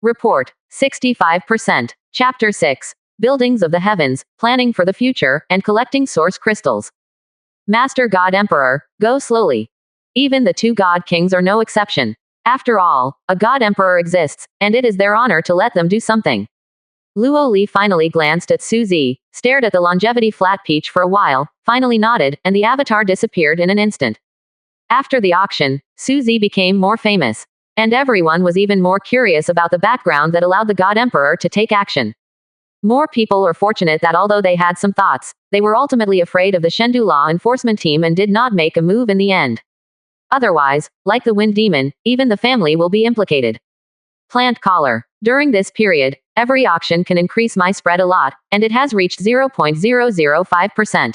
Report, 65%. Chapter 6. Buildings of the Heavens, Planning for the Future, and Collecting Source Crystals. Master God Emperor, go slowly. Even the two God Kings are no exception. After all, a God Emperor exists, and it is their honor to let them do something. Luo Li finally glanced at Suzy, stared at the longevity flat peach for a while, finally nodded, and the avatar disappeared in an instant. After the auction, Suzy became more famous. And everyone was even more curious about the background that allowed the God Emperor to take action. More people are fortunate that although they had some thoughts, they were ultimately afraid of the Shendu law enforcement team and did not make a move in the end. Otherwise, like the Wind Demon, even the family will be implicated. Plant collar. During this period, every auction can increase my spread a lot, and it has reached 0.005%.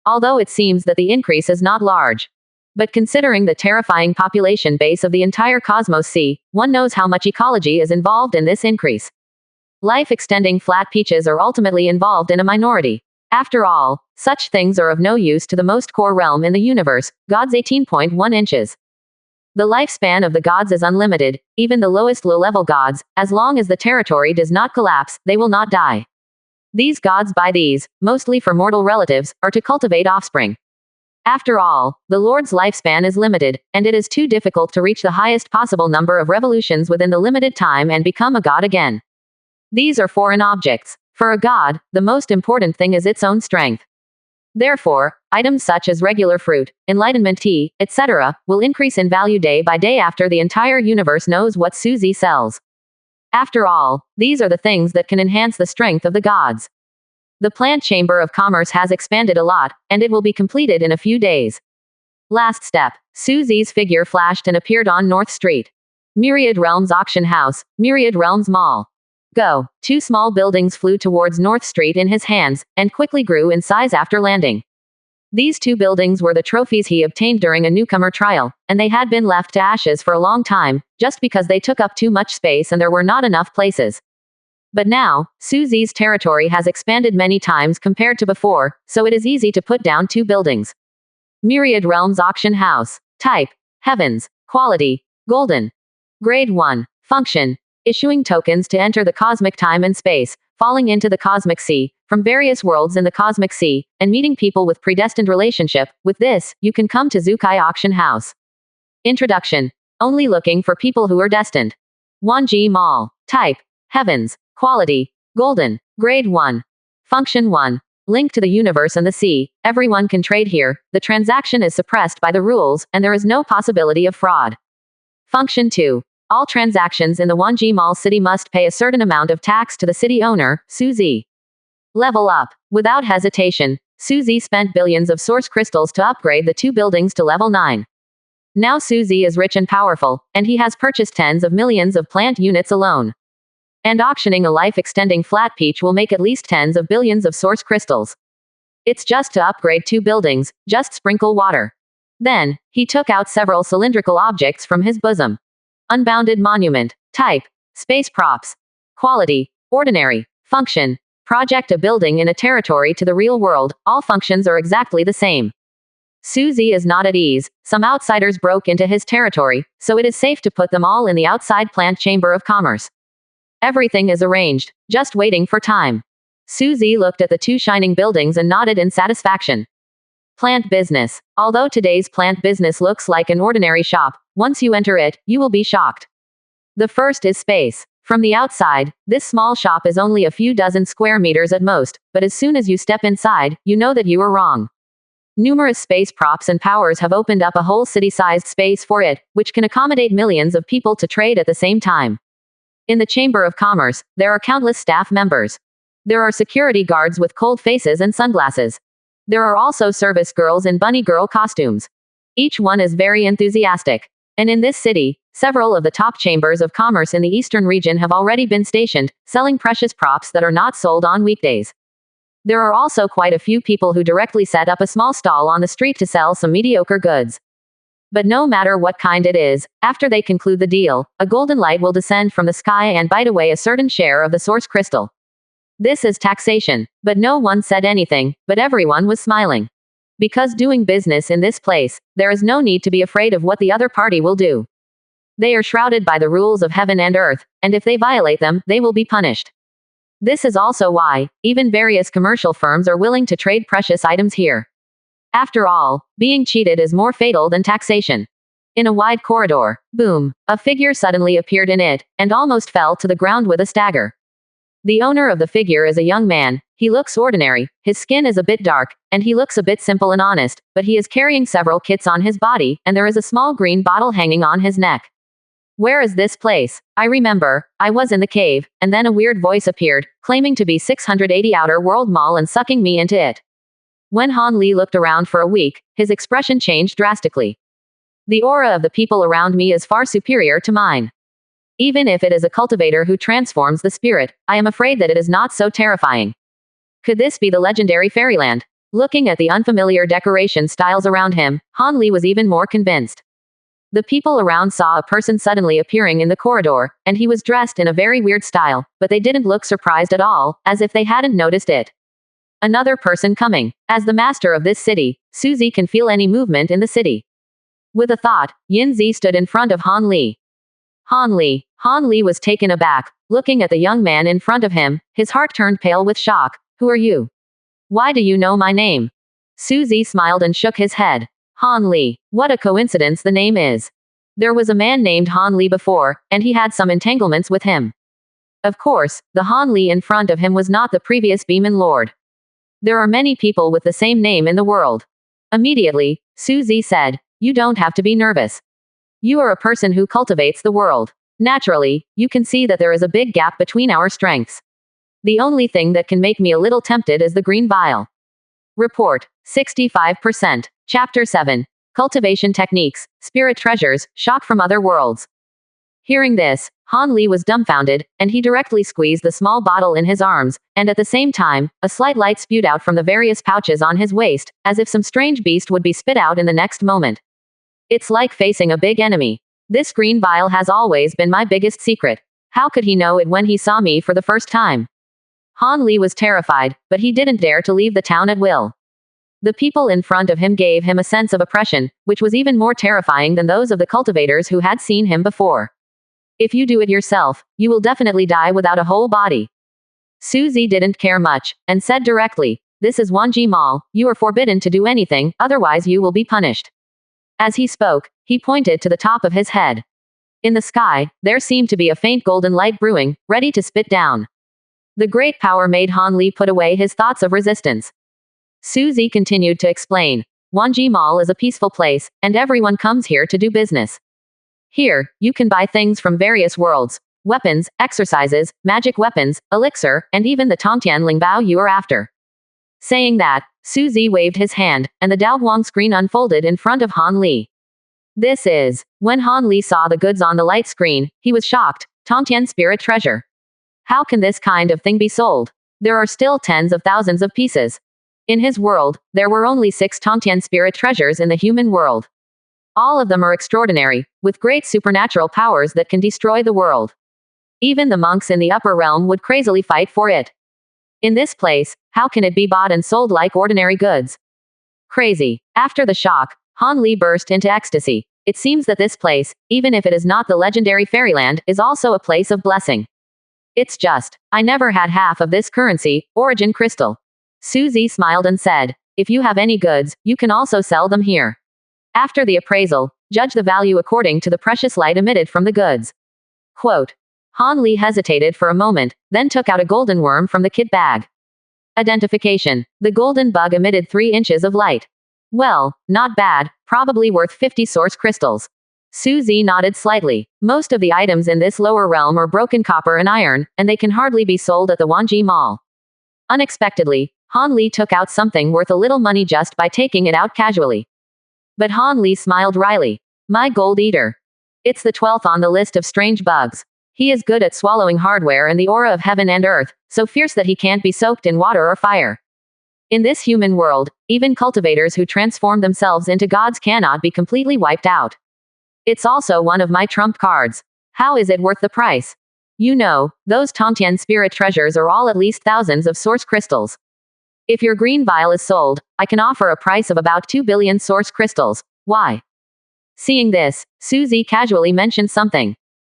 Although it seems that the increase is not large. But considering the terrifying population base of the entire Cosmos Sea, one knows how much ecology is involved in this increase. Life-extending flat peaches are ultimately involved in a minority. After all, such things are of no use to the most core realm in the universe, God's 18.1 inches. The lifespan of the gods is unlimited, even the lowest low-level gods, as long as the territory does not collapse, they will not die. These gods buy these, mostly for mortal relatives, or to cultivate offspring. After all, the Lord's lifespan is limited, and it is too difficult to reach the highest possible number of revolutions within the limited time and become a god again. These are foreign objects. For a god, the most important thing is its own strength. Therefore, items such as regular fruit, enlightenment tea, etc., will increase in value day by day after the entire universe knows what Suzy sells. After all, these are the things that can enhance the strength of the gods. The plant chamber of commerce has expanded a lot, and it will be completed in a few days. Last step. Suzy's figure flashed and appeared on North Street. Myriad Realms Auction House, Myriad Realms Mall. Go. Two small buildings flew towards North Street in his hands, and quickly grew in size after landing. These two buildings were the trophies he obtained during a newcomer trial, and they had been left to ashes for a long time, just because they took up too much space and there were not enough places. But now, Suzy's territory has expanded many times compared to before, so it is easy to put down two buildings. Myriad Realms Auction House. Type. Heavens. Quality. Golden. Grade 1. Function. Issuing tokens to enter the cosmic time and space, falling into the cosmic sea, from various worlds in the cosmic sea, and meeting people with predestined relationship. With this, you can come to Zukai Auction House. Introduction. Only looking for people who are destined. Wanji Mall. Type. Heavens. Quality. Golden. Grade 1. Function 1. Link to the universe and the sea. Everyone can trade here. The transaction is suppressed by the rules, and there is no possibility of fraud. Function 2. All transactions in the Wanji Mall city must pay a certain amount of tax to the city owner, Suzy. Level up. Without hesitation, Suzy spent billions of source crystals to upgrade the two buildings to level 9. Now Suzy is rich and powerful, and he has purchased tens of millions of plant units alone. And auctioning a life-extending flat peach will make at least tens of billions of source crystals. It's just to upgrade two buildings, just sprinkle water. Then, he took out several cylindrical objects from his bosom. Unbounded monument. Type. Space props. Quality. Ordinary. Function. Project a building in a territory to the real world. All functions are exactly the same. Suzy is not at ease. Some outsiders broke into his territory, so it is safe to put them all in the outside plant chamber of commerce. Everything is arranged, just waiting for time. Suzy looked at the two shining buildings and nodded in satisfaction. Plant business. Although today's plant business looks like an ordinary shop, once you enter it, you will be shocked. The first is space. From the outside, this small shop is only a few dozen square meters at most, but as soon as you step inside, you know that you are wrong. Numerous space props and powers have opened up a whole city-sized space for it, which can accommodate millions of people to trade at the same time. In the Chamber of Commerce, there are countless staff members. There are security guards with cold faces and sunglasses. There are also service girls in bunny girl costumes. Each one is very enthusiastic. And in this city, several of the top chambers of commerce in the eastern region have already been stationed, selling precious props that are not sold on weekdays. There are also quite a few people who directly set up a small stall on the street to sell some mediocre goods. But no matter what kind it is, after they conclude the deal, a golden light will descend from the sky and bite away a certain share of the source crystal. This is taxation. But no one said anything, but everyone was smiling. Because doing business in this place, there is no need to be afraid of what the other party will do. They are shrouded by the rules of heaven and earth, and if they violate them, they will be punished. This is also why, even various commercial firms are willing to trade precious items here. After all, being cheated is more fatal than taxation. In a wide corridor, boom, a figure suddenly appeared in it, and almost fell to the ground with a stagger. The owner of the figure is a young man. He looks ordinary, his skin is a bit dark, and he looks a bit simple and honest, but he is carrying several kits on his body, and there is a small green bottle hanging on his neck. Where is this place? I remember, I was in the cave, and then a weird voice appeared, claiming to be 680 Outer World Mall and sucking me into it. When Han Li looked around for a week, his expression changed drastically. The aura of the people around me is far superior to mine. Even if it is a cultivator who transforms the spirit, I am afraid that it is not so terrifying. Could this be the legendary fairyland? Looking at the unfamiliar decoration styles around him, Han Li was even more convinced. The people around saw a person suddenly appearing in the corridor, and he was dressed in a very weird style, but they didn't look surprised at all, as if they hadn't noticed it. Another person coming. As the master of this city, Suzy can feel any movement in the city. With a thought, Yin-Zi stood in front of Han Li. Han Li was taken aback, looking at the young man in front of him, his heart turned pale with shock. Who are you? Why do you know my name? Suzy smiled and shook his head. Han Li. What a coincidence the name is. There was a man named Han Li before, and he had some entanglements with him. Of course, the Han Li in front of him was not the previous Beeman Lord. There are many people with the same name in the world. Immediately, Suzy said, you don't have to be nervous. You are a person who cultivates the world. Naturally, you can see that there is a big gap between our strengths. The only thing that can make me a little tempted is the green vial. Report, 65%. Chapter 7. Cultivation Techniques, Spirit Treasures, Shock from Other Worlds. Hearing this, Han Li was dumbfounded, and he directly squeezed the small bottle in his arms, and at the same time, a slight light spewed out from the various pouches on his waist, as if some strange beast would be spit out in the next moment. It's like facing a big enemy. This green vial has always been my biggest secret. How could he know it when he saw me for the first time? Han Li was terrified, but he didn't dare to leave the town at will. The people in front of him gave him a sense of oppression, which was even more terrifying than those of the cultivators who had seen him before. If you do it yourself, you will definitely die without a whole body. Suzy didn't care much, and said directly, this is Wanji Mall, you are forbidden to do anything, otherwise you will be punished. As he spoke, he pointed to the top of his head. In the sky, there seemed to be a faint golden light brewing, ready to spit down. The great power made Han Li put away his thoughts of resistance. Suzy continued to explain. Wanji Mall is a peaceful place, and everyone comes here to do business. Here, you can buy things from various worlds, weapons, exercises, magic weapons, elixir, and even the Tongtian Lingbao you are after. Saying that, Suzy waved his hand, and the Daoguang screen unfolded in front of Han Li. This is. When Han Li saw the goods on the light screen, he was shocked. Tongtian Spirit Treasure. How can this kind of thing be sold? There are still tens of thousands of pieces. In his world, there were only 6 Tongtian Spirit Treasures in the human world. All of them are extraordinary, with great supernatural powers that can destroy the world. Even the monks in the upper realm would crazily fight for it. In this place, how can it be bought and sold like ordinary goods? Crazy. After the shock, Han Li burst into ecstasy. It seems that this place, even if it is not the legendary fairyland, is also a place of blessing. It's just, I never had half of this currency, origin crystal. Suzy smiled and said, if you have any goods, you can also sell them here. After the appraisal, judge the value according to the precious light emitted from the goods. Quote. Han Li hesitated for a moment, then took out a golden worm from the kit bag. Identification. The golden bug emitted 3 inches of light. Well, not bad, probably worth 50 source crystals. Suzy nodded slightly. Most of the items in this lower realm are broken copper and iron, and they can hardly be sold at the Wanji Mall. Unexpectedly, Han Li took out something worth a little money just by taking it out casually. But Han Li smiled wryly. My gold eater. It's the 12th on the list of strange bugs. He is good at swallowing hardware and the aura of heaven and earth, so fierce that he can't be soaked in water or fire. In this human world, even cultivators who transform themselves into gods cannot be completely wiped out. It's also one of my trump cards. How is it worth the price? You know, those Tongtian Spirit Treasures are all at least thousands of source crystals. If your green vial is sold, I can offer a price of about 2 billion source crystals. Why? Seeing this, Suzy casually mentioned something.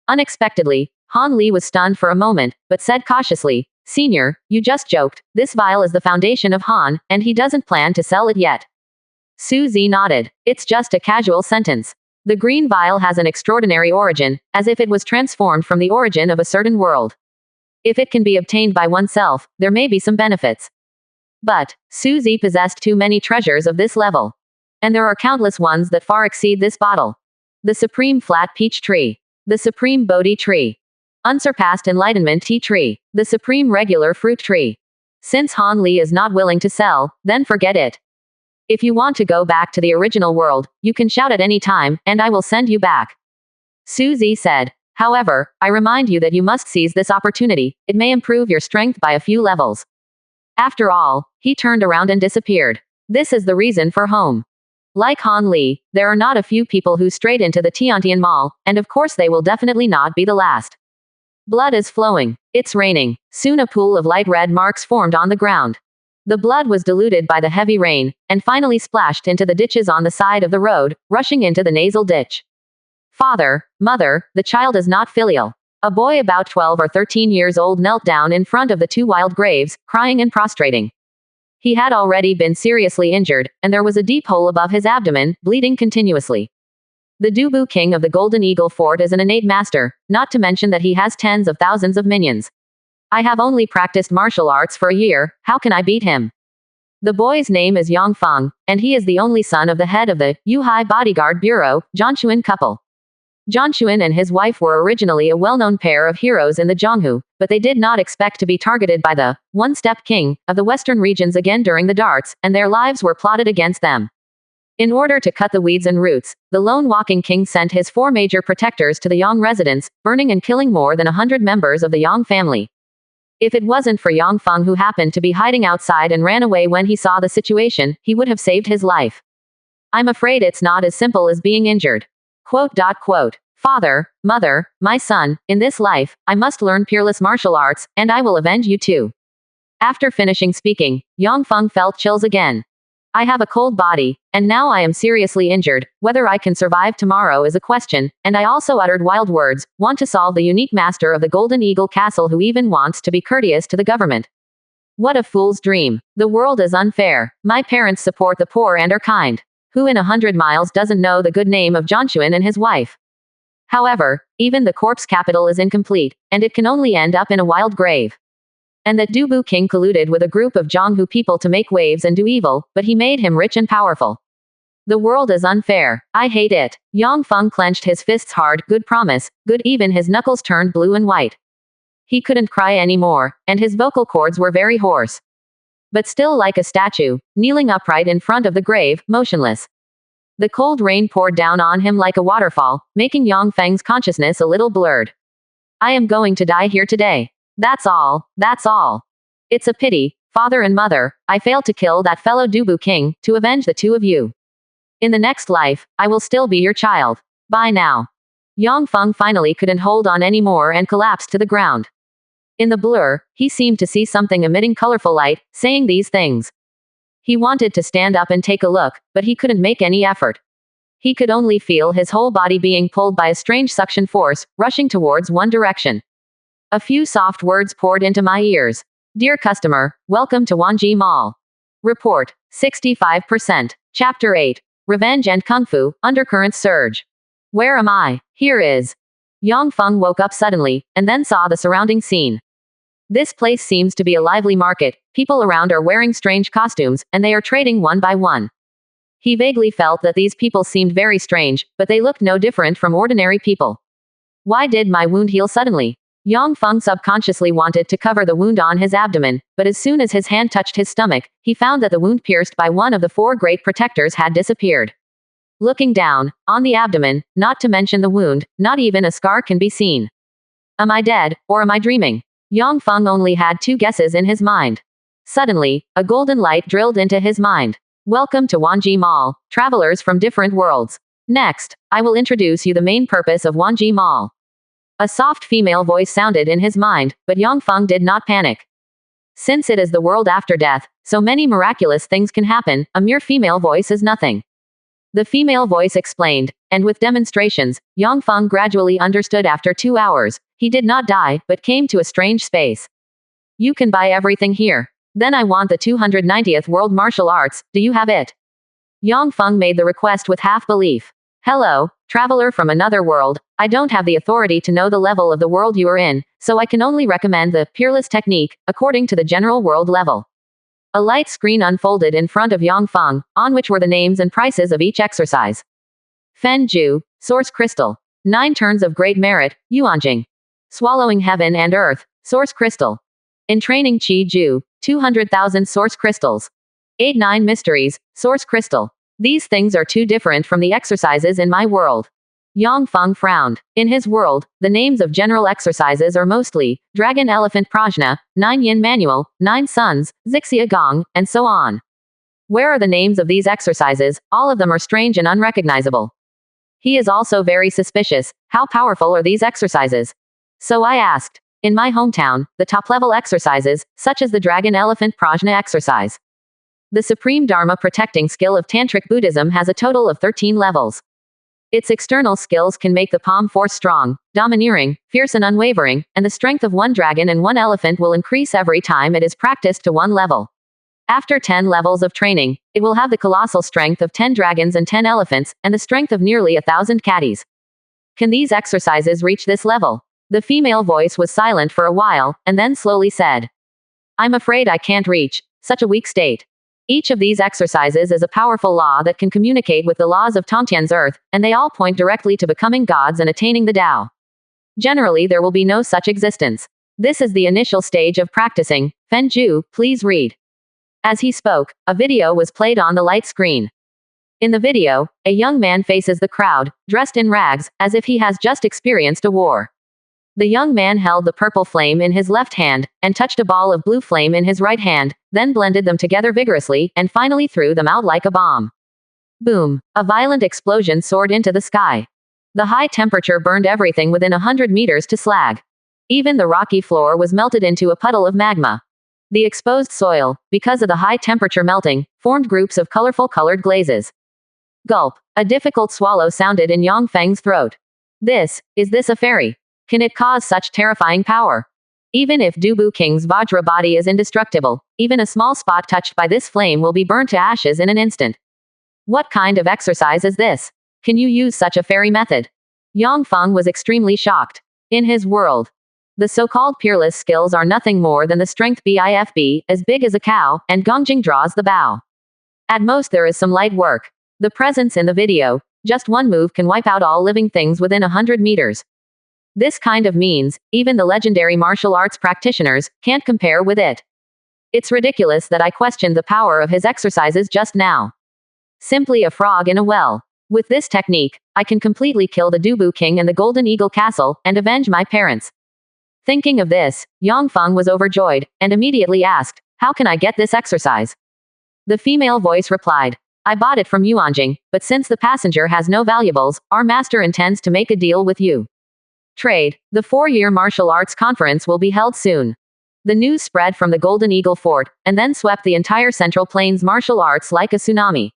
Unexpectedly, Han Li was stunned for a moment, but said cautiously, Senior, you just joked, this vial is the foundation of Han, and he doesn't plan to sell it yet. Suzy nodded. It's just a casual sentence. The green vial has an extraordinary origin, as if it was transformed from the origin of a certain world. If it can be obtained by oneself, there may be some benefits. But, Suzy possessed too many treasures of this level. And there are countless ones that far exceed this bottle. The supreme flat peach tree. The supreme Bodhi tree. Unsurpassed enlightenment tea tree. The supreme regular fruit tree. Since Han Li is not willing to sell, then forget it. If you want to go back to the original world, you can shout at any time, and I will send you back. Suzy said. However, I remind you that you must seize this opportunity, it may improve your strength by a few levels. After all, he turned around and disappeared. This is the reason for home. Like Han Li, there are not a few people who strayed into the Tiantian Mall, and of course they will definitely not be the last. Blood is flowing. It's raining. Soon a pool of light red marks formed on the ground. The blood was diluted by the heavy rain, and finally splashed into the ditches on the side of the road, rushing into the nasal ditch. Father, mother, the child is not filial. A boy about 12 or 13 years old knelt down in front of the two wild graves, crying and prostrating. He had already been seriously injured, and there was a deep hole above his abdomen, bleeding continuously. The Dubu King of the Golden Eagle Fort is an innate master, not to mention that he has tens of thousands of minions. I have only practiced martial arts for a year, how can I beat him? The boy's name is Yang Feng, and he is the only son of the head of the Yuhai Bodyguard Bureau, Zhanshuan couple. Zhanshuan and his wife were originally a well-known pair of heroes in the Zhonghu, but they did not expect to be targeted by the one-step king of the western regions again during the darts, and their lives were plotted against them. In order to cut the weeds and roots, the lone walking king sent his 4 major protectors to the Yang residence, burning and killing more than 100 members of the Yang family. If it wasn't for Yang Feng, who happened to be hiding outside and ran away when he saw the situation, he would have saved his life. I'm afraid it's not as simple as being injured. Quote, Father, mother, my son, in this life, I must learn peerless martial arts, and I will avenge you too. After finishing speaking, Yang Feng felt chills again. I have a cold body, and now I am seriously injured. Whether I can survive tomorrow is a question, and I also uttered wild words, want to solve the unique master of the Golden Eagle Castle who even wants to be courteous to the government. What a fool's dream. The world is unfair. My parents support the poor and are kind. Who in 100 miles doesn't know the good name of Zhanshuan and his wife? However, even the corpse capital is incomplete, and it can only end up in a wild grave. And that Dubu King colluded with a group of Zhonghu people to make waves and do evil, but he made him rich and powerful. The world is unfair. I hate it. Yang Feng clenched his fists hard, good promise, good, even his knuckles turned blue and white. He couldn't cry anymore, and his vocal cords were very hoarse. But still like a statue, kneeling upright in front of the grave, motionless. The cold rain poured down on him like a waterfall, making Yang Feng's consciousness a little blurred. I am going to die here today. That's all, that's all. It's a pity, father and mother, I failed to kill that fellow Dubu King, to avenge the two of you. In the next life, I will still be your child. Bye now. Yang Feng finally couldn't hold on anymore and collapsed to the ground. In the blur, he seemed to see something emitting colorful light, saying these things. He wanted to stand up and take a look, but he couldn't make any effort. He could only feel his whole body being pulled by a strange suction force, rushing towards one direction. A few soft words poured into my ears. Dear customer, welcome to Wanji Mall. Report, 65%. Chapter 8. Revenge and Kung Fu, Undercurrent Surge. Where am I? Here is. Yang Feng woke up suddenly, and then saw the surrounding scene. This place seems to be a lively market, people around are wearing strange costumes, and they are trading one by one. He vaguely felt that these people seemed very strange, but they looked no different from ordinary people. Why did my wound heal suddenly? Yang Feng subconsciously wanted to cover the wound on his abdomen, but as soon as his hand touched his stomach, he found that the wound pierced by one of the 4 great protectors had disappeared. Looking down, on the abdomen, not to mention the wound, not even a scar can be seen. Am I dead, or am I dreaming? Yang Feng only had 2 guesses in his mind. Suddenly, a golden light drilled into his mind. Welcome to Wanji Mall, travelers from different worlds. Next, I will introduce you the main purpose of Wanji Mall. A soft female voice sounded in his mind, but Yang Feng did not panic. Since it is the world after death, so many miraculous things can happen, a mere female voice is nothing. The female voice explained, and with demonstrations, Yongfeng gradually understood after 2 hours. He did not die, but came to a strange space. You can buy everything here. Then I want the 290th World Martial Arts, do you have it? Yongfeng made the request with half belief. Hello, traveler from another world, I don't have the authority to know the level of the world you are in, so I can only recommend the peerless technique, according to the general world level. A light screen unfolded in front of Yongfeng, on which were the names and prices of each exercise. Fen Ju, Source Crystal. 9 turns of great merit, Yuanjing. Swallowing heaven and earth, Source Crystal. Entraining Qi Ju, 200,000 Source Crystals. 8-9 mysteries, Source Crystal. These things are too different from the exercises in my world. Yongfeng frowned. In his world, the names of general exercises are mostly Dragon Elephant Prajna, 9 Yin Manual, 9 Suns, Zixia Gong, and so on. Where are the names of these exercises? All of them are strange and unrecognizable. He is also very suspicious. How powerful are these exercises? So I asked. In my hometown, the top-level exercises, such as the Dragon Elephant Prajna exercise. The supreme Dharma protecting skill of Tantric Buddhism has a total of 13 levels. Its external skills can make the palm force strong, domineering, fierce and unwavering, and the strength of 1 dragon and 1 elephant will increase every time it is practiced to 1 level. After 10 levels of training, it will have the colossal strength of 10 dragons and 10 elephants, and the strength of nearly 1,000 caddies. Can these exercises reach this level? The female voice was silent for a while, and then slowly said, I'm afraid I can't reach such a weak state. Each of these exercises is a powerful law that can communicate with the laws of Tongtian's earth, and they all point directly to becoming gods and attaining the Tao. Generally there will be no such existence. This is the initial stage of practicing. Fen Ju, please read. As he spoke, a video was played on the light screen. In the video, a young man faces the crowd, dressed in rags, as if he has just experienced a war. The young man held the purple flame in his left hand, and touched a ball of blue flame in his right hand, then blended them together vigorously, and finally threw them out like a bomb. Boom! A violent explosion soared into the sky. The high temperature burned everything within 100 meters to slag. Even the rocky floor was melted into a puddle of magma. The exposed soil, because of the high temperature melting, formed groups of colorful colored glazes. Gulp! A difficult swallow sounded in Yongfeng's throat. Is this a fairy? Can it cause such terrifying power? Even if Dubu King's Vajra body is indestructible, even a small spot touched by this flame will be burnt to ashes in an instant. What kind of exercise is this? Can you use such a fairy method? Yongfeng was extremely shocked. In his world, the so-called peerless skills are nothing more than the strength BIFB, as big as a cow, and Gongjing draws the bow. At most there is some light work. The presence in the video, just one move can wipe out all living things within 100 meters. This kind of means, even the legendary martial arts practitioners can't compare with it. It's ridiculous that I questioned the power of his exercises just now. Simply a frog in a well. With this technique, I can completely kill the Dubu King and the Golden Eagle Castle, and avenge my parents. Thinking of this, Yongfeng was overjoyed, and immediately asked, how can I get this exercise? The female voice replied, I bought it from Yuanjing, but since the passenger has no valuables, our master intends to make a deal with you. Trade. The 4-year martial arts conference will be held soon. The news spread from the Golden Eagle Fort, and then swept the entire Central Plains martial arts like a tsunami.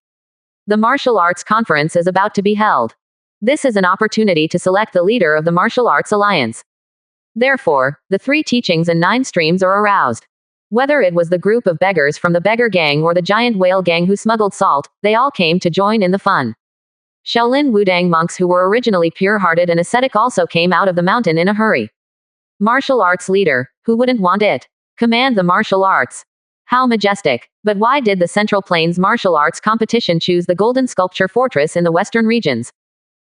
The martial arts conference is about to be held. This is an opportunity to select the leader of the martial arts alliance. Therefore, the 3 teachings and 9 streams are aroused. Whether it was the group of beggars from the beggar gang or the giant whale gang who smuggled salt, they all came to join in the fun. Shaolin Wudang monks who were originally pure-hearted and ascetic also came out of the mountain in a hurry. Martial arts leader, who wouldn't want it? Command the martial arts. How majestic. But why did the Central Plains martial arts competition choose the Golden Sculpture Fortress in the western regions?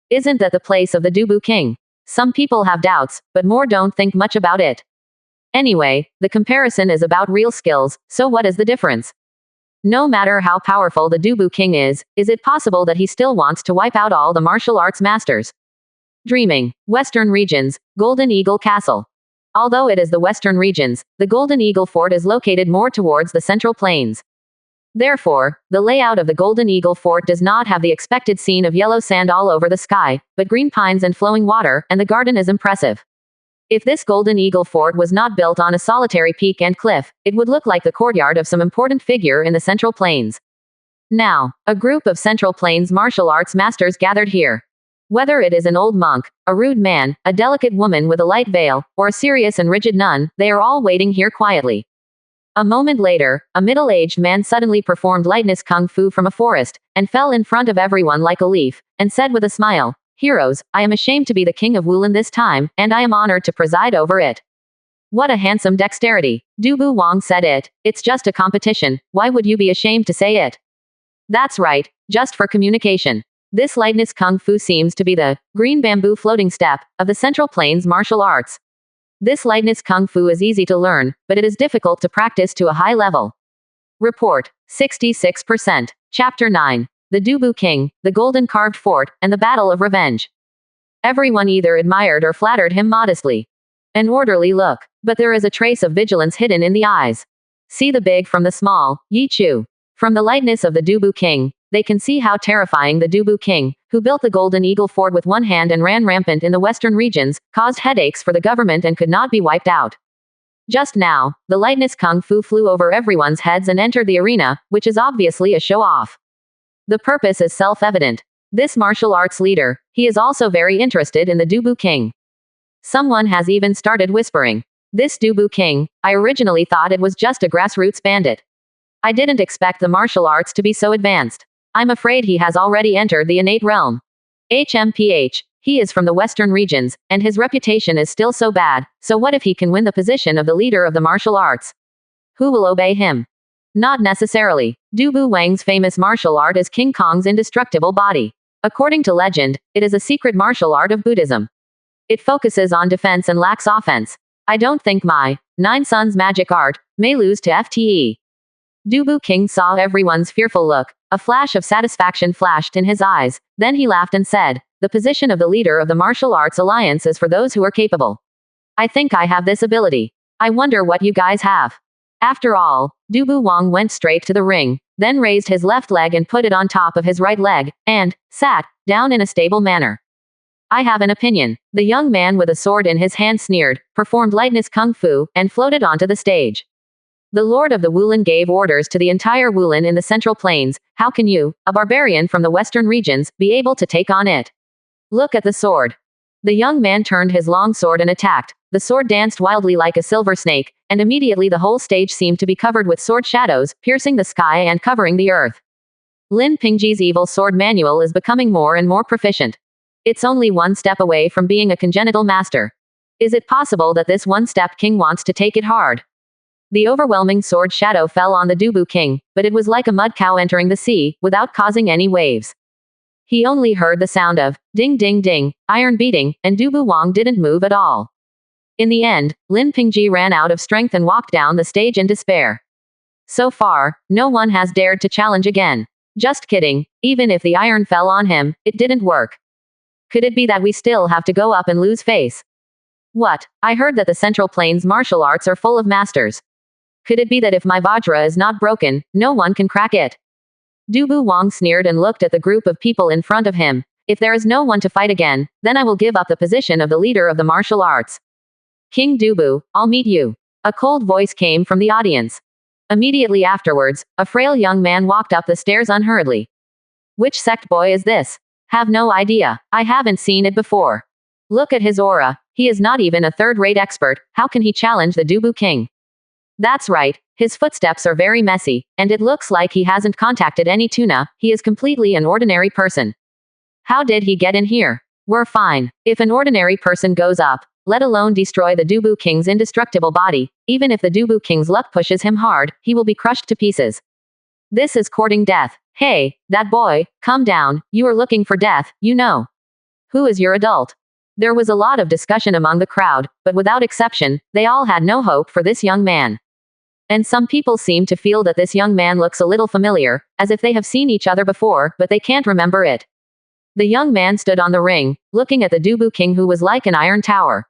Isn't that the place of the Dubu King? Some people have doubts, but more don't think much about it. Anyway, the comparison is about real skills, so what is the difference? No matter how powerful the Dubu King is it possible that he still wants to wipe out all the martial arts masters? Dreaming. Western regions, Golden Eagle Castle. Although it is the western regions, the Golden Eagle Fort is located more towards the Central Plains. Therefore, the layout of the Golden Eagle Fort does not have the expected scene of yellow sand all over the sky, but green pines and flowing water, and the garden is impressive. If this Golden Eagle Fort was not built on a solitary peak and cliff, it would look like the courtyard of some important figure in the Central Plains. Now, a group of Central Plains martial arts masters gathered here. Whether it is an old monk, a rude man, a delicate woman with a light veil, or a serious and rigid nun, they are all waiting here quietly. A moment later, a middle-aged man suddenly performed lightness kung fu from a forest, and fell in front of everyone like a leaf, and said with a smile, "Heroes, I am ashamed to be the king of Wulin this time, and I am honored to preside over it." What a handsome dexterity. Dubu Wang said it. It's just a competition, why would you be ashamed to say it? That's right, just for communication. This lightness kung fu seems to be the green bamboo floating step of the Central Plains martial arts. This lightness kung fu is easy to learn, but it is difficult to practice to a high level. Report 66%. Chapter 9. The Dubu King, the Golden Carved Fort, and the Battle of Revenge. Everyone either admired or flattered him modestly. An orderly look, but there is a trace of vigilance hidden in the eyes. See the big from the small, Yi Chu. From the lightness of the Dubu King, they can see how terrifying the Dubu King, who built the Golden Eagle Fort with one hand and ran rampant in the western regions, caused headaches for the government and could not be wiped out. Just now, the lightness kung fu flew over everyone's heads and entered the arena, which is obviously a show-off. The purpose is self-evident. This martial arts leader, he is also very interested in the Dubu King. Someone has even started whispering, "This Dubu King, I originally thought it was just a grassroots bandit. I didn't expect the martial arts to be so advanced. I'm afraid he has already entered the innate realm. HMPH, he is from the western regions, and his reputation is still so bad, so what if he can win the position of the leader of the martial arts? Who will obey him? Not necessarily. Dubu Wang's famous martial art is King Kong's indestructible body. According to legend, it is a secret martial art of Buddhism. It focuses on defense and lacks offense. I don't think my Nine Sons magic art may lose to FTE. Dubu King saw everyone's fearful look. A flash of satisfaction flashed in his eyes, then he laughed and said, "The position of the leader of the martial arts alliance is for those who are capable. I think I have this ability. I wonder what you guys have." After all, Dubu Wang went straight to the ring, then raised his left leg and put it on top of his right leg, and sat down in a stable manner. "I have an opinion." The young man with a sword in his hand sneered, performed lightness kung fu, and floated onto the stage. The Lord of the Wulin gave orders to the entire Wulin in the Central Plains. How can you, a barbarian from the western regions, be able to take on it? Look at the sword. The young man turned his long sword and attacked. The sword danced wildly like a silver snake, and immediately the whole stage seemed to be covered with sword shadows, piercing the sky and covering the earth. Lin Pingji's evil sword manual is becoming more and more proficient. It's only one step away from being a congenital master. Is it possible that this one-step king wants to take it hard? The overwhelming sword shadow fell on the Dubu King, but it was like a mud cow entering the sea, without causing any waves. He only heard the sound of ding ding ding, iron beating, and Dubu Wang didn't move at all. In the end, Lin Pingji ran out of strength and walked down the stage in despair. So far, no one has dared to challenge again. Just kidding, even if the iron fell on him, it didn't work. Could it be that we still have to go up and lose face? What? I heard that the Central Plains martial arts are full of masters. Could it be that if my Vajra is not broken, no one can crack it? Dubu Wang sneered and looked at the group of people in front of him. If there is no one to fight again, then I will give up the position of the leader of the martial arts. King Dubu, I'll meet you. A cold voice came from the audience. Immediately afterwards, a frail young man walked up the stairs unhurriedly. Which sect boy is this? Have no idea. I haven't seen it before. Look at his aura. He is not even a third-rate expert. How can he challenge the Dubu King? That's right. His footsteps are very messy, and it looks like he hasn't contacted any tuna. He is completely an ordinary person. How did he get in here? We're fine. If an ordinary person goes up, let alone destroy the Dubu King's indestructible body, even if the Dubu King's luck pushes him hard, he will be crushed to pieces. This is courting death. Hey, that boy, come down. You are looking for death, you know. Who is your adult? There was a lot of discussion among the crowd, but without exception, they all had no hope for this young man. And some people seem to feel that this young man looks a little familiar, as if they have seen each other before, but they can't remember it. The young man stood on the ring, looking at the Dubu King who was like an iron tower.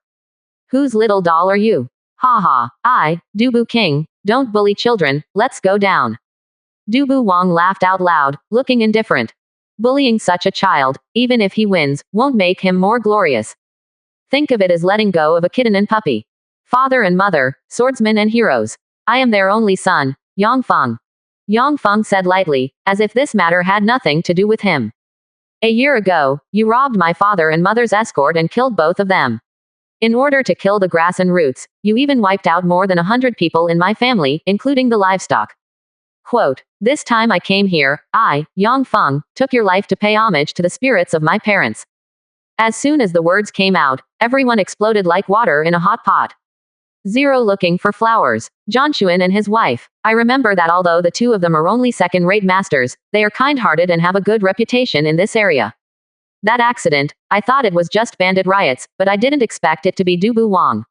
Whose little doll are you? Ha ha, I, Dubu King, don't bully children, let's go down. Dubu Wang laughed out loud, looking indifferent. Bullying such a child, even if he wins, won't make him more glorious. Think of it as letting go of a kitten and puppy. Father and mother, swordsmen and heroes. I am their only son, Yang Feng. Yang Feng said lightly, as if this matter had nothing to do with him. A year ago, you robbed my father and mother's escort and killed both of them. In order to kill the grass and roots, you even wiped out more than 100 people in my family, including the livestock. Quote, this time I came here, I, Yang Feng, took your life to pay homage to the spirits of my parents. As soon as the words came out, everyone exploded like water in a hot pot. Zero looking for flowers. Jianshuan and his wife. I remember that although the two of them are only second-rate masters, they are kind-hearted and have a good reputation in this area. That accident, I thought it was just bandit riots, but I didn't expect it to be Dubu Wang.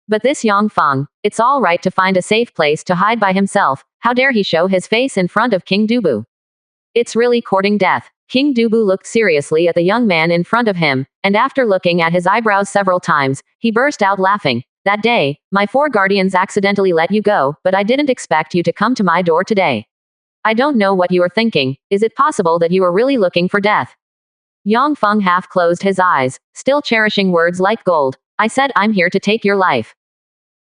But this Yang Feng, it's all right to find a safe place to hide by himself. How dare he show his face in front of King Dubu? It's really courting death. King Dubu looked seriously at the young man in front of him, and after looking at his eyebrows several times, he burst out laughing. That day, my 4 guardians accidentally let you go, but I didn't expect you to come to my door today. I don't know what you are thinking. Is it possible that you are really looking for death? Yang Feng half closed his eyes, still cherishing words like gold. I said I'm here to take your life.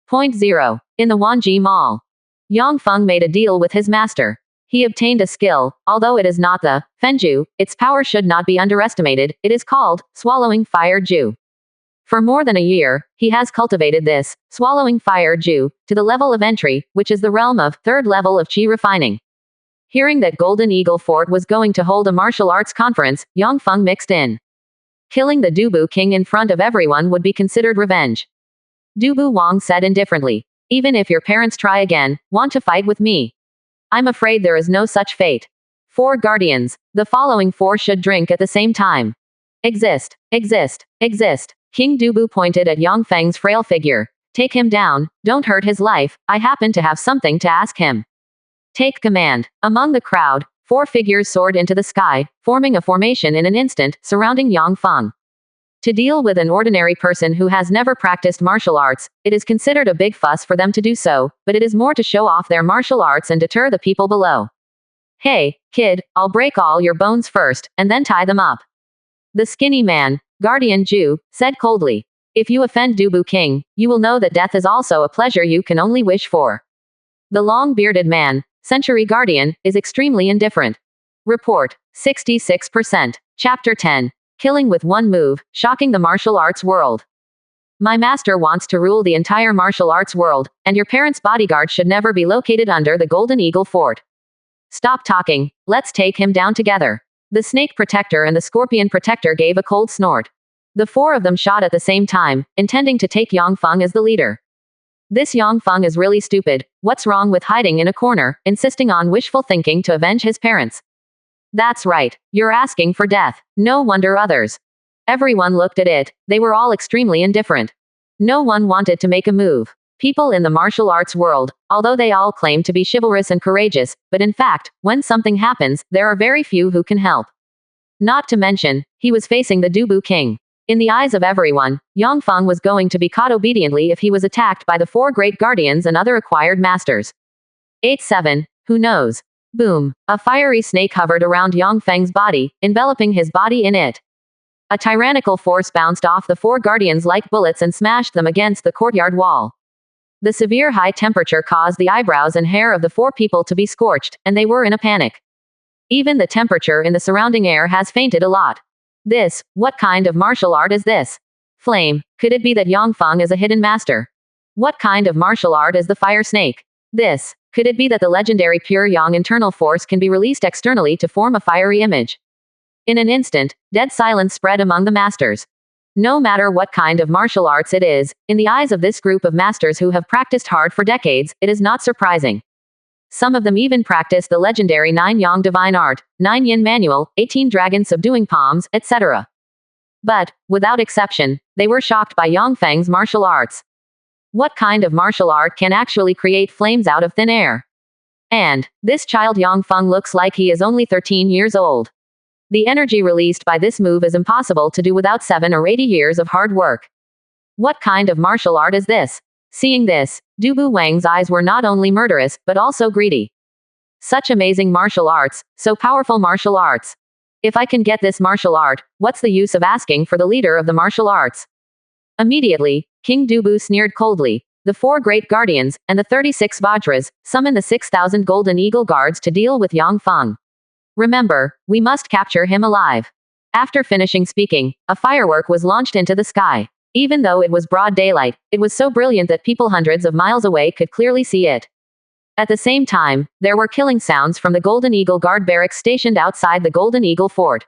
Point 0. In the Wanji Mall. Yang Feng made a deal with his master. He obtained a skill, although it is not the Fenju, its power should not be underestimated. It is called Swallowing Fire Ju. For more than a year, he has cultivated this, Swallowing Fire Ju, to the level of entry, which is the realm of 3rd level of Qi refining. Hearing that Golden Eagle Fort was going to hold a martial arts conference, Yang Feng mixed in. Killing the Dubu King in front of everyone would be considered revenge. Dubu Wang said indifferently. Even if your parents try again, want to fight with me? I'm afraid there is no such fate. 4 guardians. The following 4 should drink at the same time. Exist. Exist. Exist. King Dubu pointed at Yang Feng's frail figure. Take him down, don't hurt his life, I happen to have something to ask him. Take command. Among the crowd, 4 figures soared into the sky, forming a formation in an instant, surrounding Yang Feng. To deal with an ordinary person who has never practiced martial arts, it is considered a big fuss for them to do so, but it is more to show off their martial arts and deter the people below. Hey, kid, I'll break all your bones first, and then tie them up. The skinny man, Guardian Ju, said coldly. If you offend Dubu King, you will know that death is also a pleasure you can only wish for. The long-bearded man, Century Guardian, is extremely indifferent. Report, 66%. Chapter 10. Killing with one move, shocking the martial arts world. My master wants to rule the entire martial arts world, and your parents' bodyguard should never be located under the Golden Eagle Fort. Stop talking, let's take him down together. The Snake Protector and the Scorpion Protector gave a cold snort. The 4 of them shot at the same time, intending to take Yang Feng as the leader. This Yang Feng is really stupid. What's wrong with hiding in a corner, insisting on wishful thinking to avenge his parents? That's right, you're asking for death. No wonder others. Everyone looked at it, they were all extremely indifferent. No one wanted to make a move. People in the martial arts world, although they all claim to be chivalrous and courageous, but in fact, when something happens, there are very few who can help. Not to mention, he was facing the Dubu King. In the eyes of everyone, Yang Feng was going to be caught obediently if he was attacked by the 4 great guardians and other acquired masters. 8-7, who knows? Boom. A fiery snake hovered around Yang Feng's body, enveloping his body in it. A tyrannical force bounced off the 4 guardians like bullets and smashed them against the courtyard wall. The severe high temperature caused the eyebrows and hair of the 4 people to be scorched, and they were in a panic. Even the temperature in the surrounding air has fainted a lot. What kind of martial art is this? Flame. Could it be that Yang Feng is a hidden master? What kind of martial art is the fire snake? Could it be that the legendary pure Yang internal force can be released externally to form a fiery image? In an instant, dead silence spread among the masters. No matter what kind of martial arts it is, in the eyes of this group of masters who have practiced hard for decades, it is not surprising. Some of them even practice the legendary 9 Yang divine art, 9 Yin manual, 18 dragon subduing palms, etc. But, without exception, they were shocked by Yang Feng's martial arts. What kind of martial art can actually create flames out of thin air? And, this child Yang Feng looks like he is only 13 years old. The energy released by this move is impossible to do without 7 or 80 years of hard work. What kind of martial art is this? Seeing this, Dubu Wang's eyes were not only murderous, but also greedy. Such amazing martial arts, so powerful martial arts. If I can get this martial art, what's the use of asking for the leader of the martial arts? Immediately, King Dubu sneered coldly. The 4 great guardians, and the 36 Vajras, summoned the 6,000 golden eagle guards to deal with Yang Feng. Remember, we must capture him alive. After finishing speaking, a firework was launched into the sky. Even though it was broad daylight, it was so brilliant that people hundreds of miles away could clearly see it. At the same time, there were killing sounds from the Golden Eagle Guard barracks stationed outside the Golden Eagle Fort.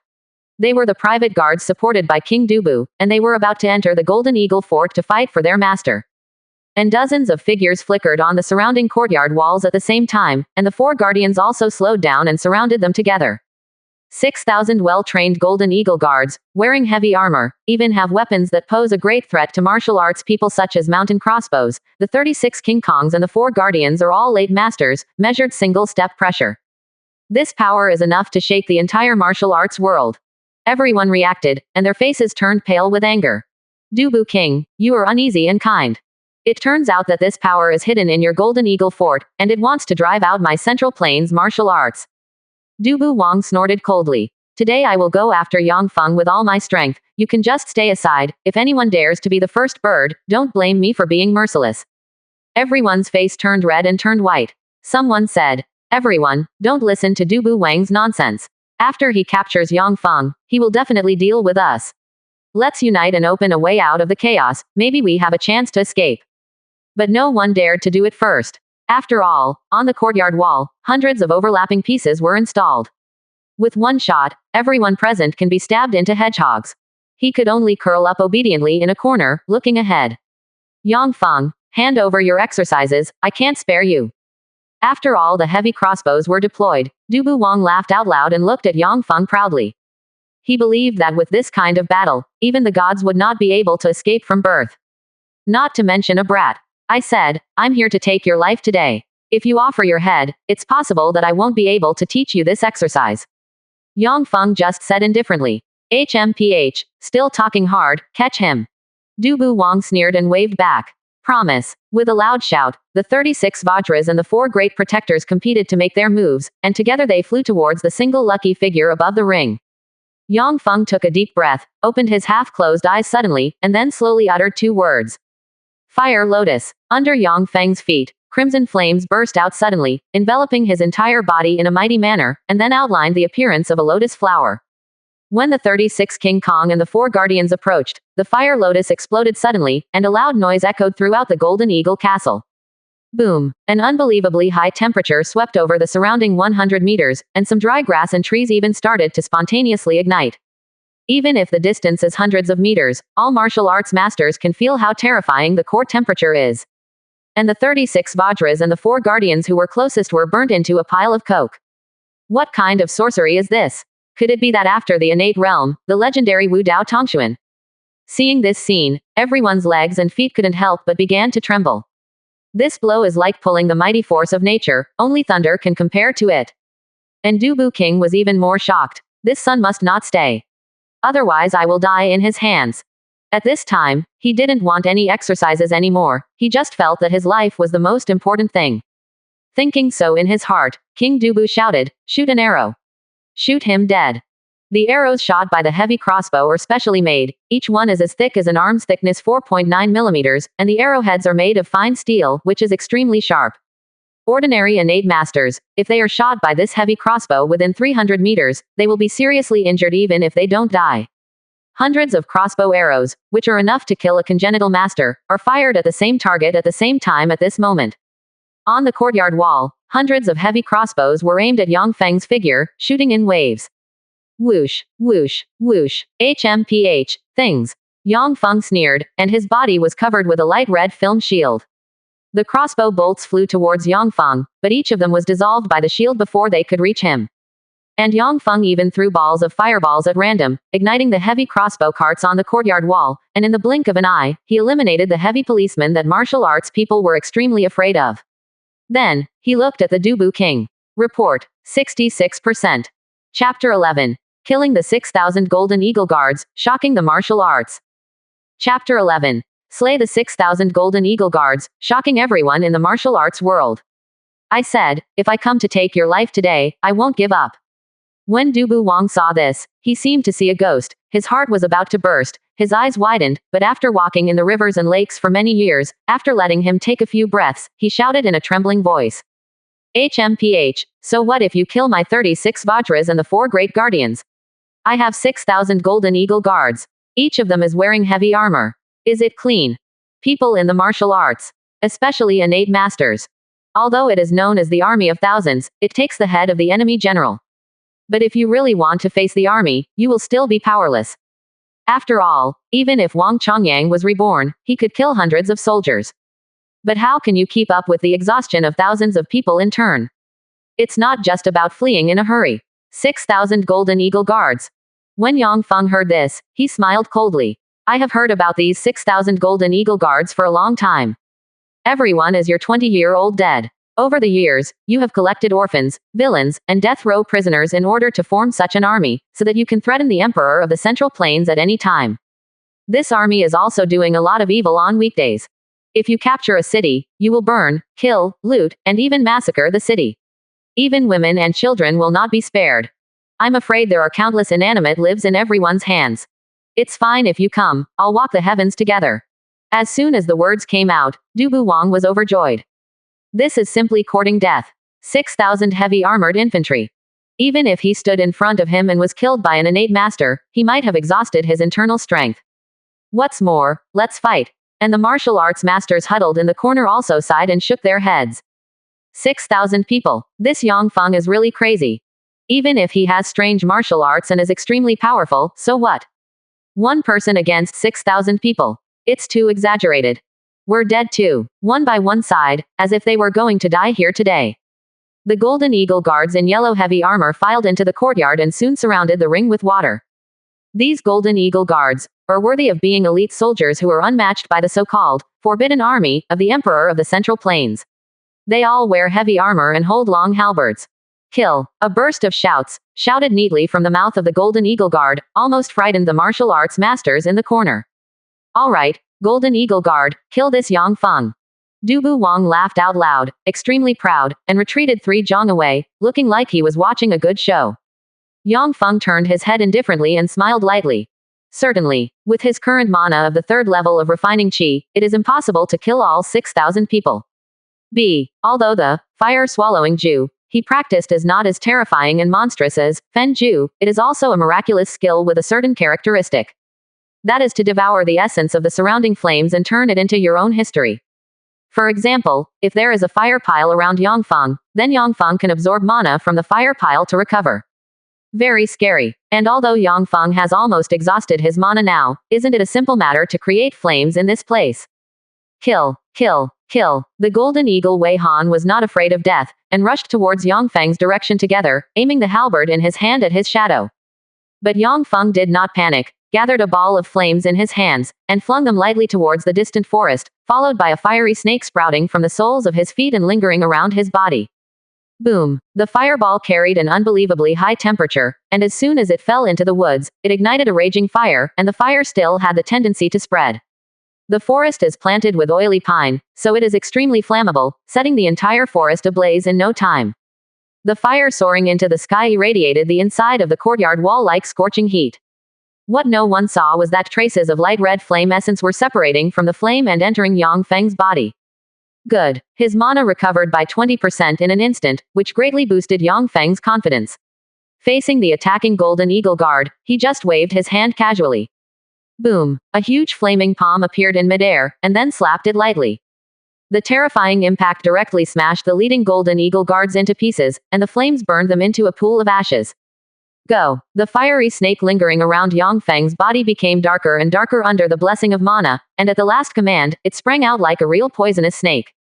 They were the private guards supported by King Dubu, and they were about to enter the Golden Eagle Fort to fight for their master. And dozens of figures flickered on the surrounding courtyard walls at the same time, and the 4 guardians also slowed down and surrounded them together. 6,000 well-trained Golden Eagle guards, wearing heavy armor, even have weapons that pose a great threat to martial arts people such as mountain crossbows. The 36 King Kongs and the 4 guardians are all late masters, measured single-step pressure. This power is enough to shake the entire martial arts world. Everyone reacted, and their faces turned pale with anger. Dubu King, you are uneasy and kind. It turns out that this power is hidden in your Golden Eagle Fort, and it wants to drive out my Central Plains martial arts. Dubu Wang snorted coldly. Today I will go after Yang Feng with all my strength. You can just stay aside. If anyone dares to be the first bird, don't blame me for being merciless. Everyone's face turned red and turned white. Someone said, everyone, don't listen to Dubu Wang's nonsense. After he captures Yang Feng, he will definitely deal with us. Let's unite and open a way out of the chaos. Maybe we have a chance to escape. But no one dared to do it first. After all, on the courtyard wall, hundreds of overlapping pieces were installed. With one shot, everyone present can be stabbed into hedgehogs. He could only curl up obediently in a corner, looking ahead. Yang Feng, hand over your exercises, I can't spare you. After all the heavy crossbows were deployed, Dubu Wang laughed out loud and looked at Yang Feng proudly. He believed that with this kind of battle, even the gods would not be able to escape from birth. Not to mention a brat. I said, I'm here to take your life today. If you offer your head, it's possible that I won't be able to teach you this exercise. Yang Feng just said indifferently. HMPH, still talking hard, catch him. Dubu Wang sneered and waved back. Promise. With a loud shout, the 36 Vajras and the 4 great protectors competed to make their moves, and together they flew towards the single lucky figure above the ring. Yang Feng took a deep breath, opened his half-closed eyes suddenly, and then slowly uttered 2 words. Fire Lotus. Under Yang Feng's feet, crimson flames burst out suddenly, enveloping his entire body in a mighty manner, and then outlined the appearance of a lotus flower. When the 36 King Kong and the 4 guardians approached, the fire lotus exploded suddenly, and a loud noise echoed throughout the Golden Eagle Castle. Boom! An unbelievably high temperature swept over the surrounding 100 meters, and some dry grass and trees even started to spontaneously ignite. Even if the distance is hundreds of meters, all martial arts masters can feel how terrifying the core temperature is. And the 36 Vajras and the 4 guardians who were closest were burnt into a pile of coke. What kind of sorcery is this? Could it be that after the innate realm, the legendary Wu Dao Tongxuan? Seeing this scene, everyone's legs and feet couldn't help but began to tremble. This blow is like pulling the mighty force of nature, only thunder can compare to it. And Dubu King was even more shocked. This son must not stay. Otherwise I will die in his hands. At this time, he didn't want any exercises anymore, he just felt that his life was the most important thing. Thinking so in his heart, King Dubu shouted, shoot an arrow. Shoot him dead. The arrows shot by the heavy crossbow are specially made, each one is as thick as an arm's thickness 4.9 millimeters, and the arrowheads are made of fine steel, which is extremely sharp. Ordinary innate masters, if they are shot by this heavy crossbow within 300 meters, they will be seriously injured even if they don't die. Hundreds of crossbow arrows, which are enough to kill a congenital master, are fired at the same target at the same time at this moment. On the courtyard wall, hundreds of heavy crossbows were aimed at Yang Feng's figure, shooting in waves. Whoosh, whoosh, whoosh, HMPH, things. Yang Feng sneered, and his body was covered with a light red film shield. The crossbow bolts flew towards Yang Feng, but each of them was dissolved by the shield before they could reach him. And Yang Feng even threw balls of fireballs at random, igniting the heavy crossbow carts on the courtyard wall, and in the blink of an eye, he eliminated the heavy policemen that martial arts people were extremely afraid of. Then, he looked at the Dubu King. Report, 66%. Chapter 11. Killing the 6,000 Golden Eagle Guards, shocking the martial arts. Chapter 11. Slay the 6,000 Golden Eagle Guards, shocking everyone in the martial arts world. I said, if I come to take your life today, I won't give up. When Dubu Wang saw this, he seemed to see a ghost, his heart was about to burst, his eyes widened, but after walking in the rivers and lakes for many years, after letting him take a few breaths, he shouted in a trembling voice. HMPH, so what if you kill my 36 Vajras and the 4 great guardians? I have 6,000 golden eagle guards. Each of them is wearing heavy armor. Is it clean? People in the martial arts, especially innate masters. Although it is known as the army of thousands, it takes the head of the enemy general. But if you really want to face the army, you will still be powerless. After all, even if Wang Chongyang was reborn, he could kill hundreds of soldiers. But how can you keep up with the exhaustion of thousands of people in turn? It's not just about fleeing in a hurry. 6,000 golden eagle guards. When Yang Feng heard this, he smiled coldly. I have heard about these 6,000 golden eagle guards for a long time. Everyone is your 20-year-old dead. Over the years, you have collected orphans, villains, and death row prisoners in order to form such an army, so that you can threaten the emperor of the Central Plains at any time. This army is also doing a lot of evil on weekdays. If you capture a city, you will burn, kill, loot, and even massacre the city. Even women and children will not be spared. I'm afraid there are countless inanimate lives in everyone's hands. It's fine if you come, I'll walk the heavens together. As soon as the words came out, Dubu Wang was overjoyed. This is simply courting death. 6,000 heavy armored infantry. Even if he stood in front of him and was killed by an innate master, he might have exhausted his internal strength. What's more, let's fight. And the martial arts masters huddled in the corner also sighed and shook their heads. 6,000 people. This Yang Feng is really crazy. Even if he has strange martial arts and is extremely powerful, so what? One person against 6,000 people. It's too exaggerated. We're dead too, one by one side, as if they were going to die here today. The golden eagle guards in yellow heavy armor filed into the courtyard and soon surrounded the ring with water. These golden eagle guards are worthy of being elite soldiers who are unmatched by the so-called forbidden army of the emperor of the Central Plains. They all wear heavy armor and hold long halberds. Kill! A burst of shouts, shouted neatly from the mouth of the golden eagle guard, almost frightened the martial arts masters in the corner. All right, golden eagle guard, kill this Yang Feng. Dubu Wang laughed out loud, extremely proud, and retreated 3 zhang away, looking like he was watching a good show. Yang Feng turned his head indifferently and smiled lightly. Certainly, with his current mana of the 3rd level of refining qi, it is impossible to kill all 6,000 people. Although the fire-swallowing Jew he practiced is not as terrifying and monstrous as Fen Ju, it is also a miraculous skill with a certain characteristic. That is to devour the essence of the surrounding flames and turn it into your own history. For example, if there is a fire pile around Yang Feng, then Yang Feng can absorb mana from the fire pile to recover. Very scary. And although Yang Feng has almost exhausted his mana now, isn't it a simple matter to create flames in this place? Kill, kill, kill. The golden eagle Wei Han was not afraid of death, and rushed towards Yang Feng's direction together, aiming the halberd in his hand at his shadow. But Yang Feng did not panic, gathered a ball of flames in his hands, and flung them lightly towards the distant forest, followed by a fiery snake sprouting from the soles of his feet and lingering around his body. Boom! The fireball carried an unbelievably high temperature, and as soon as it fell into the woods, it ignited a raging fire, and the fire still had the tendency to spread. The forest is planted with oily pine, so it is extremely flammable, setting the entire forest ablaze in no time. The fire soaring into the sky irradiated the inside of the courtyard wall like scorching heat. What no one saw was that traces of light red flame essence were separating from the flame and entering Yang Feng's body. Good. His mana recovered by 20% in an instant, which greatly boosted Yang Feng's confidence. Facing the attacking golden eagle guard, he just waved his hand casually. Boom! A huge flaming palm appeared in midair, and then slapped it lightly. The terrifying impact directly smashed the leading golden eagle guards into pieces, and the flames burned them into a pool of ashes. Go! The fiery snake lingering around Yang Feng's body became darker and darker under the blessing of mana, and at the last command, it sprang out like a real poisonous snake.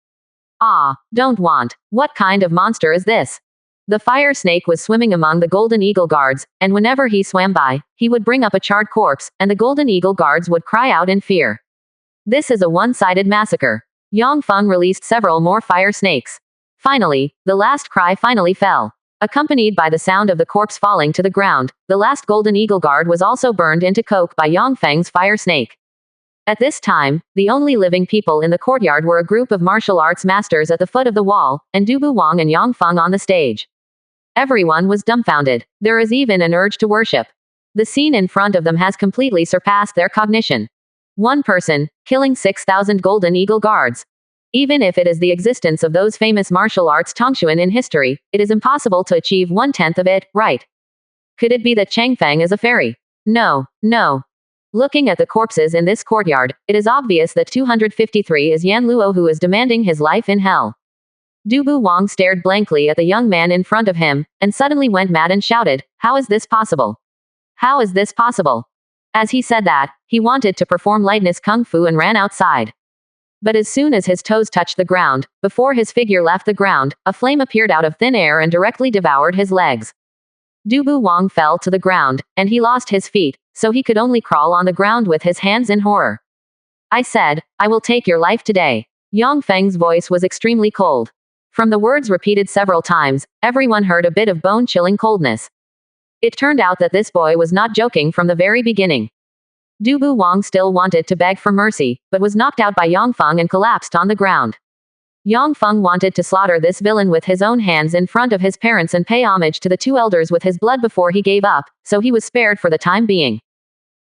Ah! Don't want! What kind of monster is this? The fire snake was swimming among the golden eagle guards, and whenever he swam by, he would bring up a charred corpse, and the golden eagle guards would cry out in fear. This is a one-sided massacre. Yang Feng released several more fire snakes. Finally, the last cry finally fell. Accompanied by the sound of the corpse falling to the ground, the last golden eagle guard was also burned into coke by Yang Feng's fire snake. At this time, the only living people in the courtyard were a group of martial arts masters at the foot of the wall, and Dubu Wang and Yang Feng on the stage. Everyone was dumbfounded. There is even an urge to worship. The scene in front of them has completely surpassed their cognition. One person, killing 6,000 golden eagle guards. Even if it is the existence of those famous martial arts Tongshuan in history, it is impossible to achieve 1/10 of it, right? Could it be that Changfeng is a fairy? No, no. Looking at the corpses in this courtyard, it is obvious that 253 is Yan Luo, who is demanding his life in hell. Dubu Wang stared blankly at the young man in front of him, and suddenly went mad and shouted, "How is this possible? How is this possible?" As he said that, he wanted to perform lightness kung fu and ran outside. But as soon as his toes touched the ground, before his figure left the ground, a flame appeared out of thin air and directly devoured his legs. Dubu Wang fell to the ground, and he lost his feet, so he could only crawl on the ground with his hands in horror. "I said, I will take your life today." Yang Feng's voice was extremely cold. From the words repeated several times, everyone heard a bit of bone-chilling coldness. It turned out that this boy was not joking from the very beginning. Dubu Wang still wanted to beg for mercy, but was knocked out by Yang Feng and collapsed on the ground. Yang Feng wanted to slaughter this villain with his own hands in front of his parents and pay homage to the two elders with his blood before he gave up, so he was spared for the time being.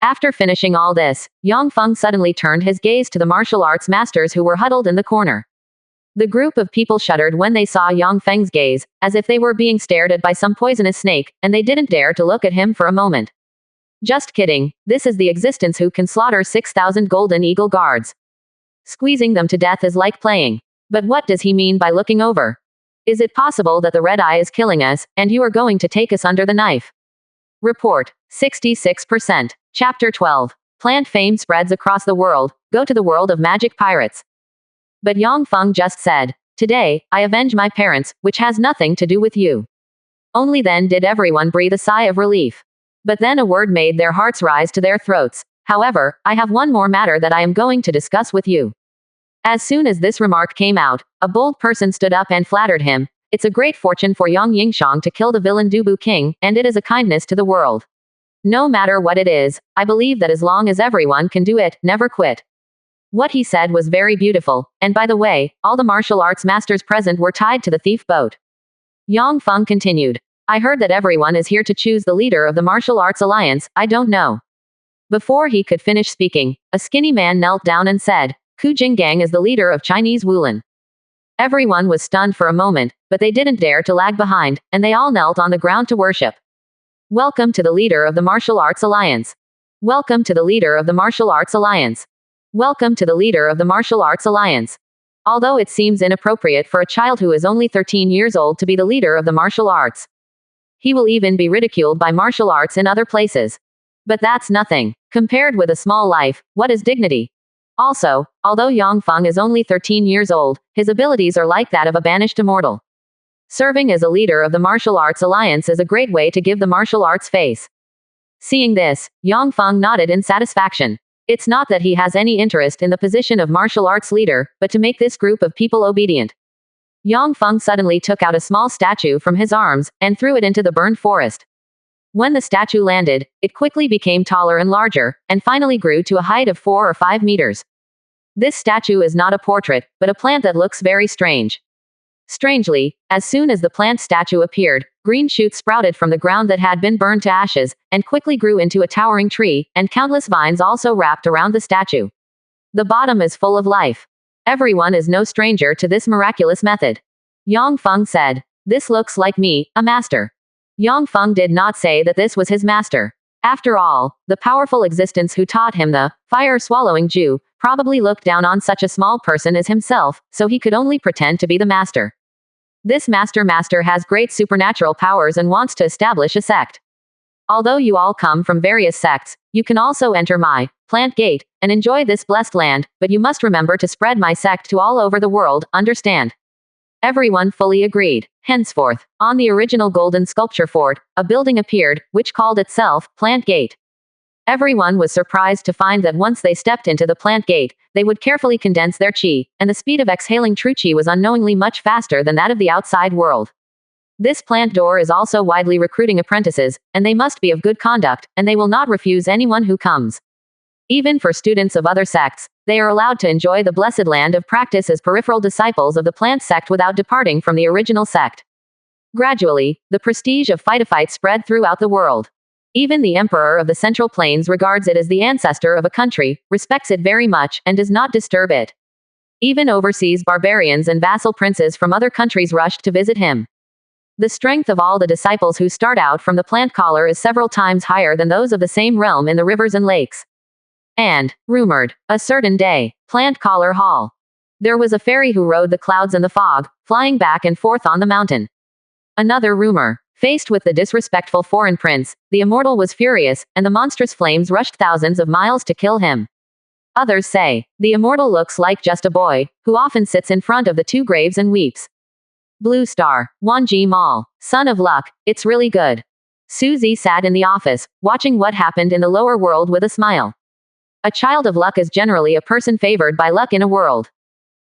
After finishing all this, Yang Feng suddenly turned his gaze to the martial arts masters who were huddled in the corner. The group of people shuddered when they saw Yang Feng's gaze, as if they were being stared at by some poisonous snake, and they didn't dare to look at him for a moment. Just kidding, this is the existence who can slaughter 6,000 golden eagle guards. Squeezing them to death is like playing. But what does he mean by looking over? Is it possible that the red eye is killing us, and you are going to take us under the knife? Report, 66%. Chapter 12. Plant fame spreads across the world, go to the world of magic pirates. But Yang Feng just said, "Today, I avenge my parents, which has nothing to do with you." Only then did everyone breathe a sigh of relief. But then a word made their hearts rise to their throats. "However, I have one more matter that I am going to discuss with you." As soon as this remark came out, a bold person stood up and flattered him. "It's a great fortune for Yang Yingshang to kill the villain Dubu King, and it is a kindness to the world. No matter what it is, I believe that as long as everyone can do it, never quit." What he said was very beautiful, and by the way, all the martial arts masters present were tied to the thief boat. Yang Feng continued, "I heard that everyone is here to choose the leader of the martial arts alliance, I don't know." Before he could finish speaking, a skinny man knelt down and said, "Ku Jinggang is the leader of Chinese Wulan." Everyone was stunned for a moment, but they didn't dare to lag behind, and they all knelt on the ground to worship. "Welcome to the leader of the martial arts alliance. Welcome to the leader of the martial arts alliance. Welcome to the leader of the martial arts alliance." Although it seems inappropriate for a child who is only 13 years old to be the leader of the martial arts. He will even be ridiculed by martial arts in other places. But that's nothing. Compared with a small life, what is dignity? Also, although Yang Feng is only 13 years old, his abilities are like that of a banished immortal. Serving as a leader of the martial arts alliance is a great way to give the martial arts face. Seeing this, Yang Feng nodded in satisfaction. It's not that he has any interest in the position of martial arts leader, but to make this group of people obedient. Yang Feng suddenly took out a small statue from his arms, and threw it into the burned forest. When the statue landed, it quickly became taller and larger, and finally grew to a height of 4 or 5 meters. This statue is not a portrait, but a plant that looks very strange. Strangely, as soon as the plant statue appeared, green shoots sprouted from the ground that had been burned to ashes, and quickly grew into a towering tree, and countless vines also wrapped around the statue. The bottom is full of life. Everyone is no stranger to this miraculous method. Yang Feng said, "This looks like me, a master." Yang Feng did not say that this was his master. After all, the powerful existence who taught him the fire-swallowing Jew probably looked down on such a small person as himself, so he could only pretend to be the master. This master has great supernatural powers and wants to establish a sect. Although you all come from various sects, you can also enter my plant gate and enjoy this blessed land, but you must remember to spread my sect to all over the world, understand? Everyone fully agreed. Henceforth, on the original golden sculpture fort, a building appeared, which called itself Plant Gate. Everyone was surprised to find that once they stepped into the plant gate, they would carefully condense their qi, and the speed of exhaling true qi was unknowingly much faster than that of the outside world. This plant door is also widely recruiting apprentices, and they must be of good conduct, and they will not refuse anyone who comes. Even for students of other sects, they are allowed to enjoy the blessed land of practice as peripheral disciples of the plant sect without departing from the original sect. Gradually, the prestige of Phytophyte spread throughout the world. Even the emperor of the Central Plains regards it as the ancestor of a country, respects it very much, and does not disturb it. Even overseas barbarians and vassal princes from other countries rushed to visit him. The strength of all the disciples who start out from the plant collar is several times higher than those of the same realm in the rivers and lakes. And, rumored, a certain day, Plant Collar Hall. There was a fairy who rode the clouds and the fog, flying back and forth on the mountain. Another rumor. Faced with the disrespectful foreign prince, the immortal was furious, and the monstrous flames rushed thousands of miles to kill him. Others say, the immortal looks like just a boy, who often sits in front of the two graves and weeps. Blue Star, Wanji Mall. Son of luck, it's really good. Susie sat in the office, watching what happened in the lower world with a smile. A child of luck is generally a person favored by luck in a world.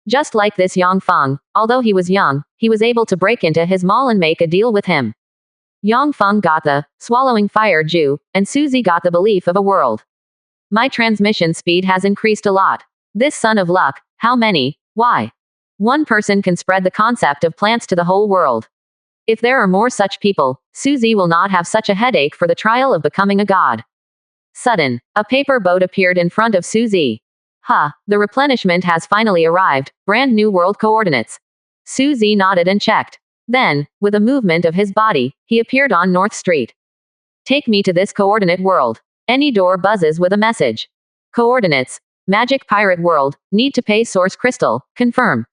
Just like this Yang Feng, although he was young, he was able to break into his mall and make a deal with him. Yang Feng got the swallowing fire Jew, and Susie got the belief of a world. My transmission speed has increased a lot. This son of luck, how many, why? One person can spread the concept of plants to the whole world. If there are more such people, Susie will not have such a headache for the trial of becoming a god. Sudden, a paper boat appeared in front of Susie. The replenishment has finally arrived, brand new world coordinates. Susie nodded and checked. Then, with a movement of his body, he appeared on North Street. Take me to this coordinate world. Any door buzzes with a message. Coordinates. Magic pirate world, need to pay source crystal, confirm.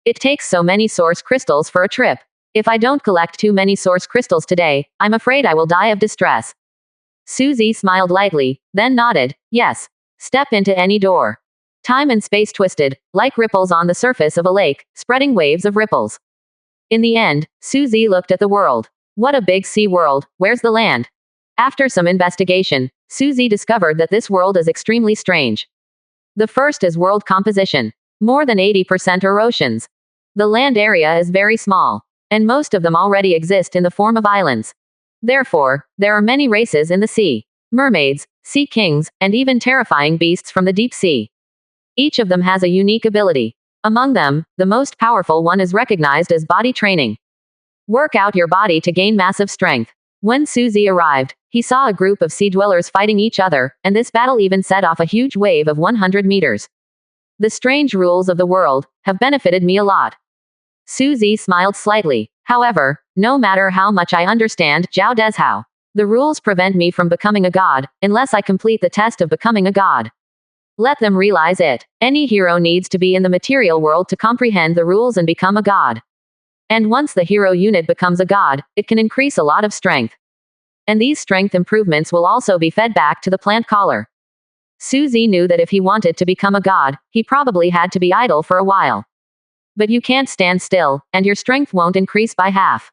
It takes so many source crystals for a trip. If I don't collect too many source crystals today, I'm afraid I will die of distress. Susie smiled lightly, then nodded, yes. Step into any door. Time and space twisted, like ripples on the surface of a lake, spreading waves of ripples. In the end, Susie looked at the world. What a big sea world, where's the land? After some investigation, Susie discovered that this world is extremely strange. The first is world composition. More than 80% are oceans. The land area is very small, and most of them already exist in the form of islands. Therefore, there are many races in the sea. Mermaids, sea kings, and even terrifying beasts from the deep sea. Each of them has a unique ability. Among them, the most powerful one is recognized as body training. Work out your body to gain massive strength. When Susie arrived, he saw a group of sea dwellers fighting each other, and this battle even set off a huge wave of 100 meters. The strange rules of the world have benefited me a lot. Susie smiled slightly. However, no matter how much I understand Zhao Dezhao, the rules prevent me from becoming a god, unless I complete the test of becoming a god. Let them realize it. Any hero needs to be in the material world to comprehend the rules and become a god. And once the hero unit becomes a god, it can increase a lot of strength. And these strength improvements will also be fed back to the plant collar. Susie knew that if he wanted to become a god, he probably had to be idle for a while. But you can't stand still, and your strength won't increase by half.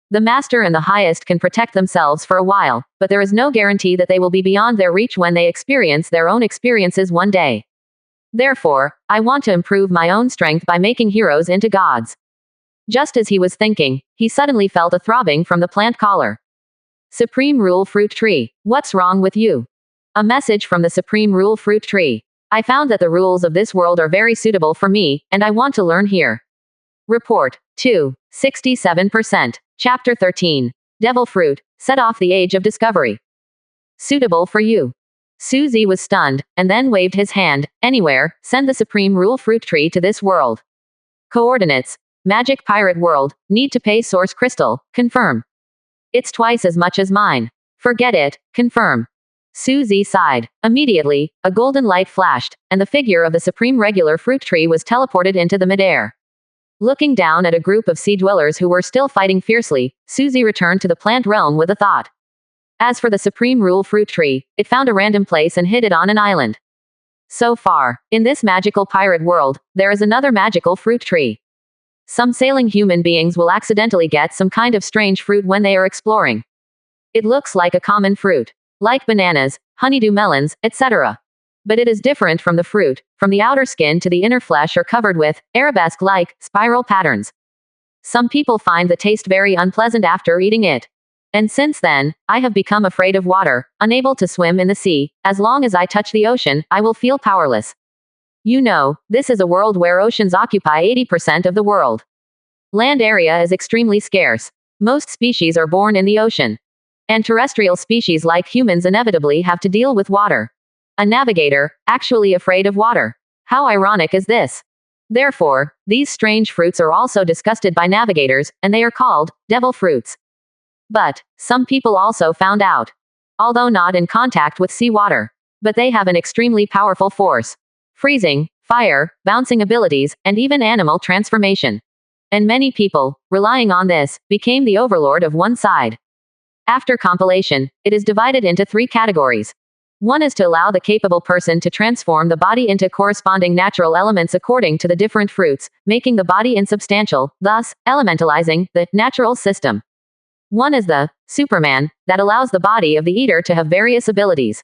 The master and the highest can protect themselves for a while, but there is no guarantee that they will be beyond their reach when they experience their own experiences one day. Therefore, I want to improve my own strength by making heroes into gods. Just as he was thinking, he suddenly felt a throbbing from the plant collar. Supreme Rule Fruit Tree. What's wrong with you? A message from the Supreme Rule Fruit Tree. I found that the rules of this world are very suitable for me, and I want to learn here. Report. 2. 67%. Chapter 13. Devil Fruit. Set off the age of discovery. Suitable for you. Susie was stunned, and then waved his hand. Anywhere, send the Supreme Rule Fruit Tree to this world. Coordinates. Magic Pirate World, need to pay source crystal, confirm. It's twice as much as mine. Forget it, confirm. Susie sighed. Immediately, a golden light flashed, and the figure of the Supreme Regular Fruit Tree was teleported into the midair. Looking down at a group of sea dwellers who were still fighting fiercely, Susie returned to the plant realm with a thought. As for the Supreme Rule Fruit Tree, it found a random place and hid it on an island. So far, in this magical pirate world, there is another magical fruit tree. Some sailing human beings will accidentally get some kind of strange fruit when they are exploring. It looks like a common fruit, like bananas, honeydew melons, etc. But it is different from the fruit. From the outer skin to the inner flesh are covered with arabesque-like spiral patterns. Some people find the taste very unpleasant after eating it. And since then, I have become afraid of water, unable to swim in the sea. As long as I touch the ocean, I will feel powerless. You know, this is a world where oceans occupy 80% of the world. Land area is extremely scarce. Most species are born in the ocean. And terrestrial species like humans inevitably have to deal with water. A navigator, actually afraid of water. How ironic is this? Therefore, these strange fruits are also disgusted by navigators, and they are called devil fruits. But some people also found out, although not in contact with seawater, but they have an extremely powerful force, freezing, fire, bouncing abilities, and even animal transformation. And many people, relying on this, became the overlord of one side. After compilation, it is divided into 3 categories. One is to allow the capable person to transform the body into corresponding natural elements according to the different fruits, making the body insubstantial, thus, elementalizing the natural system. One is the Superman, that allows the body of the eater to have various abilities.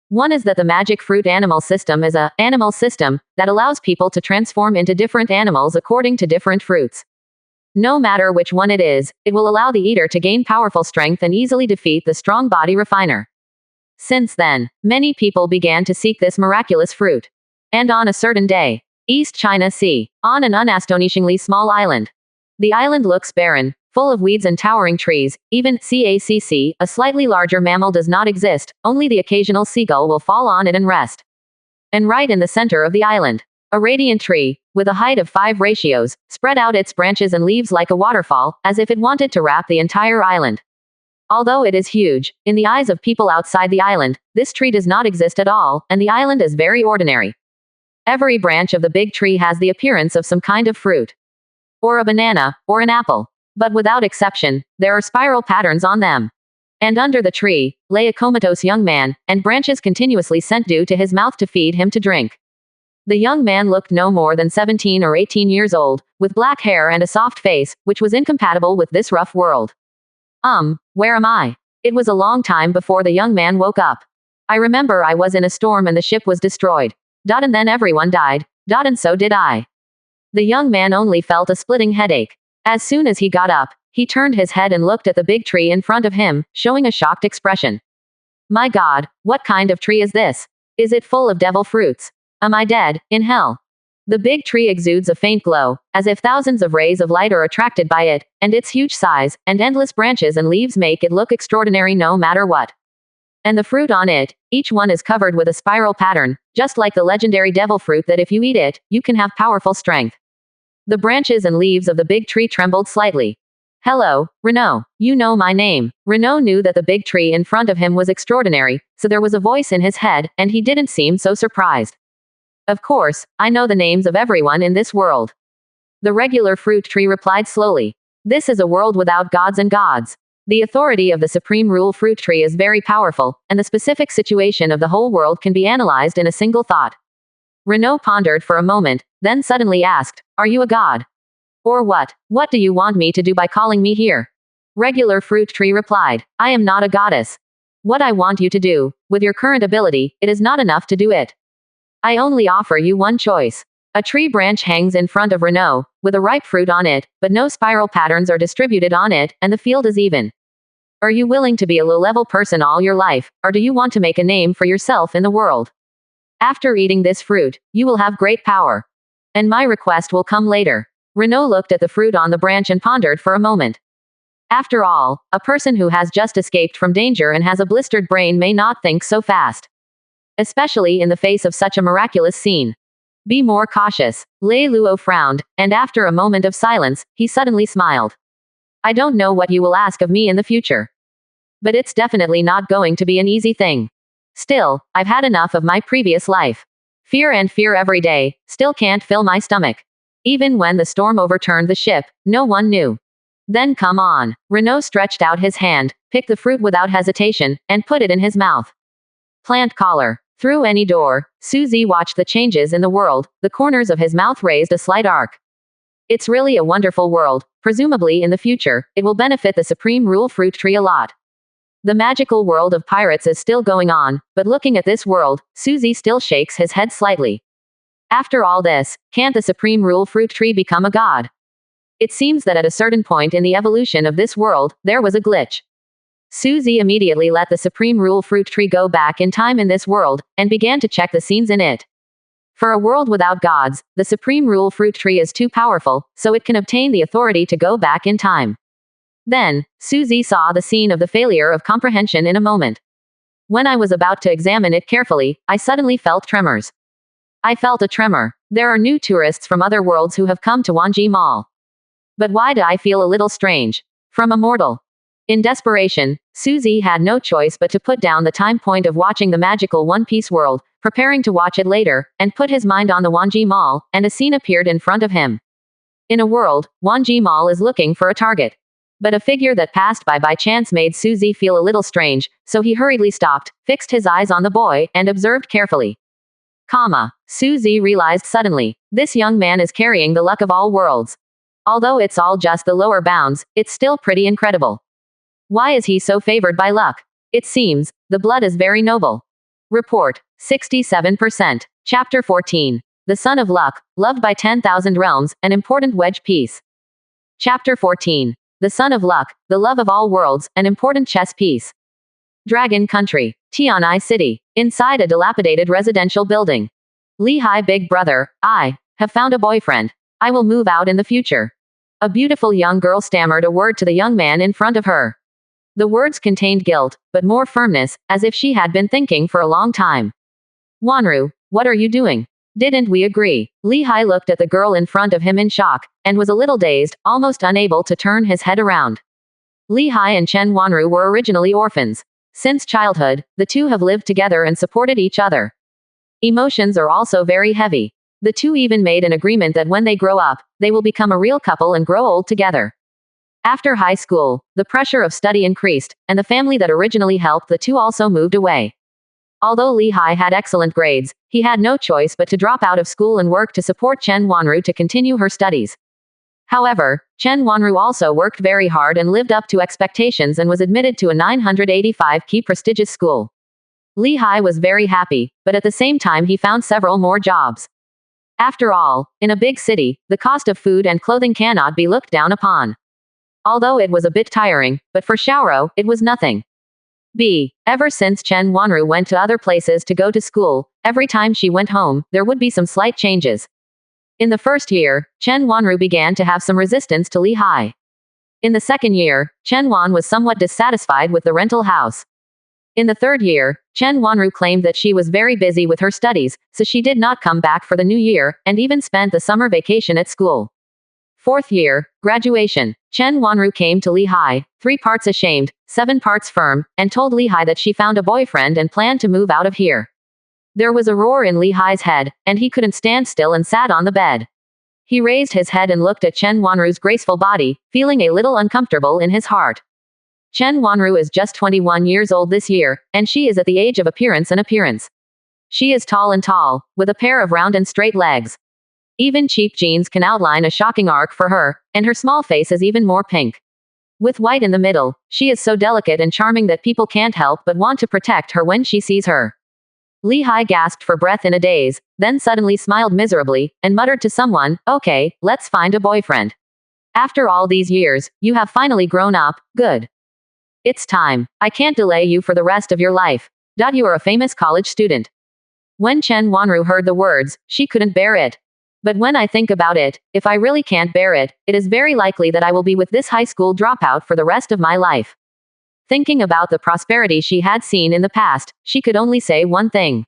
One is that the magic fruit animal system is a animal system that allows people to transform into different animals according to different fruits. No matter which one it is, it will allow the eater to gain powerful strength and easily defeat the strong body refiner. Since then, many people began to seek this miraculous fruit. And on a certain day, East China Sea, on an unastonishingly small island. The island looks barren, full of weeds and towering trees, even CACC, a slightly larger mammal does not exist, only the occasional seagull will fall on it and rest. And right in the center of the island, a radiant tree, with a height of 5 ratios, spread out its branches and leaves like a waterfall, as if it wanted to wrap the entire island. Although it is huge, in the eyes of people outside the island, this tree does not exist at all, and the island is very ordinary. Every branch of the big tree has the appearance of some kind of fruit. Or a banana, or an apple. But without exception, there are spiral patterns on them. And under the tree, lay a comatose young man, and branches continuously sent dew to his mouth to feed him to drink. The young man looked no more than 17 or 18 years old, with black hair and a soft face, which was incompatible with this rough world. Where am I? It was a long time before the young man woke up. I remember I was in a storm and the ship was destroyed. And then everyone died. And so did I. The young man only felt a splitting headache. As soon as he got up, he turned his head and looked at the big tree in front of him, showing a shocked expression. My God, what kind of tree is this? Is it full of devil fruits? Am I dead, in hell? The big tree exudes a faint glow, as if thousands of rays of light are attracted by it, and its huge size, and endless branches and leaves make it look extraordinary no matter what. And the fruit on it, each one is covered with a spiral pattern, just like the legendary devil fruit that if you eat it, you can have powerful strength. The branches and leaves of the big tree trembled slightly. Hello, Renault. You know my name. Renault knew that the big tree in front of him was extraordinary, so there was a voice in his head, and he didn't seem so surprised. Of course, I know the names of everyone in this world. The regular fruit tree replied slowly. This is a world without gods and gods. The authority of the supreme rule fruit tree is very powerful, and the specific situation of the whole world can be analyzed in a single thought. Renault pondered for a moment, then suddenly asked, Are you a god? Or what? What do you want me to do by calling me here? Regular fruit tree replied, I am not a goddess. What I want you to do, with your current ability, it is not enough to do it. I only offer you one choice. A tree branch hangs in front of Renault, with a ripe fruit on it, but no spiral patterns are distributed on it, and the field is even. Are you willing to be a low-level person all your life, or do you want to make a name for yourself in the world? After eating this fruit, you will have great power. And my request will come later. Renault looked at the fruit on the branch and pondered for a moment. After all, a person who has just escaped from danger and has a blistered brain may not think so fast. Especially in the face of such a miraculous scene. Be more cautious. Lei Luo frowned, and after a moment of silence, he suddenly smiled. I don't know what you will ask of me in the future. But it's definitely not going to be an easy thing. Still, I've had enough of my previous life. Fear and fear every day, still can't fill my stomach. Even when the storm overturned the ship, no one knew. Then come on. Renault stretched out his hand, picked the fruit without hesitation, and put it in his mouth. Plant collar. Through any door, Suzy watched the changes in the world, the corners of his mouth raised a slight arc. It's really a wonderful world, presumably in the future, it will benefit the supreme rule fruit tree a lot. The magical world of pirates is still going on, but looking at this world, Suzy still shakes his head slightly. After all this, can't the supreme rule fruit tree become a god? It seems that at a certain point in the evolution of this world, there was a glitch. Suzy immediately let the supreme rule fruit tree go back in time in this world, and began to check the scenes in it. For a world without gods, the supreme rule fruit tree is too powerful, so it can obtain the authority to go back in time. Then, Suzy saw the scene of the failure of comprehension in a moment. When I was about to examine it carefully, I suddenly felt tremors. I felt a tremor. There are new tourists from other worlds who have come to Wanji Mall. But why do I feel a little strange? From a mortal. In desperation, Suzy had no choice but to put down the time point of watching the magical One Piece world, preparing to watch it later, and put his mind on the Wanji Mall, and a scene appeared in front of him. In a world, Wanji Mall is looking for a target. But a figure that passed by chance made Suzy feel a little strange, so he hurriedly stopped, fixed his eyes on the boy, and observed carefully. Suzy realized suddenly, this young man is carrying the luck of all worlds. Although it's all just the lower bounds, it's still pretty incredible. Why is he so favored by luck? It seems, the blood is very noble. Report, 67%. Chapter 14. The Son of Luck, loved by 10,000 realms, an important wedge piece. Chapter 14. The Son of Luck, the love of all worlds, an important chess piece. Dragon Country, Tianai City, inside a dilapidated residential building. Lehigh Big Brother, I have found a boyfriend. I will move out in the future. A beautiful young girl stammered a word to the young man in front of her. The words contained guilt, but more firmness, as if she had been thinking for a long time. Wanru, what are you doing? Didn't we agree? Lehigh looked at the girl in front of him in shock, and was a little dazed, almost unable to turn his head around. Lehigh and Chen Wanru were originally orphans. Since childhood, the two have lived together and supported each other. Emotions are also very heavy. The two even made an agreement that when they grow up, they will become a real couple and grow old together. After high school, the pressure of study increased, and the family that originally helped the two also moved away. Although Lehigh had excellent grades, he had no choice but to drop out of school and work to support Chen Wanru to continue her studies. However, Chen Wanru also worked very hard and lived up to expectations and was admitted to a 985-key prestigious school. Lehigh was very happy, but at the same time he found several more jobs. After all, in a big city, the cost of food and clothing cannot be looked down upon. Although it was a bit tiring, but for Xiaoro, it was nothing. Ever since Chen Wanru went to other places to go to school, every time she went home, there would be some slight changes. In the first year, Chen Wanru began to have some resistance to Lehigh. In the second year, Chen Wan was somewhat dissatisfied with the rental house. In the third year, Chen Wanru claimed that she was very busy with her studies, so she did not come back for the new year, and even spent the summer vacation at school. Fourth year, graduation. Chen Wanru came to Lehigh, 3 parts ashamed, 7 parts firm, and told Lehigh that she found a boyfriend and planned to move out of here. There was a roar in Lehigh's head, and he couldn't stand still and sat on the bed. He raised his head and looked at Chen Wanru's graceful body, feeling a little uncomfortable in his heart. Chen Wanru is just 21 years old this year, and she is at the age of appearance and appearance. She is tall and tall, with a pair of round and straight legs. Even cheap jeans can outline a shocking arc for her, and her small face is even more pink. With white in the middle, she is so delicate and charming that people can't help but want to protect her when she sees her. Lehigh gasped for breath in a daze, then suddenly smiled miserably, and muttered to someone, "Okay, let's find a boyfriend. After all these years, you have finally grown up, good. It's time. I can't delay you for the rest of your life. You are a famous college student." When Chen Wanru heard the words, she couldn't bear it. But when I think about it, if I really can't bear it, it is very likely that I will be with this high school dropout for the rest of my life. Thinking about the prosperity she had seen in the past, she could only say one thing.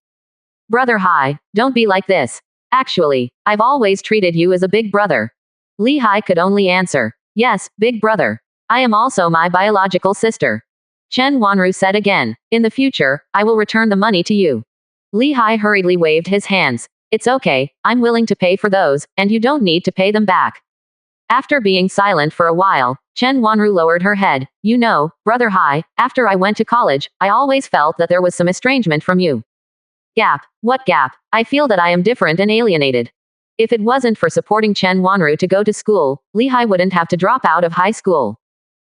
Brother Hai, don't be like this. Actually, I've always treated you as a big brother. Lehigh could only answer, yes, big brother. I am also my biological sister. Chen Wanru said again, in the future, I will return the money to you. Lehigh hurriedly waved his hands. It's okay, I'm willing to pay for those, and you don't need to pay them back. After being silent for a while, Chen Wanru lowered her head. You know, Brother Hai, after I went to college, I always felt that there was some estrangement from you. Gap. What gap? I feel that I am different and alienated. If it wasn't for supporting Chen Wanru to go to school, Lehigh wouldn't have to drop out of high school.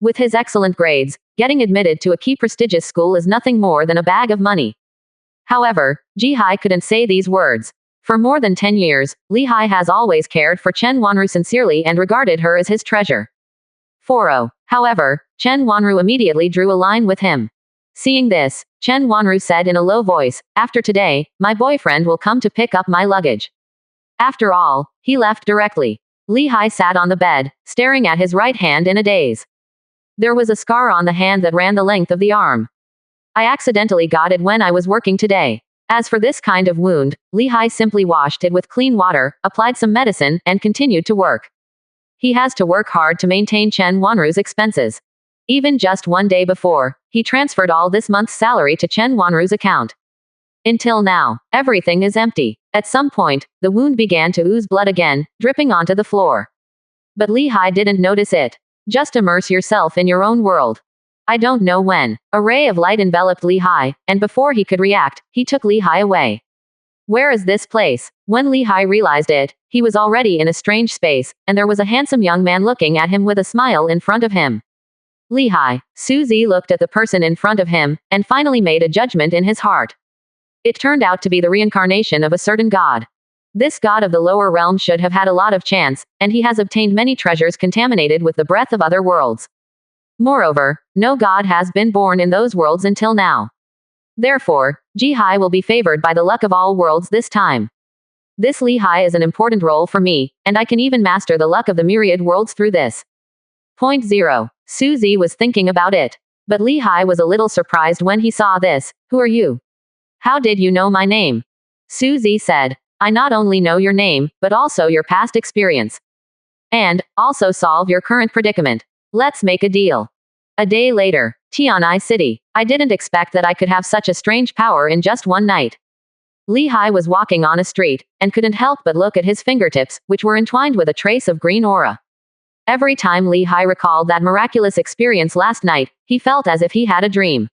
With his excellent grades, getting admitted to a key prestigious school is nothing more than a bag of money. However, Jihai couldn't say these words. For more than 10 years, Lehigh has always cared for Chen Wanru sincerely and regarded her as his treasure. 4-0. However, Chen Wanru immediately drew a line with him. Seeing this, Chen Wanru said in a low voice, after today, my boyfriend will come to pick up my luggage. After all, he left directly. Lehigh sat on the bed, staring at his right hand in a daze. There was a scar on the hand that ran the length of the arm. I accidentally got it when I was working today. As for this kind of wound, Lehigh simply washed it with clean water, applied some medicine, and continued to work. He has to work hard to maintain Chen Wanru's expenses. Even just one day before, he transferred all this month's salary to Chen Wanru's account. Until now, everything is empty. At some point, the wound began to ooze blood again, dripping onto the floor. But Lehigh didn't notice it. Just immerse yourself in your own world. I don't know when. A ray of light enveloped Lehigh, and before he could react, he took Lehigh away. Where is this place? When Lehigh realized it, he was already in a strange space, and there was a handsome young man looking at him with a smile in front of him. Lehigh. Suzy looked at the person in front of him, and finally made a judgment in his heart. It turned out to be the reincarnation of a certain god. This god of the lower realm should have had a lot of chance, and he has obtained many treasures contaminated with the breath of other worlds. Moreover, no god has been born in those worlds until now. Therefore, Jihai will be favored by the luck of all worlds this time. This Lehigh is an important role for me, and I can even master the luck of the myriad worlds through this. Point 0. Suzy was thinking about it. But Lehigh was a little surprised when he saw this. Who are you? How did you know my name? Suzy said. I not only know your name, but also your past experience. And, also solve your current predicament. Let's make a deal. A day later, Tianai City. I didn't expect that I could have such a strange power in just one night. Lehigh was walking on a street, and couldn't help but look at his fingertips, which were entwined with a trace of green aura. Every time Lehigh recalled that miraculous experience last night, he felt as if he had a dream.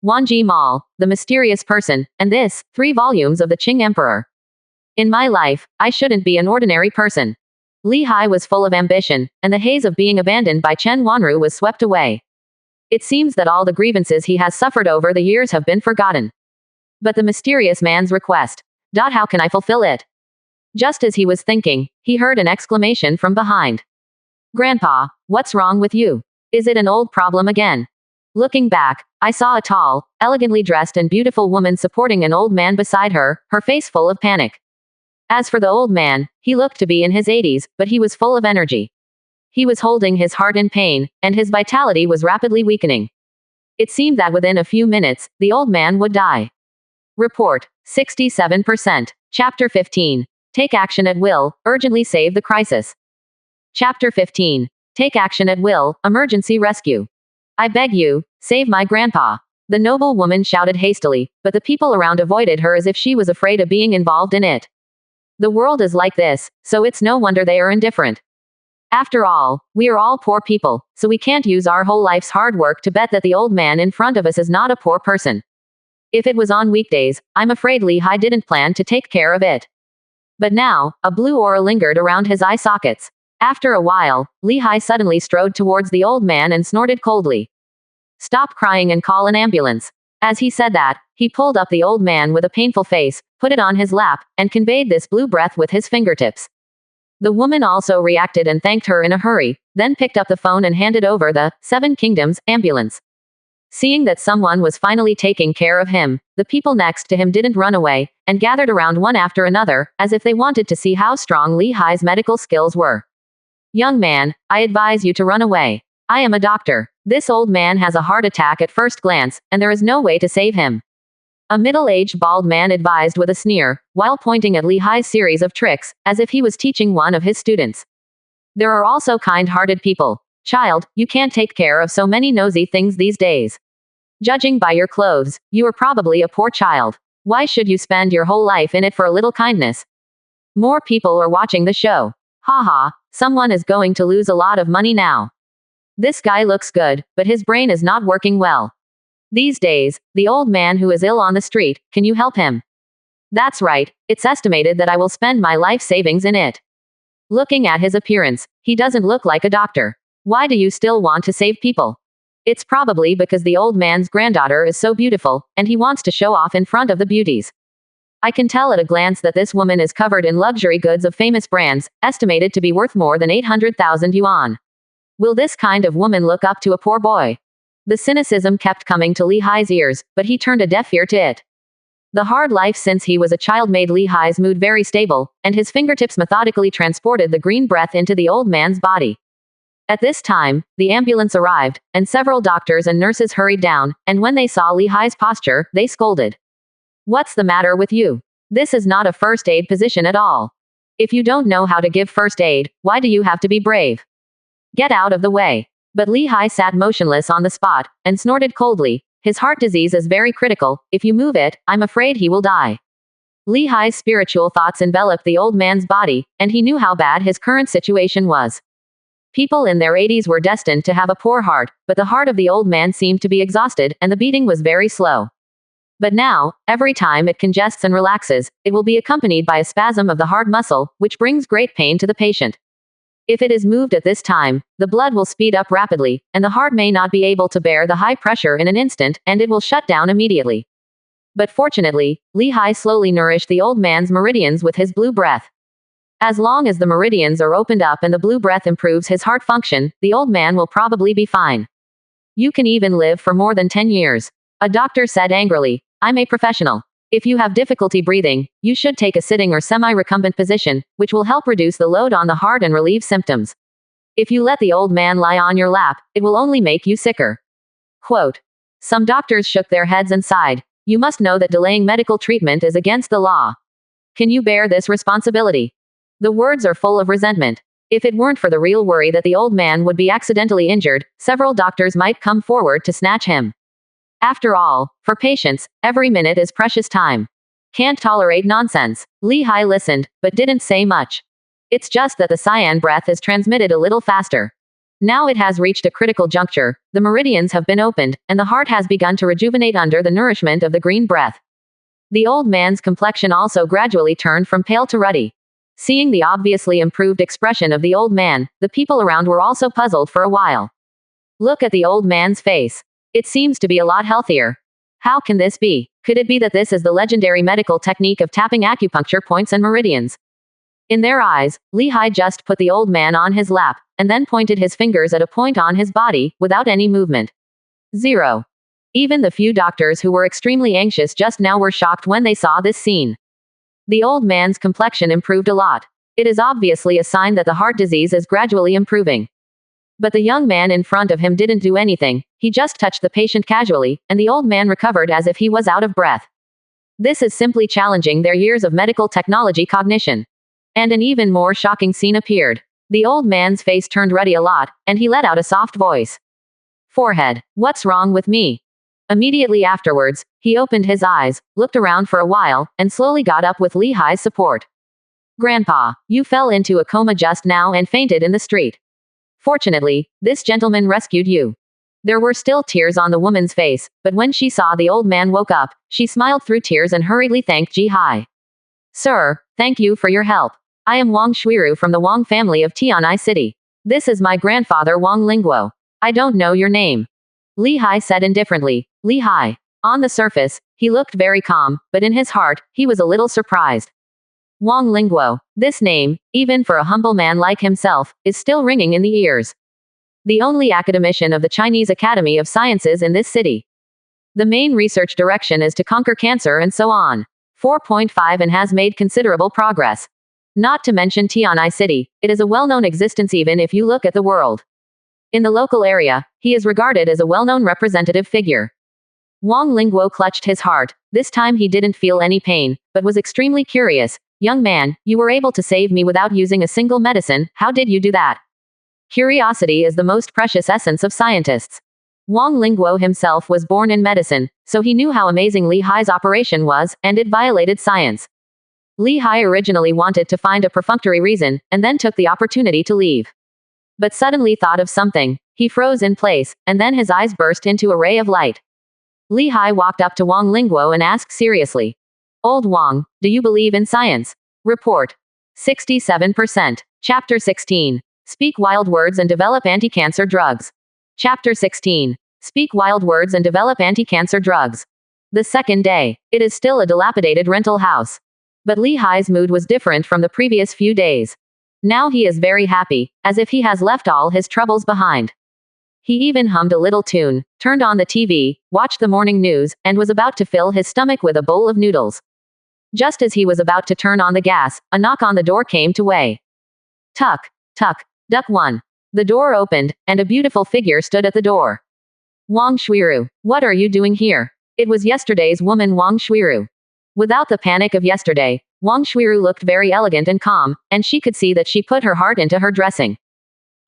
Wanji Mal, the mysterious person, and this, 3 volumes of the Qing Emperor. In my life, I shouldn't be an ordinary person. Lehigh was full of ambition, and the haze of being abandoned by Chen Wanru was swept away. It seems that all the grievances he has suffered over the years have been forgotten. But the mysterious man's request. How can I fulfill it? Just as he was thinking, he heard an exclamation from behind. Grandpa, what's wrong with you? Is it an old problem again? Looking back, I saw a tall, elegantly dressed and beautiful woman supporting an old man beside her, her face full of panic. As for the old man, he looked to be in his 80s, but he was full of energy. He was holding his heart in pain, and his vitality was rapidly weakening. It seemed that within a few minutes, the old man would die. Report, 67%. Chapter 15. Take action at will, urgently save the crisis. Chapter 15. Take action at will, emergency rescue. I beg you, save my grandpa. The noble woman shouted hastily, but the people around avoided her as if she was afraid of being involved in it. The world is like this, so it's no wonder they are indifferent. After all, we are all poor people, so we can't use our whole life's hard work to bet that the old man in front of us is not a poor person. If it was on weekdays, I'm afraid Lehigh didn't plan to take care of it. But now, a blue aura lingered around his eye sockets. After a while, Lehigh suddenly strode towards the old man and snorted coldly. Stop crying and call an ambulance. As he said that, he pulled up the old man with a painful face, put it on his lap, and conveyed this blue breath with his fingertips. The woman also reacted and thanked her in a hurry, then picked up the phone and handed over the 7 Kingdoms ambulance. Seeing that someone was finally taking care of him, the people next to him didn't run away, and gathered around one after another, as if they wanted to see how strong Lehigh's medical skills were. Young man, I advise you to run away. I am a doctor. This old man has a heart attack at first glance, and there is no way to save him. A middle-aged bald man advised with a sneer, while pointing at Lehigh's series of tricks, as if he was teaching one of his students. There are also kind-hearted people. Child, you can't take care of so many nosy things these days. Judging by your clothes, you are probably a poor child. Why should you spend your whole life in it for a little kindness? More people are watching the show. Haha, someone is going to lose a lot of money now. This guy looks good, but his brain is not working well. These days, the old man who is ill on the street, can you help him? That's right, it's estimated that I will spend my life savings in it. Looking at his appearance, he doesn't look like a doctor. Why do you still want to save people? It's probably because the old man's granddaughter is so beautiful, and he wants to show off in front of the beauties. I can tell at a glance that this woman is covered in luxury goods of famous brands, estimated to be worth more than 800,000 yuan. Will this kind of woman look up to a poor boy? The cynicism kept coming to Lehigh's ears, but he turned a deaf ear to it. The hard life since he was a child made Lehigh's mood very stable, and his fingertips methodically transported the green breath into the old man's body. At this time, the ambulance arrived, and several doctors and nurses hurried down, and when they saw Lehigh's posture, they scolded. What's the matter with you? This is not a first aid position at all. If you don't know how to give first aid, why do you have to be brave? Get out of the way. But Li Hai sat motionless on the spot, and snorted coldly. His heart disease is very critical. If you move it, I'm afraid he will die. Li Hai's spiritual thoughts enveloped the old man's body, and he knew how bad his current situation was. People in their 80s were destined to have a poor heart, but the heart of the old man seemed to be exhausted, and the beating was very slow. But now, every time it congests and relaxes, it will be accompanied by a spasm of the heart muscle, which brings great pain to the patient. If it is moved at this time, the blood will speed up rapidly, and the heart may not be able to bear the high pressure in an instant, and it will shut down immediately. But fortunately, Li Hai slowly nourished the old man's meridians with his blue breath. As long as the meridians are opened up and the blue breath improves his heart function, the old man will probably be fine. You can even live for more than 10 years. A doctor said angrily. I'm a professional. If you have difficulty breathing, you should take a sitting or semi-recumbent position, which will help reduce the load on the heart and relieve symptoms. If you let the old man lie on your lap, it will only make you sicker. Quote. Some doctors shook their heads and sighed. You must know that delaying medical treatment is against the law. Can you bear this responsibility? The words are full of resentment. If it weren't for the real worry that the old man would be accidentally injured, several doctors might come forward to snatch him. After all, for patients, every minute is precious time. Can't tolerate nonsense. Li Hai listened, but didn't say much. It's just that the cyan breath is transmitted a little faster. Now it has reached a critical juncture, the meridians have been opened, and the heart has begun to rejuvenate under the nourishment of the green breath. The old man's complexion also gradually turned from pale to ruddy. Seeing the obviously improved expression of the old man, the people around were also puzzled for a while. Look at the old man's face. It seems to be a lot healthier. How can this be? Could it be that this is the legendary medical technique of tapping acupuncture points and meridians? In their eyes, Li Hai just put the old man on his lap, and then pointed his fingers at a point on his body, without any movement. 0. Even the few doctors who were extremely anxious just now were shocked when they saw this scene. The old man's complexion improved a lot. It is obviously a sign that the heart disease is gradually improving. But the young man in front of him didn't do anything, he just touched the patient casually, and the old man recovered as if he was out of breath. This is simply challenging their years of medical technology cognition. And an even more shocking scene appeared. The old man's face turned ruddy a lot, and he let out a soft voice. Forehead. What's wrong with me? Immediately afterwards, he opened his eyes, looked around for a while, and slowly got up with Li Hai's support. Grandpa, you fell into a coma just now and fainted in the street. Fortunately, this gentleman rescued you. There were still tears on the woman's face, but when she saw the old man woke up, she smiled through tears and hurriedly thanked Ji Hai. Sir, thank you for your help. I am Wang Shuiru from the Wang family of Tianai City. This is my grandfather Wang Lingguo. I don't know your name. Li Hai said indifferently. Li Hai. On the surface, he looked very calm, but in his heart, he was a little surprised. Wang Lingguo. This name, even for a humble man like himself, is still ringing in the ears. The only academician of the Chinese Academy of Sciences in this city. The main research direction is to conquer cancer and so on. 4.5 and has made considerable progress. Not to mention Tianai City, it is a well-known existence even if you look at the world. In the local area, he is regarded as a well-known representative figure. Wang Lingguo clutched his heart. This time he didn't feel any pain, but was extremely curious. Young man, you were able to save me without using a single medicine, how did you do that? Curiosity is the most precious essence of scientists. Wang Lingguo himself was born in medicine, so he knew how amazing Li Hai's operation was, and it violated science. Li Hai originally wanted to find a perfunctory reason, and then took the opportunity to leave. But suddenly thought of something. He froze in place, and then his eyes burst into a ray of light. Li Hai walked up to Wang Lingguo and asked seriously. Old Wang, do you believe in science? Report. 67%. Chapter 16. Speak wild words and develop anti-cancer drugs. Chapter 16. Speak wild words and develop anti-cancer drugs. The second day. It is still a dilapidated rental house. But Li Hai's mood was different from the previous few days. Now he is very happy, as if he has left all his troubles behind. He even hummed a little tune, turned on the TV, watched the morning news, and was about to fill his stomach with a bowl of noodles. Just as he was about to turn on the gas, a knock on the door came to weigh. Tuck, tuck, duck one. The door opened, and a beautiful figure stood at the door. Wang Shuiru, what are you doing here? It was yesterday's woman Wang Shuiru. Without the panic of yesterday, Wang Shuiru looked very elegant and calm, and she could see that she put her heart into her dressing.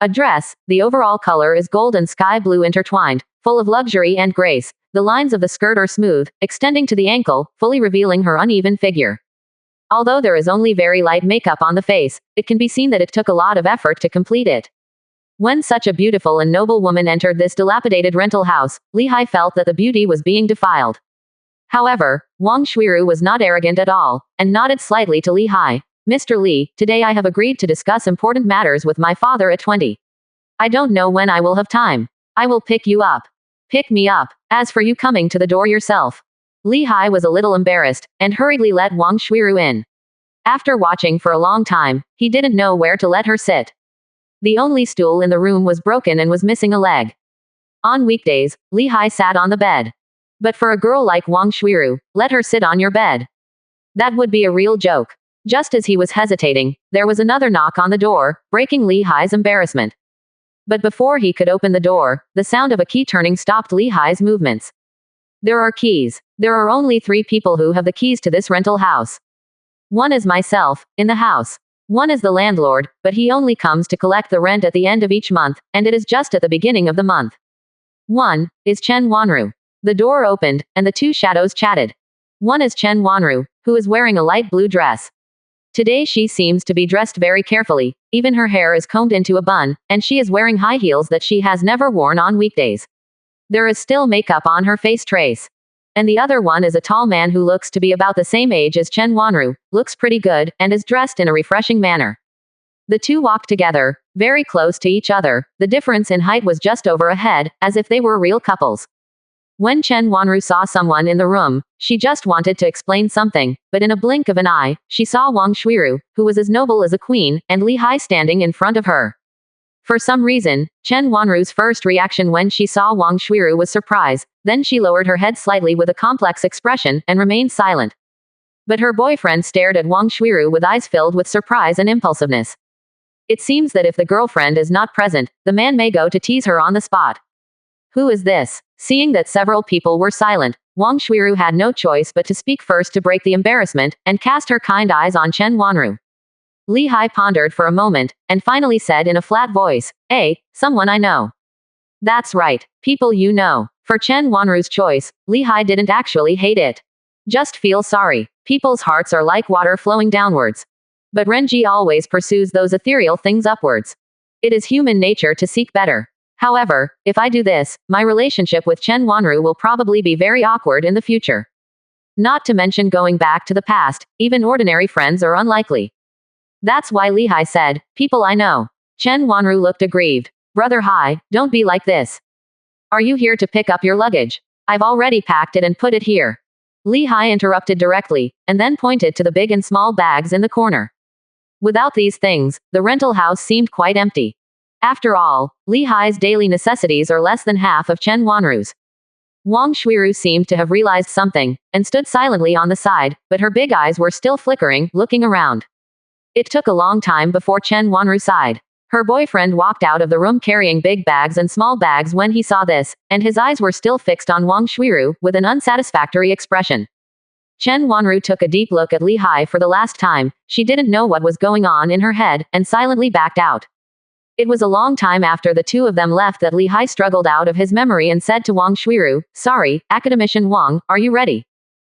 A dress, the overall color is gold and sky blue intertwined, full of luxury and grace. The lines of the skirt are smooth, extending to the ankle, fully revealing her uneven figure. Although there is only very light makeup on the face, it can be seen that it took a lot of effort to complete it. When such a beautiful and noble woman entered this dilapidated rental house, Li Hai felt that the beauty was being defiled. However, Wang Shuiru was not arrogant at all, and nodded slightly to Li Hai. Mr. Li, today I have agreed to discuss important matters with my father at 20. I don't know when I will have time. I will pick you up. Pick me up. As for you coming to the door yourself. Li Hai was a little embarrassed, and hurriedly let Wang Shuiru in. After watching for a long time, he didn't know where to let her sit. The only stool in the room was broken and was missing a leg. On weekdays, Li Hai sat on the bed. But for a girl like Wang Shuiru, let her sit on your bed. That would be a real joke. Just as he was hesitating, there was another knock on the door, breaking Li Hai's embarrassment. But before he could open the door, the sound of a key turning stopped Li Hai's movements. There are keys. There are only 3 people who have the keys to this rental house. One is myself, in the house. One is the landlord, but he only comes to collect the rent at the end of each month, and it is just at the beginning of the month. One is Chen Wanru. The door opened, and the 2 shadows chatted. One is Chen Wanru, who is wearing a light blue dress. Today she seems to be dressed very carefully, even her hair is combed into a bun, and she is wearing high heels that she has never worn on weekdays. There is still makeup on her face trace. And the other one is a tall man who looks to be about the same age as Chen Wanru, looks pretty good, and is dressed in a refreshing manner. The 2 walked together, very close to each other. The difference in height was just over a head, as if they were real couples. When Chen Wanru saw someone in the room, she just wanted to explain something, but in a blink of an eye, she saw Wang Shuiru, who was as noble as a queen, and Li Hai standing in front of her. For some reason, Chen Wanru's first reaction when she saw Wang Shuiru was surprise, then she lowered her head slightly with a complex expression, and remained silent. But her boyfriend stared at Wang Shuiru with eyes filled with surprise and impulsiveness. It seems that if the girlfriend is not present, the man may go to tease her on the spot. Who is this? Seeing that several people were silent, Wang Shuiru had no choice but to speak first to break the embarrassment, and cast her kind eyes on Chen Wanru. Li Hai pondered for a moment, and finally said in a flat voice, someone I know. That's right, people you know. For Chen Wanru's choice, Li Hai didn't actually hate it. Just feel sorry. People's hearts are like water flowing downwards. But Renji always pursues those ethereal things upwards. It is human nature to seek better. However, if I do this, my relationship with Chen Wanru will probably be very awkward in the future. Not to mention going back to the past, even ordinary friends are unlikely. That's why Li Hai said, people I know. Chen Wanru looked aggrieved. Brother Hai, don't be like this. Are you here to pick up your luggage? I've already packed it and put it here. Li Hai interrupted directly, and then pointed to the big and small bags in the corner. Without these things, the rental house seemed quite empty. After all, Li Hai's daily necessities are less than half of Chen Wanru's. Wang Shuiru seemed to have realized something, and stood silently on the side, but her big eyes were still flickering, looking around. It took a long time before Chen Wanru sighed. Her boyfriend walked out of the room carrying big bags and small bags when he saw this, and his eyes were still fixed on Wang Shuiru, with an unsatisfactory expression. Chen Wanru took a deep look at Li Hai for the last time. She didn't know what was going on in her head, and silently backed out. It was a long time after the 2 of them left that Li Hai struggled out of his memory and said to Wang Shuiru, sorry, Academician Wang, are you ready?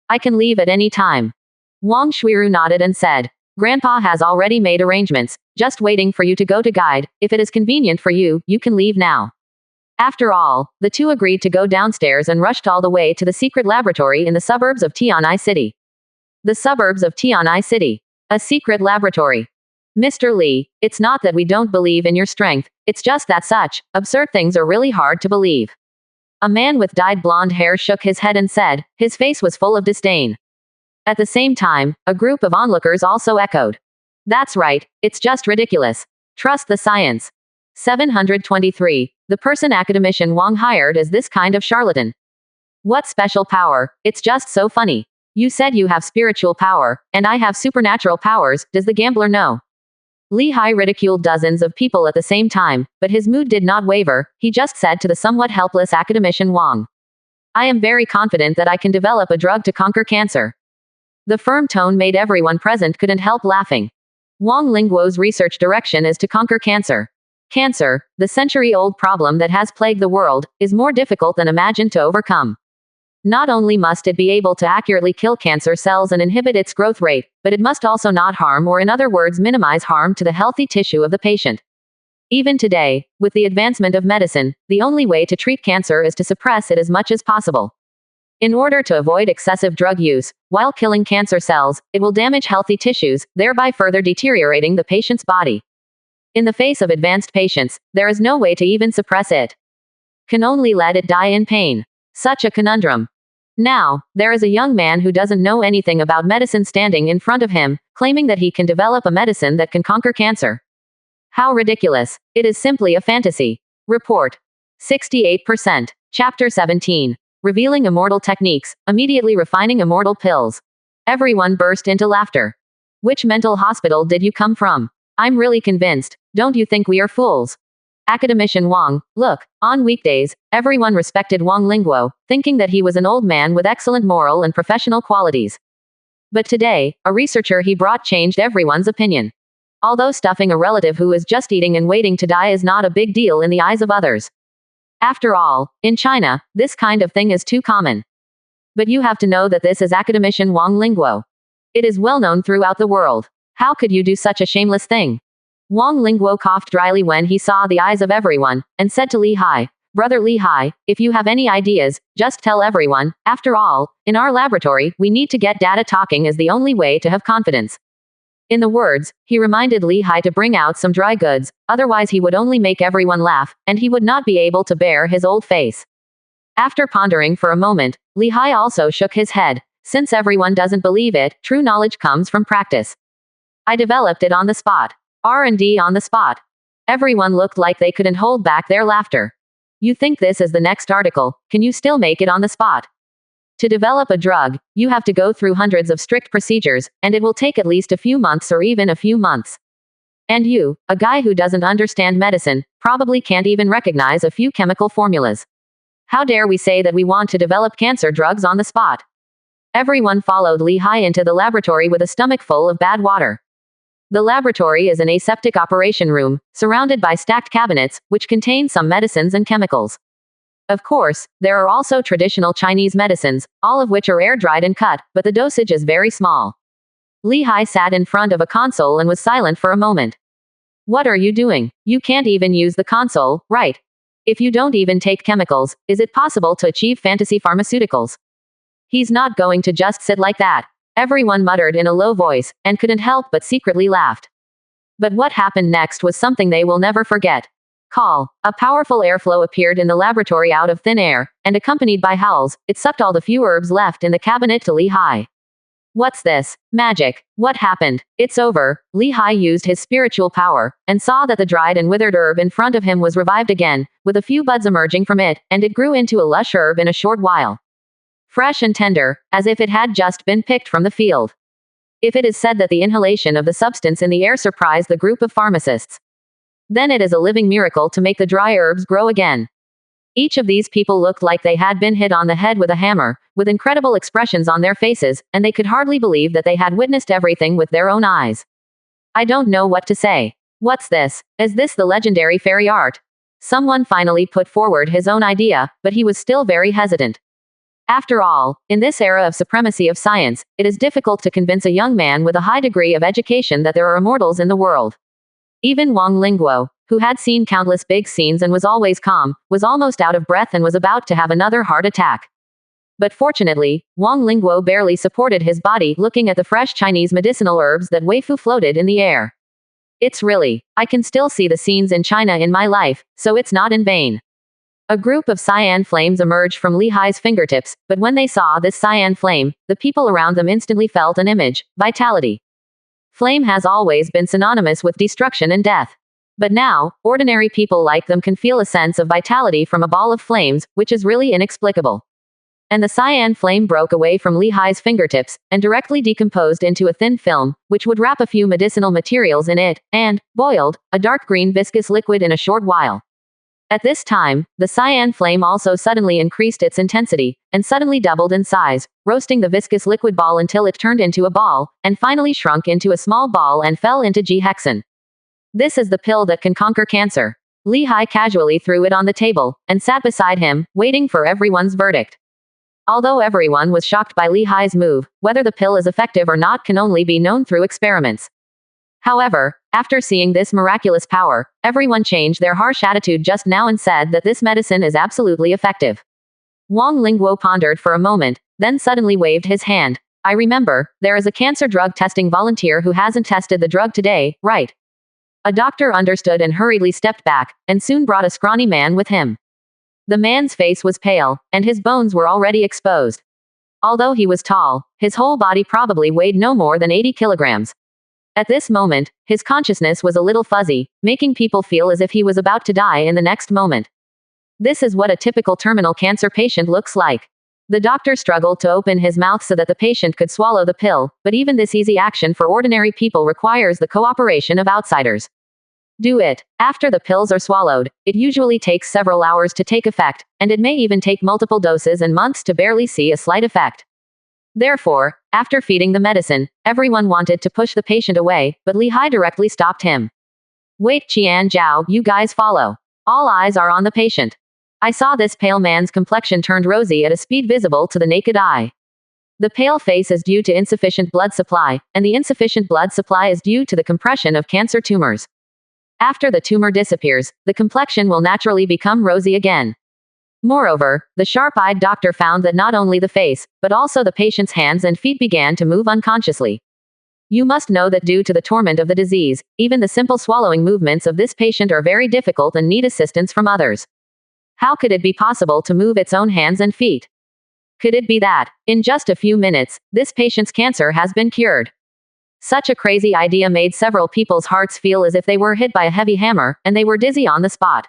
I can leave at any time. Wang Shuiru nodded and said, Grandpa has already made arrangements, just waiting for you to go to guide. If it is convenient for you, you can leave now. After all, the 2 agreed to go downstairs and rushed all the way to the secret laboratory in the suburbs of Tianai City. The suburbs of Tianai City. A secret laboratory. Mr. Li, it's not that we don't believe in your strength, it's just that such absurd things are really hard to believe. A man with dyed blonde hair shook his head and said, his face was full of disdain. At the same time, a group of onlookers also echoed. That's right, it's just ridiculous. Trust the science. 723. The person Academician Wang hired is this kind of charlatan. What special power? It's just so funny. You said you have spiritual power, and I have supernatural powers, does the gambler know? Li Hai ridiculed dozens of people at the same time, but his mood did not waver. He just said to the somewhat helpless Academician Wang, I am very confident that I can develop a drug to conquer cancer. The firm tone made everyone present couldn't help laughing. Wang Lingguo's research direction is to conquer cancer. Cancer, the century-old problem that has plagued the world, is more difficult than imagined to overcome. Not only must it be able to accurately kill cancer cells and inhibit its growth rate, but it must also not harm, or in other words minimize harm to the healthy tissue of the patient. Even today, with the advancement of medicine, the only way to treat cancer is to suppress it as much as possible. In order to avoid excessive drug use, while killing cancer cells, it will damage healthy tissues, thereby further deteriorating the patient's body. In the face of advanced patients, there is no way to even suppress it. Can only let it die in pain. Such a conundrum. Now, there is a young man who doesn't know anything about medicine standing in front of him, claiming that he can develop a medicine that can conquer cancer. How ridiculous. It is simply a fantasy. Report. 68%. Chapter 17. Revealing immortal techniques, immediately refining immortal pills. Everyone burst into laughter. Which mental hospital did you come from? I'm really convinced. Don't you think we are fools? Academician Wang, look, on weekdays, everyone respected Wang Lingguo, thinking that he was an old man with excellent moral and professional qualities. But today, a researcher he brought changed everyone's opinion. Although stuffing a relative who is just eating and waiting to die is not a big deal in the eyes of others. After all, in China, this kind of thing is too common. But you have to know that this is academician Wang Lingguo. It is well known throughout the world. How could you do such a shameless thing? Wang Lingguo coughed dryly when he saw the eyes of everyone, and said to Li Hai, Brother Li Hai, if you have any ideas, just tell everyone. After all, in our laboratory, we need to get data. Talking is the only way to have confidence. In the words, he reminded Li Hai to bring out some dry goods, otherwise he would only make everyone laugh, and he would not be able to bear his old face. After pondering for a moment, Li Hai also shook his head. Since everyone doesn't believe it, true knowledge comes from practice. I developed it on the spot. R&D on the spot. Everyone looked like they couldn't hold back their laughter. You think this is the next article, can you still make it on the spot? To develop a drug, you have to go through hundreds of strict procedures, and it will take at least a few months or even a few months. And you, a guy who doesn't understand medicine, probably can't even recognize a few chemical formulas. How dare we say that we want to develop cancer drugs on the spot? Everyone followed Li Hai into the laboratory with a stomach full of bad water. The laboratory is an aseptic operation room, surrounded by stacked cabinets, which contain some medicines and chemicals. Of course, there are also traditional Chinese medicines, all of which are air-dried and cut, but the dosage is very small. Li Hai sat in front of a console and was silent for a moment. What are you doing? You can't even use the console, right? If you don't even take chemicals, is it possible to achieve fantasy pharmaceuticals? He's not going to just sit like that. Everyone muttered in a low voice, and couldn't help but secretly laughed. But what happened next was something they will never forget. Call. A powerful airflow appeared in the laboratory out of thin air, and accompanied by howls, it sucked all the few herbs left in the cabinet to Li Hai. What's this? Magic. What happened? It's over. Li Hai used his spiritual power, and saw that the dried and withered herb in front of him was revived again, with a few buds emerging from it, and it grew into a lush herb in a short while. Fresh and tender, as if it had just been picked from the field. If it is said that the inhalation of the substance in the air surprised the group of pharmacists, then it is a living miracle to make the dry herbs grow again. Each of these people looked like they had been hit on the head with a hammer, with incredible expressions on their faces, and they could hardly believe that they had witnessed everything with their own eyes. I don't know what to say. What's this? Is this the legendary fairy art? Someone finally put forward his own idea, but he was still very hesitant. After all, in this era of supremacy of science, it is difficult to convince a young man with a high degree of education that there are immortals in the world. Even Wang Lingguo, who had seen countless big scenes and was always calm, was almost out of breath and was about to have another heart attack. But fortunately, Wang Lingguo barely supported his body, looking at the fresh Chinese medicinal herbs that Weifu floated in the air. It's really, I can still see the scenes in China in my life, so it's not in vain. A group of cyan flames emerged from Li Hai's fingertips, but when they saw this cyan flame, the people around them instantly felt an image: vitality. Flame has always been synonymous with destruction and death. But now, ordinary people like them can feel a sense of vitality from a ball of flames, which is really inexplicable. And the cyan flame broke away from Li Hai's fingertips, and directly decomposed into a thin film, which would wrap a few medicinal materials in it, and, boiled, a dark green viscous liquid in a short while. At this time, the cyan flame also suddenly increased its intensity, and suddenly doubled in size, roasting the viscous liquid ball until it turned into a ball, and finally shrunk into a small ball and fell into G-hexen. This is the pill that can conquer cancer. Lehi casually threw it on the table, and sat beside him, waiting for everyone's verdict. Although everyone was shocked by Lehi's move, whether the pill is effective or not can only be known through experiments. However, after seeing this miraculous power, everyone changed their harsh attitude just now and said that this medicine is absolutely effective. Wang Lingguo pondered for a moment, then suddenly waved his hand. I remember, there is a cancer drug testing volunteer who hasn't tested the drug today, right? A doctor understood and hurriedly stepped back, and soon brought a scrawny man with him. The man's face was pale, and his bones were already exposed. Although he was tall, his whole body probably weighed no more than 80 kilograms. At this moment, his consciousness was a little fuzzy, making people feel as if he was about to die in the next moment. This is what a typical terminal cancer patient looks like. The doctor struggled to open his mouth so that the patient could swallow the pill, but even this easy action for ordinary people requires the cooperation of outsiders. Do it. After the pills are swallowed, it usually takes several hours to take effect, and it may even take multiple doses and months to barely see a slight effect. Therefore, after feeding the medicine, everyone wanted to push the patient away, but Lehi directly stopped him. Wait, Qian Zhao, you guys follow. All eyes are on the patient. I saw this pale man's complexion turned rosy at a speed visible to the naked eye. The pale face is due to insufficient blood supply, and the insufficient blood supply is due to the compression of cancer tumors. After the tumor disappears, the complexion will naturally become rosy again. Moreover, the sharp-eyed doctor found that not only the face, but also the patient's hands and feet began to move unconsciously. You must know that due to the torment of the disease, even the simple swallowing movements of this patient are very difficult and need assistance from others. How could it be possible to move its own hands and feet? Could it be that, in just a few minutes, this patient's cancer has been cured? Such a crazy idea made several people's hearts feel as if they were hit by a heavy hammer, and they were dizzy on the spot.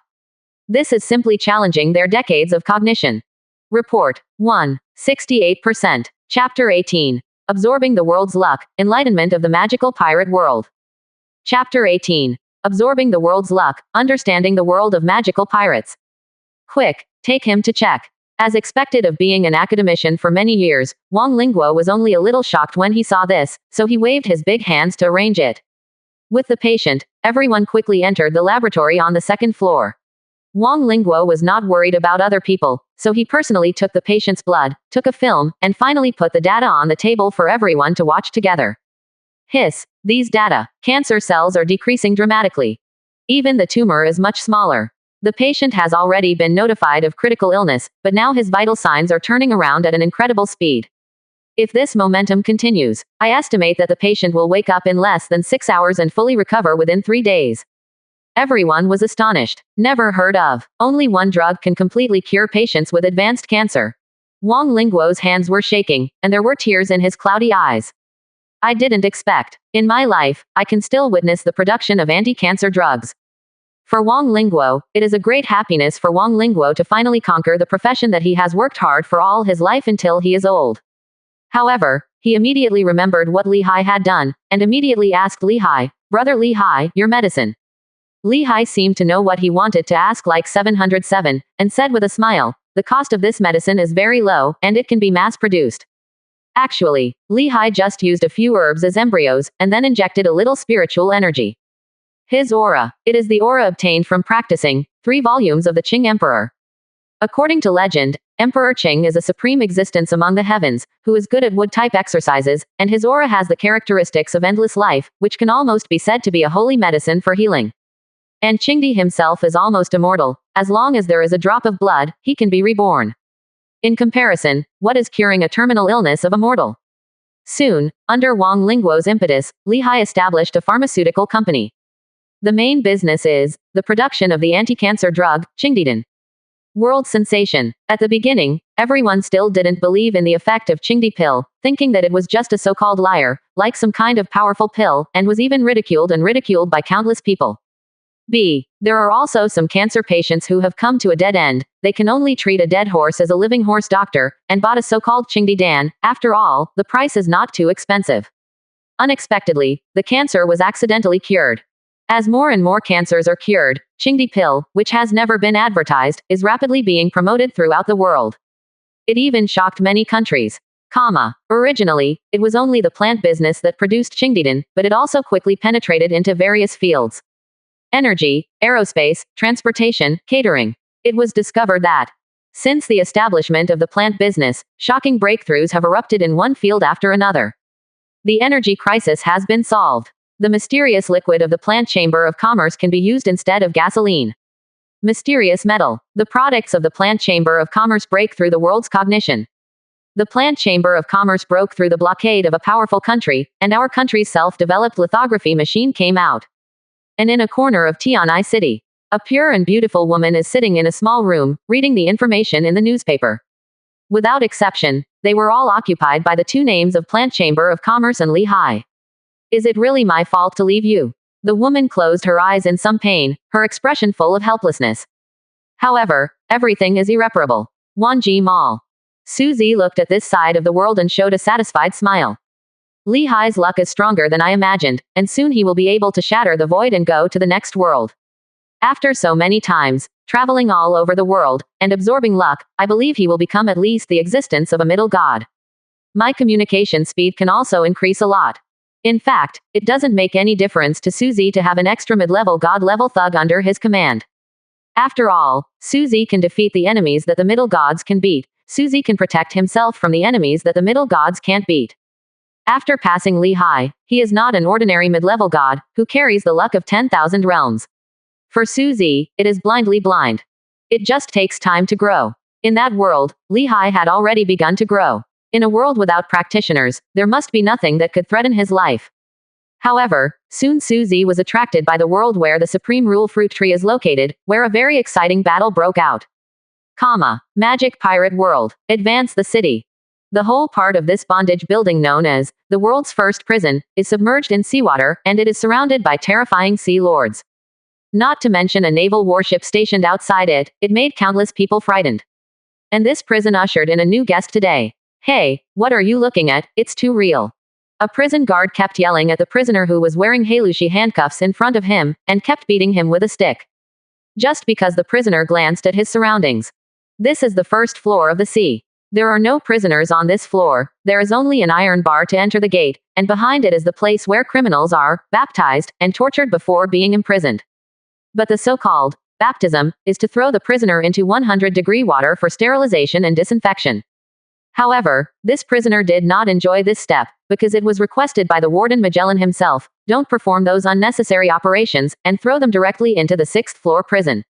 This is simply challenging their decades of cognition. Report 1. 68%. Chapter 18. Absorbing the world's luck, enlightenment of the magical pirate world. Chapter 18. Absorbing the world's luck, understanding the world of magical pirates. Quick, take him to check. As expected of being an academician for many years, Wang Lingguo was only a little shocked when he saw this, so he waved his big hands to arrange it. With the patient, everyone quickly entered the laboratory on the second floor. Wang Lingguo was not worried about other people, so he personally took the patient's blood, took a film, and finally put the data on the table for everyone to watch together. Hiss, these data, cancer cells are decreasing dramatically. Even the tumor is much smaller. The patient has already been notified of critical illness, but now his vital signs are turning around at an incredible speed. If this momentum continues, I estimate that the patient will wake up in less than 6 hours and fully recover within 3 days. Everyone was astonished. Never heard of. Only one drug can completely cure patients with advanced cancer. Wang Lingguo's hands were shaking, and there were tears in his cloudy eyes. I didn't expect. In my life, I can still witness the production of anti-cancer drugs. For Wang Lingguo, it is a great happiness for Wang Lingguo to finally conquer the profession that he has worked hard for all his life until he is old. However, he immediately remembered what Lehi had done, and immediately asked Lehi, "Brother Lehi, your medicine." Lehi seemed to know what he wanted to ask like 707, and said with a smile, "The cost of this medicine is very low, and it can be mass-produced." Actually, Lehi just used a few herbs as embryos, and then injected a little spiritual energy. His aura. It is the aura obtained from practicing 3 volumes of the Qing Emperor. According to legend, Emperor Qing is a supreme existence among the heavens, who is good at wood-type exercises, and his aura has the characteristics of endless life, which can almost be said to be a holy medicine for healing. And Qingdi himself is almost immortal. As long as there is a drop of blood, he can be reborn. In comparison, what is curing a terminal illness of a mortal? Soon, under Wang Lingguo's impetus, Lehi established a pharmaceutical company. The main business is the production of the anti-cancer drug, Qingdidan. World sensation. At the beginning, everyone still didn't believe in the effect of Qingdi pill, thinking that it was just a so-called liar, like some kind of powerful pill, and was even ridiculed by countless people. There are also some cancer patients who have come to a dead end. They can only treat a dead horse as a living horse doctor, and bought a so-called Qingdi Dan. After all, the price is not too expensive. Unexpectedly, the cancer was accidentally cured. As more and more cancers are cured, Chingdi pill, which has never been advertised, is rapidly being promoted throughout the world. It even shocked many countries. Originally, it was only the plant business that produced Chingdidan, but it also quickly penetrated into various fields. Energy, aerospace, transportation, catering. It was discovered that, since the establishment of the plant business, shocking breakthroughs have erupted in one field after another. The energy crisis has been solved. The mysterious liquid of the plant chamber of commerce can be used instead of gasoline. Mysterious metal. The products of the plant chamber of commerce break through the world's cognition. The plant chamber of commerce broke through the blockade of a powerful country, and our country's self-developed lithography machine came out. And in a corner of Tianai City, a pure and beautiful woman is sitting in a small room, reading the information in the newspaper. Without exception, they were all occupied by the two names of Plant Chamber of Commerce and Li Hai. Is it really my fault to leave you? The woman closed her eyes in some pain, her expression full of helplessness. However, everything is irreparable. Wanji Mall. Suzy looked at this side of the world and showed a satisfied smile. Li Hai's luck is stronger than I imagined, and soon he will be able to shatter the void and go to the next world. After so many times, traveling all over the world, and absorbing luck, I believe he will become at least the existence of a middle god. My communication speed can also increase a lot. In fact, it doesn't make any difference to Suzy to have an extra mid-level god-level thug under his command. After all, Suzy can defeat the enemies that the middle gods can beat. Suzy can protect himself from the enemies that the middle gods can't beat. After passing Li Hai, he is not an ordinary mid-level god, who carries the luck of 10,000 realms. For Suzy, it is blindly blind. It just takes time to grow. In that world, Li Hai had already begun to grow. In a world without practitioners, there must be nothing that could threaten his life. However, soon Suzy was attracted by the world where the Supreme Rule Fruit Tree is located, where a very exciting battle broke out. Magic Pirate World. Advance the city. The whole part of this bondage building known as the world's first prison is submerged in seawater, and it is surrounded by terrifying sea lords. Not to mention a naval warship stationed outside it, it made countless people frightened. And this prison ushered in a new guest today. Hey, what are you looking at? It's too real. A prison guard kept yelling at the prisoner who was wearing halushi handcuffs in front of him, and kept beating him with a stick. Just because the prisoner glanced at his surroundings. This is the first floor of the sea. There are no prisoners on this floor, there is only an iron bar to enter the gate, and behind it is the place where criminals are baptized and tortured before being imprisoned. But the so-called baptism is to throw the prisoner into 100-degree water for sterilization and disinfection. However, this prisoner did not enjoy this step, because it was requested by the warden Magellan himself, don't perform those unnecessary operations, and throw them directly into the 6th floor prison.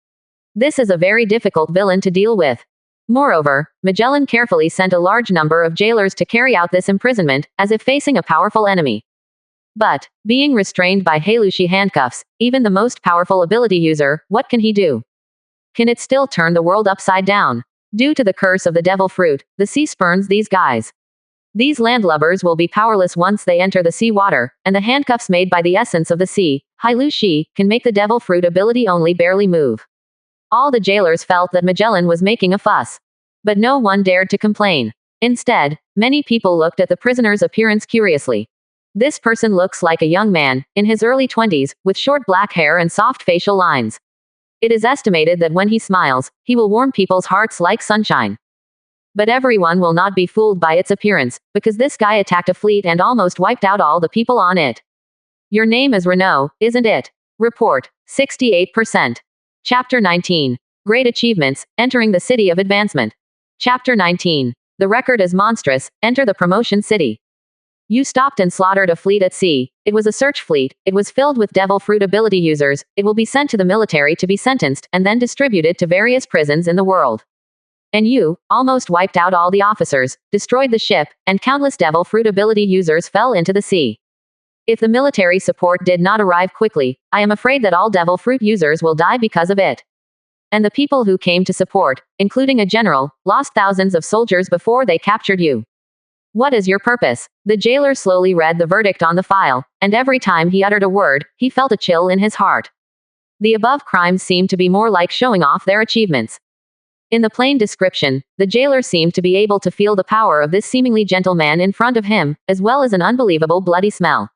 This is a very difficult villain to deal with. Moreover, Magellan carefully sent a large number of jailers to carry out this imprisonment, as if facing a powerful enemy. But, being restrained by halushi handcuffs, even the most powerful ability user, what can he do? Can it still turn the world upside down? Due to the curse of the devil fruit, the sea spurns these guys. These landlubbers will be powerless once they enter the sea water, and the handcuffs made by the essence of the sea, halushi, can make the devil fruit ability only barely move. All the jailers felt that Magellan was making a fuss. But no one dared to complain. Instead, many people looked at the prisoner's appearance curiously. This person looks like a young man, in his early 20s, with short black hair and soft facial lines. It is estimated that when he smiles, he will warm people's hearts like sunshine. But everyone will not be fooled by its appearance, because this guy attacked a fleet and almost wiped out all the people on it. Your name is Renault, isn't it? Report, 68%. Chapter 19. Great Achievements, Entering the City of Advancement. Chapter 19. The record is monstrous, enter the promotion city. You stopped and slaughtered a fleet at sea. It was a search fleet, it was filled with devil fruit ability users, it will be sent to the military to be sentenced, and then distributed to various prisons in the world. And you, almost wiped out all the officers, destroyed the ship, and countless devil fruit ability users fell into the sea. If the military support did not arrive quickly, I am afraid that all devil fruit users will die because of it. And the people who came to support, including a general, lost thousands of soldiers before they captured you. What is your purpose? The jailer slowly read the verdict on the file, and every time he uttered a word, he felt a chill in his heart. The above crimes seemed to be more like showing off their achievements. In the plain description, the jailer seemed to be able to feel the power of this seemingly gentle man in front of him, as well as an unbelievable bloody smell.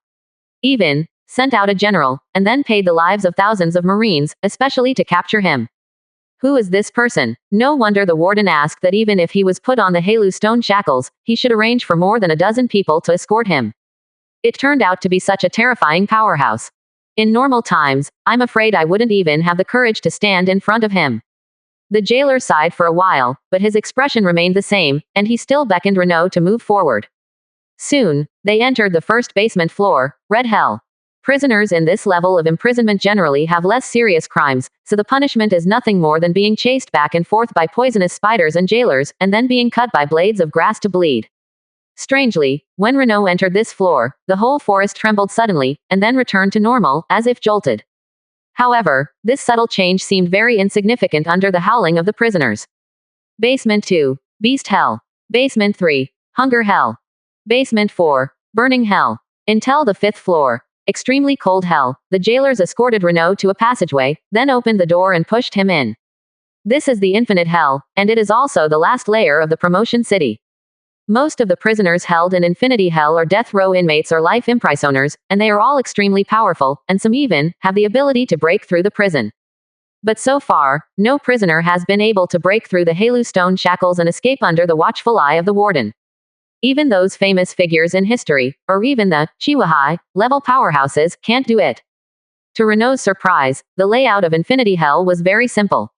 Even, sent out a general, and then paid the lives of thousands of Marines, especially to capture him. Who is this person? No wonder the warden asked that even if he was put on the Halu stone shackles, he should arrange for more than a dozen people to escort him. It turned out to be such a terrifying powerhouse. In normal times, I'm afraid I wouldn't even have the courage to stand in front of him. The jailer sighed for a while, but his expression remained the same, and he still beckoned Renaud to move forward. Soon, they entered the first basement floor, Red Hell. Prisoners in this level of imprisonment generally have less serious crimes, so the punishment is nothing more than being chased back and forth by poisonous spiders and jailers, and then being cut by blades of grass to bleed. Strangely, when Renaud entered this floor, the whole forest trembled suddenly, and then returned to normal, as if jolted. However, this subtle change seemed very insignificant under the howling of the prisoners. Basement 2. Beast Hell. Basement 3. Hunger Hell. Basement 4. Burning Hell. Until the 5th floor. Extremely cold hell. The jailers escorted Renaud to a passageway, then opened the door and pushed him in. This is the infinite hell, and it is also the last layer of the promotion city. Most of the prisoners held in Infinity Hell are death row inmates or life imprisoners, and they are all extremely powerful, and some even have the ability to break through the prison. But so far, no prisoner has been able to break through the Halu stone shackles and escape under the watchful eye of the warden. Even those famous figures in history, or even the Chihuahua level powerhouses, can't do it. To Renaud's surprise, the layout of Infinity Hell was very simple.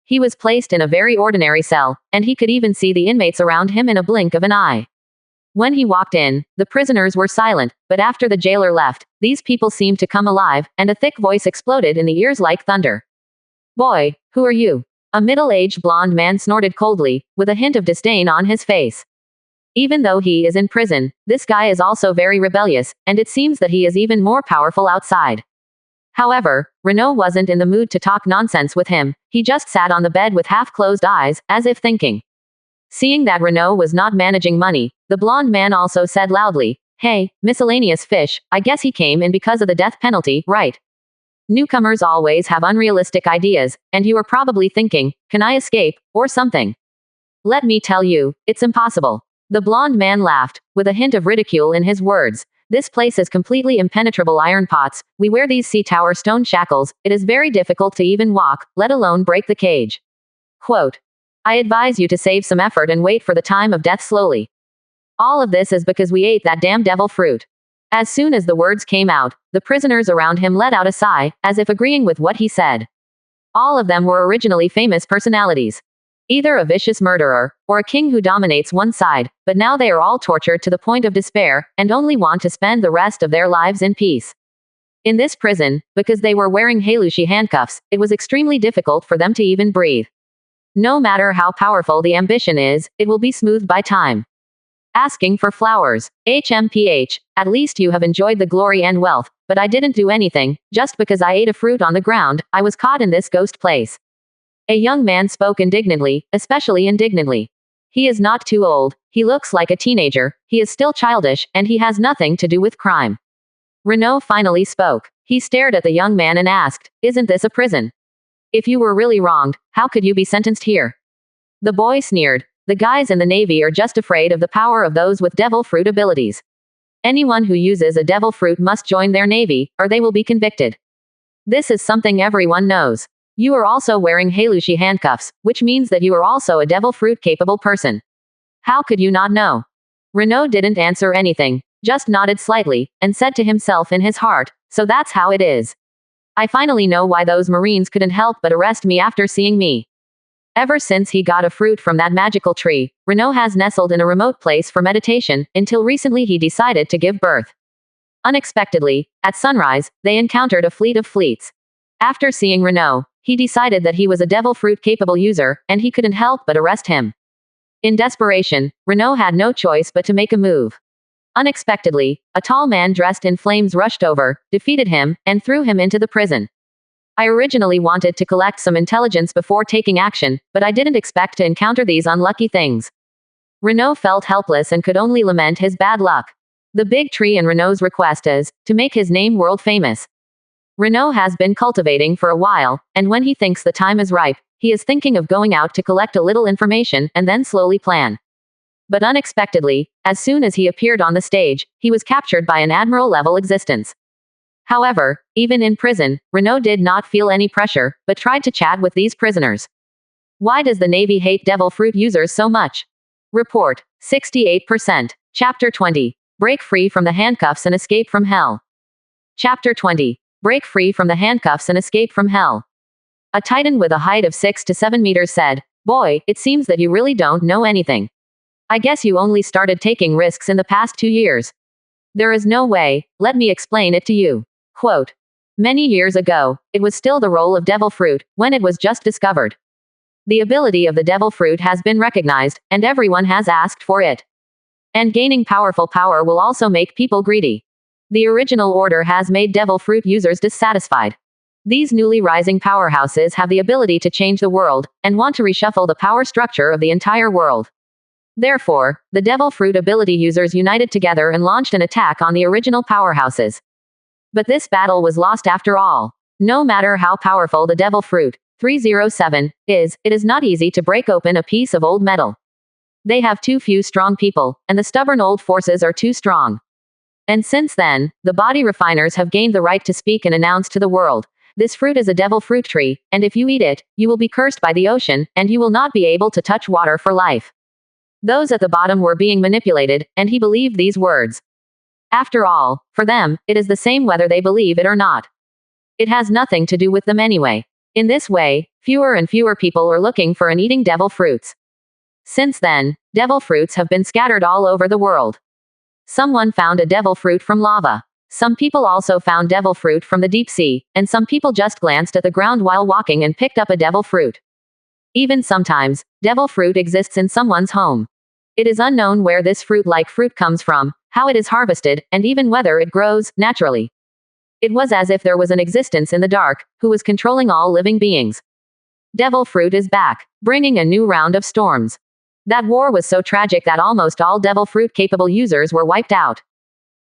He was placed in a very ordinary cell, and he could even see the inmates around him in a blink of an eye. When he walked in, the prisoners were silent, but after the jailer left, these people seemed to come alive, and a thick voice exploded in the ears like thunder. "Boy, who are you?" A middle-aged blonde man snorted coldly, with a hint of disdain on his face. Even though he is in prison, this guy is also very rebellious, and it seems that he is even more powerful outside. However, Renaud wasn't in the mood to talk nonsense with him. He just sat on the bed with half-closed eyes, as if thinking. Seeing that Renaud was not managing money, the blonde man also said loudly, "Hey, miscellaneous fish, I guess he came in because of the death penalty, right? Newcomers always have unrealistic ideas, and you are probably thinking, can I escape, or something? Let me tell you, it's impossible." The blonde man laughed, with a hint of ridicule in his words. "This place is completely impenetrable iron pots. We wear these sea tower stone shackles. It is very difficult to even walk, let alone break the cage. Quote, I advise you to save some effort and wait for the time of death slowly. All of this is because we ate that damn devil fruit." As soon as the words came out, the prisoners around him let out a sigh, as if agreeing with what he said. All of them were originally famous personalities. Either a vicious murderer, or a king who dominates one side, but now they are all tortured to the point of despair, and only want to spend the rest of their lives in peace. In this prison, because they were wearing Halushi handcuffs, it was extremely difficult for them to even breathe. No matter how powerful the ambition is, it will be smoothed by time. Asking for flowers. HMPH, at least you have enjoyed the glory and wealth, but I didn't do anything, just because I ate a fruit on the ground, I was caught in this ghost place. A young man spoke indignantly, especially indignantly. He is not too old, he looks like a teenager, he is still childish, and he has nothing to do with crime. Renaud finally spoke. He stared at the young man and asked, "Isn't this a prison? If you were really wronged, how could you be sentenced here?" The boy sneered. "The guys in the Navy are just afraid of the power of those with devil fruit abilities. Anyone who uses a devil fruit must join their Navy, or they will be convicted. This is something everyone knows. You are also wearing Halushi handcuffs, which means that you are also a devil fruit capable person. How could you not know?" Renaud didn't answer anything, just nodded slightly, and said to himself in his heart, "So that's how it is. I finally know why those Marines couldn't help but arrest me after seeing me." Ever since he got a fruit from that magical tree, Renaud has nestled in a remote place for meditation, until recently he decided to give birth. Unexpectedly, at sunrise, they encountered a fleet of fleets. After seeing Renaud, he decided that he was a devil fruit capable user, and he couldn't help but arrest him. In desperation, Renaud had no choice but to make a move. Unexpectedly, a tall man dressed in flames rushed over, defeated him, and threw him into the prison. I originally wanted to collect some intelligence before taking action, but I didn't expect to encounter these unlucky things. Renaud felt helpless and could only lament his bad luck. The big tree and Renaud's request is to make his name world famous. Renaud has been cultivating for a while, and when he thinks the time is ripe, he is thinking of going out to collect a little information and then slowly plan. But unexpectedly, as soon as he appeared on the stage, he was captured by an admiral-level existence. However, even in prison, Renault did not feel any pressure, but tried to chat with these prisoners. Why does the Navy hate devil fruit users so much? Report, 68%. Chapter 20. Break free from the handcuffs and escape from hell. Chapter 20. Break free from the handcuffs and escape from hell. A Titan with a height of 6 to 7 meters said, "Boy, it seems that you really don't know anything. I guess you only started taking risks in the past 2 years. There is no way, let me explain it to you." Quote. Many years ago, it was still the role of devil fruit, when it was just discovered. The ability of the devil fruit has been recognized, and everyone has asked for it. And gaining powerful power will also make people greedy. The original order has made devil fruit users dissatisfied. These newly rising powerhouses have the ability to change the world, and want to reshuffle the power structure of the entire world. Therefore, the devil fruit ability users united together and launched an attack on the original powerhouses. But this battle was lost after all. No matter how powerful the devil fruit 307 is, it is not easy to break open a piece of old metal. They have too few strong people, and the stubborn old forces are too strong. And since then, the body refiners have gained the right to speak and announce to the world, this fruit is a devil fruit tree, and if you eat it, you will be cursed by the ocean, and you will not be able to touch water for life. Those at the bottom were being manipulated, and he believed these words. After all, for them, it is the same whether they believe it or not. It has nothing to do with them anyway. In this way, fewer and fewer people are looking for and eating devil fruits. Since then, devil fruits have been scattered all over the world. Someone found a devil fruit from lava. Some people also found devil fruit from the deep sea, and some people just glanced at the ground while walking and picked up a devil fruit. Even sometimes, devil fruit exists in someone's home. It is unknown where this fruit-like fruit comes from, how it is harvested, and even whether it grows naturally. It was as if there was an existence in the dark, who was controlling all living beings. Devil fruit is back, bringing a new round of storms. That war was so tragic that almost all devil fruit-capable users were wiped out.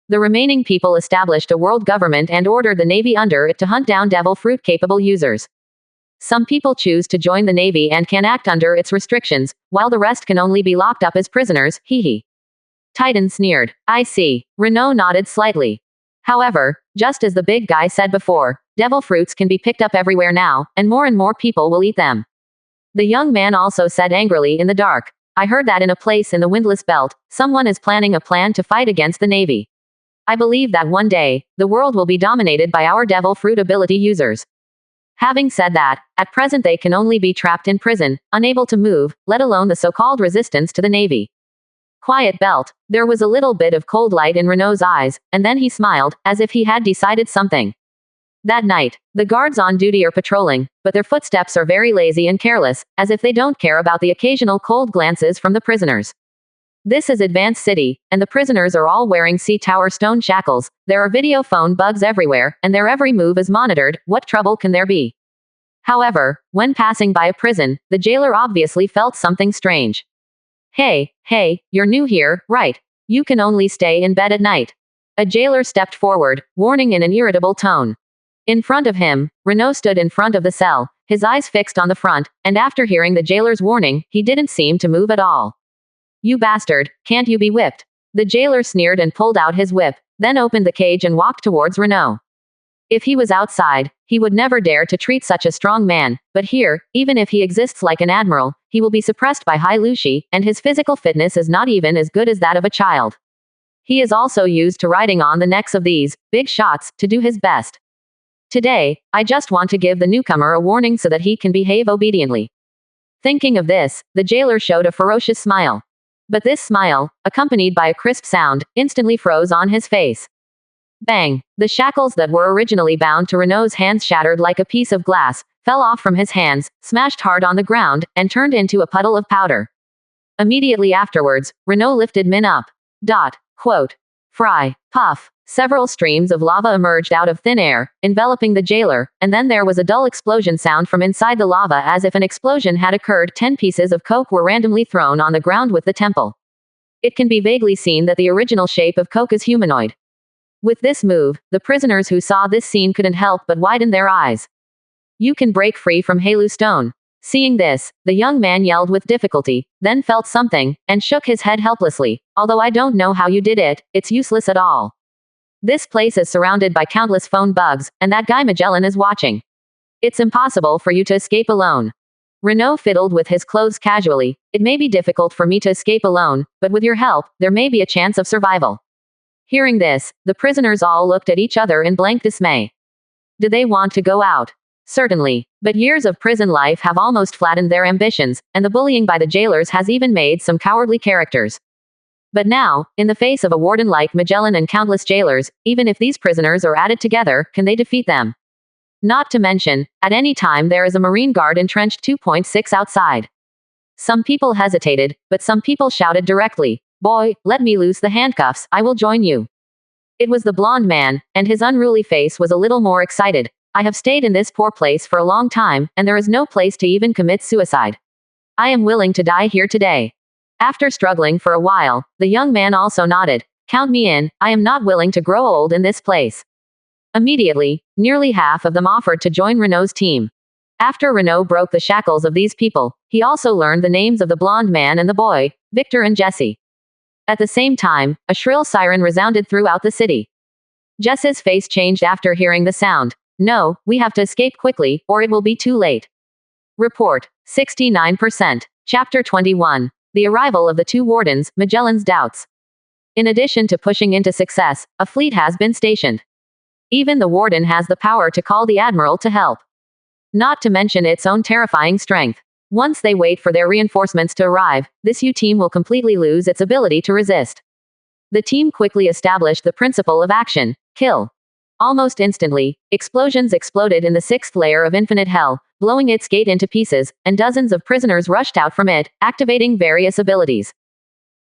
The remaining people established a world government and ordered the Navy under it to hunt down devil fruit-capable users. Some people choose to join the Navy and can act under its restrictions, while the rest can only be locked up as prisoners, hee. Titan sneered. I see. Renault nodded slightly. However, just as the big guy said before, devil fruits can be picked up everywhere now, and more people will eat them. The young man also said angrily in the dark, I heard that in a place in the windless belt, someone is planning a plan to fight against the Navy. I believe that one day, the world will be dominated by our devil fruit ability users. Having said that, at present they can only be trapped in prison, unable to move, let alone the so-called resistance to the Navy. Quiet belt. There was a little bit of cold light in Renault's eyes, and then he smiled, as if he had decided something. That night, the guards on duty are patrolling, but their footsteps are very lazy and careless, as if they don't care about the occasional cold glances from the prisoners. This is Advanced City, and the prisoners are all wearing sea-tower stone shackles, there are video phone bugs everywhere, and their every move is monitored. What trouble can there be? However, when passing by a prison, the jailer obviously felt something strange. Hey, you're new here, right? You can only stay in bed at night. A jailer stepped forward, warning in an irritable tone. In front of him, Renault stood in front of the cell, his eyes fixed on the front, and after hearing the jailer's warning, he didn't seem to move at all. You bastard, can't you be whipped? The jailer sneered and pulled out his whip, then opened the cage and walked towards Renault. If he was outside, he would never dare to treat such a strong man, but here, even if he exists like an admiral, he will be suppressed by Hai Lushi, and his physical fitness is not even as good as that of a child. He is also used to riding on the necks of these big shots to do his best. Today, I just want to give the newcomer a warning so that he can behave obediently. Thinking of this, the jailer showed a ferocious smile. But this smile, accompanied by a crisp sound, instantly froze on his face. Bang! The shackles that were originally bound to Renault's hands shattered like a piece of glass, fell off from his hands, smashed hard on the ground, and turned into a puddle of powder. Immediately afterwards, Renault lifted Min up. Quote. Fry. Puff. Several streams of lava emerged out of thin air, enveloping the jailer, and then there was a dull explosion sound from inside the lava as if an explosion had occurred. 10 pieces of coke were randomly thrown on the ground with the temple. It can be vaguely seen that the original shape of coke is humanoid. With this move, the prisoners who saw this scene couldn't help but widen their eyes. You can break free from Halu Stone. Seeing this, the young man yelled with difficulty, then felt something, and shook his head helplessly. Although I don't know how you did it, it's useless at all. This place is surrounded by countless phone bugs, and that guy Magellan is watching. It's impossible for you to escape alone. Renault fiddled with his clothes casually. It may be difficult for me to escape alone, but with your help, there may be a chance of survival. Hearing this, the prisoners all looked at each other in blank dismay. Did they want to go out? Certainly. But years of prison life have almost flattened their ambitions, and the bullying by the jailers has even made some cowardly characters. But now, in the face of a warden like Magellan and countless jailers, even if these prisoners are added together, can they defeat them? Not to mention, at any time there is a Marine guard entrenched 2.6 outside. Some people hesitated, but some people shouted directly, "Boy, let me loose the handcuffs, I will join you." It was the blonde man, and his unruly face was a little more excited. "I have stayed in this poor place for a long time, and there is no place to even commit suicide. I am willing to die here today." After struggling for a while, the young man also nodded. "Count me in, I am not willing to grow old in this place." Immediately, nearly half of them offered to join Renault's team. After Renault broke the shackles of these people, he also learned the names of the blonde man and the boy, Victor and Jesse. At the same time, a shrill siren resounded throughout the city. Jesse's face changed after hearing the sound. "No, we have to escape quickly, or it will be too late." Report, 69%. Chapter 21. The arrival of the two wardens, Magellan's doubts. In addition to pushing into success, a fleet has been stationed. Even the warden has the power to call the admiral to help. Not to mention its own terrifying strength. Once they wait for their reinforcements to arrive, this U team will completely lose its ability to resist. The team quickly established the principle of action, kill. Almost instantly, explosions exploded in the sixth layer of infinite hell, blowing its gate into pieces, and dozens of prisoners rushed out from it, activating various abilities.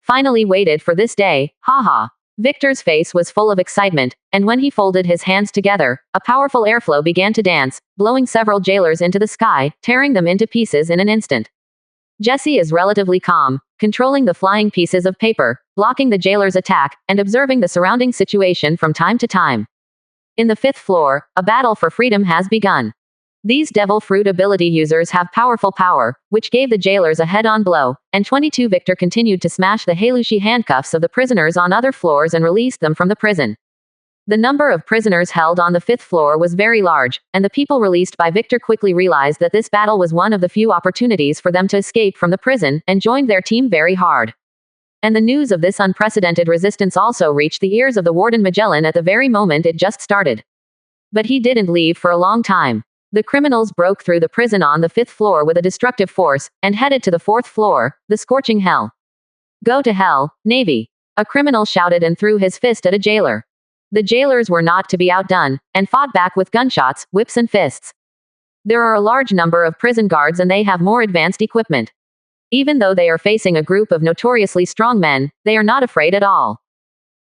Finally waited for this day, haha. Victor's face was full of excitement, and when he folded his hands together, a powerful airflow began to dance, blowing several jailers into the sky, tearing them into pieces in an instant. Jesse is relatively calm, controlling the flying pieces of paper, blocking the jailer's attack, and observing the surrounding situation from time to time. In the fifth floor, a battle for freedom has begun. These devil fruit ability users have powerful power, which gave the jailers a head-on blow, and 22 Victor continued to smash the Halushi handcuffs of the prisoners on other floors and released them from the prison. The number of prisoners held on the fifth floor was very large, and the people released by Victor quickly realized that this battle was one of the few opportunities for them to escape from the prison, and joined their team very hard. And the news of this unprecedented resistance also reached the ears of the warden Magellan at the very moment it just started. But he didn't leave for a long time. The criminals broke through the prison on the fifth floor with a destructive force, and headed to the fourth floor, the scorching hell. "Go to hell, Navy!" a criminal shouted and threw his fist at a jailer. The jailers were not to be outdone, and fought back with gunshots, whips and fists. There are a large number of prison guards and they have more advanced equipment. Even though they are facing a group of notoriously strong men, they are not afraid at all.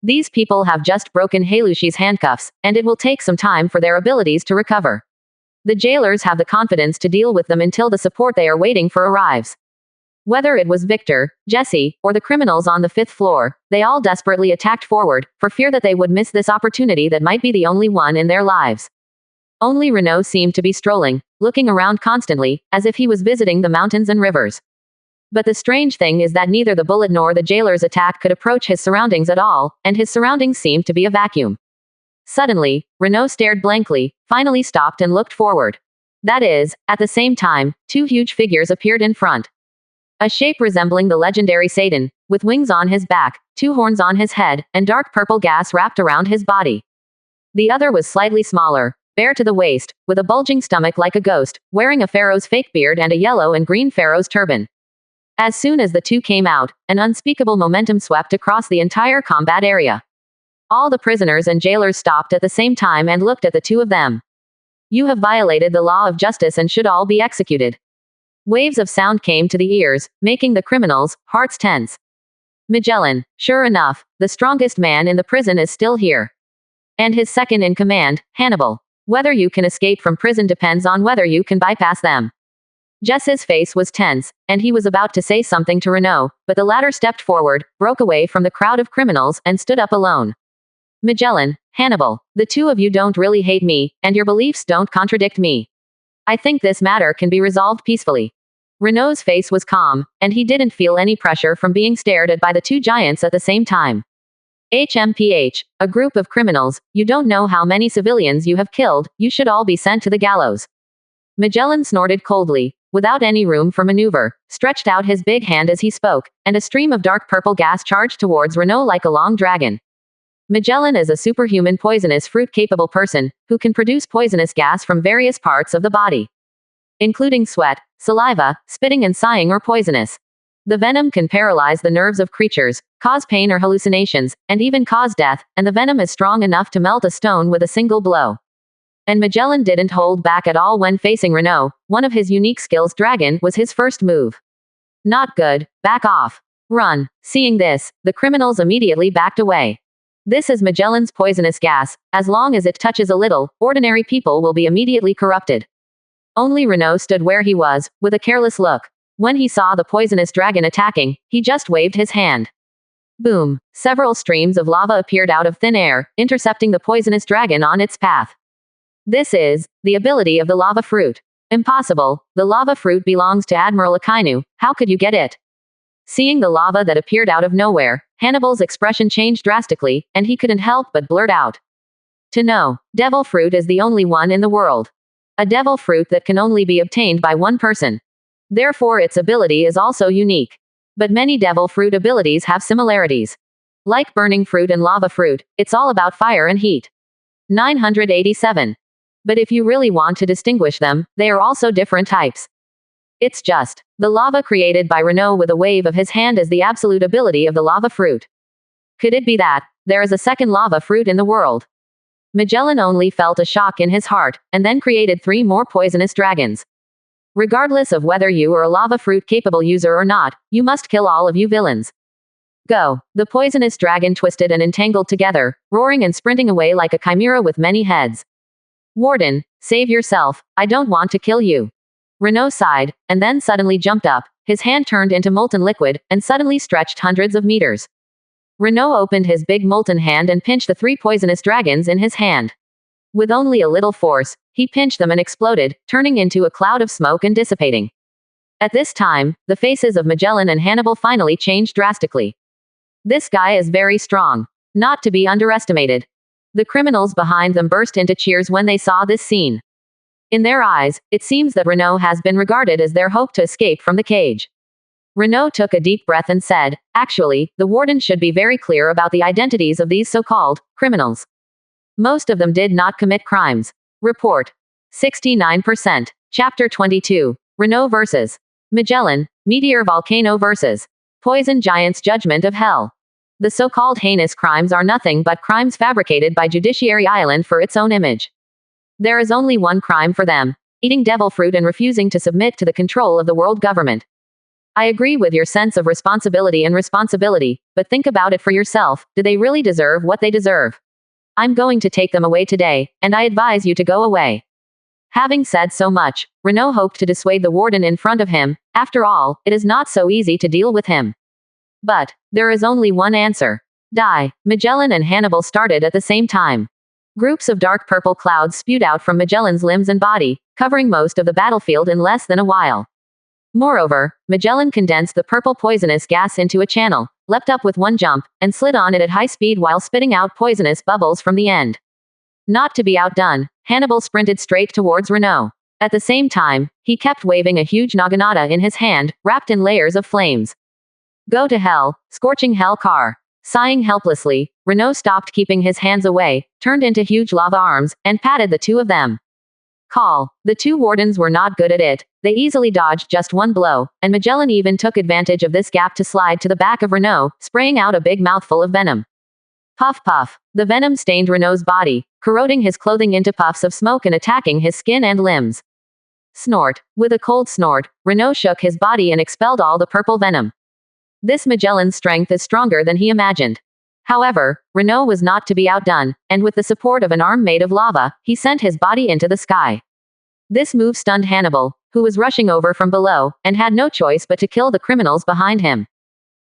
These people have just broken Halushi's handcuffs, and it will take some time for their abilities to recover. The jailers have the confidence to deal with them until the support they are waiting for arrives. Whether it was Victor, Jesse, or the criminals on the fifth floor, they all desperately attacked forward, for fear that they would miss this opportunity that might be the only one in their lives. Only Renault seemed to be strolling, looking around constantly, as if he was visiting the mountains and rivers. But the strange thing is that neither the bullet nor the jailer's attack could approach his surroundings at all, and his surroundings seemed to be a vacuum. Suddenly, Renault stared blankly, finally stopped and looked forward. That is, at the same time, two huge figures appeared in front. A shape resembling the legendary Satan, with wings on his back, two horns on his head, and dark purple gas wrapped around his body. The other was slightly smaller, bare to the waist, with a bulging stomach like a ghost, wearing a pharaoh's fake beard and a yellow and green pharaoh's turban. As soon as the two came out, an unspeakable momentum swept across the entire combat area. All the prisoners and jailers stopped at the same time and looked at the two of them. "You have violated the law of justice and should all be executed." Waves of sound came to the ears, making the criminals' hearts tense. Magellan, sure enough, the strongest man in the prison is still here. And his second in command, Hannibal. Whether you can escape from prison depends on whether you can bypass them. Jess's face was tense, and he was about to say something to Renault, but the latter stepped forward, broke away from the crowd of criminals, and stood up alone. "Magellan, Hannibal, the two of you don't really hate me, and your beliefs don't contradict me. I think this matter can be resolved peacefully." Renault's face was calm, and he didn't feel any pressure from being stared at by the two giants at the same time. HMPH, a group of criminals, you don't know how many civilians you have killed, you should all be sent to the gallows. Magellan snorted coldly, without any room for maneuver, stretched out his big hand as he spoke, and a stream of dark purple gas charged towards Renault like a long dragon. Magellan is a superhuman poisonous fruit-capable person, who can produce poisonous gas from various parts of the body, including sweat, saliva, spitting and sighing or poisonous. The venom can paralyze the nerves of creatures, cause pain or hallucinations, and even cause death, and the venom is strong enough to melt a stone with a single blow. And Magellan didn't hold back at all when facing Renault. One of his unique skills, Dragon, was his first move. Not good, back off. Run. Seeing this, the criminals immediately backed away. This is Magellan's poisonous gas. As long as it touches a little, ordinary people will be immediately corrupted. Only Renault stood where he was, with a careless look. When he saw the poisonous dragon attacking, he just waved his hand. Boom! Several streams of lava appeared out of thin air, intercepting the poisonous dragon on its path. This is the ability of the lava fruit. Impossible. The lava fruit belongs to Admiral Akainu. How could you get it? Seeing the lava that appeared out of nowhere, Hannibal's expression changed drastically, and he couldn't help but blurt out. To know, devil fruit is the only one in the world. A devil fruit that can only be obtained by one person. Therefore its ability is also unique. But many devil fruit abilities have similarities. Like burning fruit and lava fruit, it's all about fire and heat. 987. But if you really want to distinguish them, they are also different types. It's just, the lava created by Renault with a wave of his hand is the absolute ability of the lava fruit. Could it be that there is a second lava fruit in the world? Magellan only felt a shock in his heart, and then created 3 more poisonous dragons. Regardless of whether you are a lava fruit capable user or not, you must kill all of you villains. Go. The poisonous dragon twisted and entangled together, roaring and sprinting away like a chimera with many heads. Warden, save yourself, I don't want to kill you. Renault sighed, and then suddenly jumped up, his hand turned into molten liquid, and suddenly stretched hundreds of meters. Renault opened his big molten hand and pinched the 3 poisonous dragons in his hand. With only a little force, he pinched them and exploded, turning into a cloud of smoke and dissipating. At this time, the faces of Magellan and Hannibal finally changed drastically. This guy is very strong. Not to be underestimated. The criminals behind them burst into cheers when they saw this scene. In their eyes, it seems that Renault has been regarded as their hope to escape from the cage. Renault took a deep breath and said, actually, the warden should be very clear about the identities of these so-called criminals. Most of them did not commit crimes. Report. 69%. Chapter 22. Renault vs. Magellan, Meteor Volcano vs. Poison Giants Judgment of Hell. The so-called heinous crimes are nothing but crimes fabricated by Judiciary Island for its own image. There is only one crime for them: eating devil fruit and refusing to submit to the control of the world government. I agree with your sense of responsibility, but think about it for yourself. Do they really deserve what they deserve? I'm going to take them away today, and I advise you to go away. Having said so much, Renault hoped to dissuade the warden in front of him. After all, it is not so easy to deal with him. But there is only one answer. Die. Magellan and Hannibal started at the same time. Groups of dark purple clouds spewed out from Magellan's limbs and body, covering most of the battlefield in less than a while. Moreover, Magellan condensed the purple poisonous gas into a channel, leapt up with one jump, and slid on it at high speed while spitting out poisonous bubbles from the end. Not to be outdone, Hannibal sprinted straight towards Renault. At the same time, he kept waving a huge naginata in his hand, wrapped in layers of flames. Go to hell, scorching hell car. Sighing helplessly, Renault stopped keeping his hands away, turned into huge lava arms, and patted the 2 of them. Call. The 2 wardens were not good at it. They easily dodged just one blow, and Magellan even took advantage of this gap to slide to the back of Renault, spraying out a big mouthful of venom. Puff puff. The venom stained Renault's body, corroding his clothing into puffs of smoke and attacking his skin and limbs. Snort. With a cold snort, Renault shook his body and expelled all the purple venom. This Magellan's strength is stronger than he imagined. However, Renault was not to be outdone, and with the support of an arm made of lava, he sent his body into the sky. This move stunned Hannibal, who was rushing over from below, and had no choice but to kill the criminals behind him.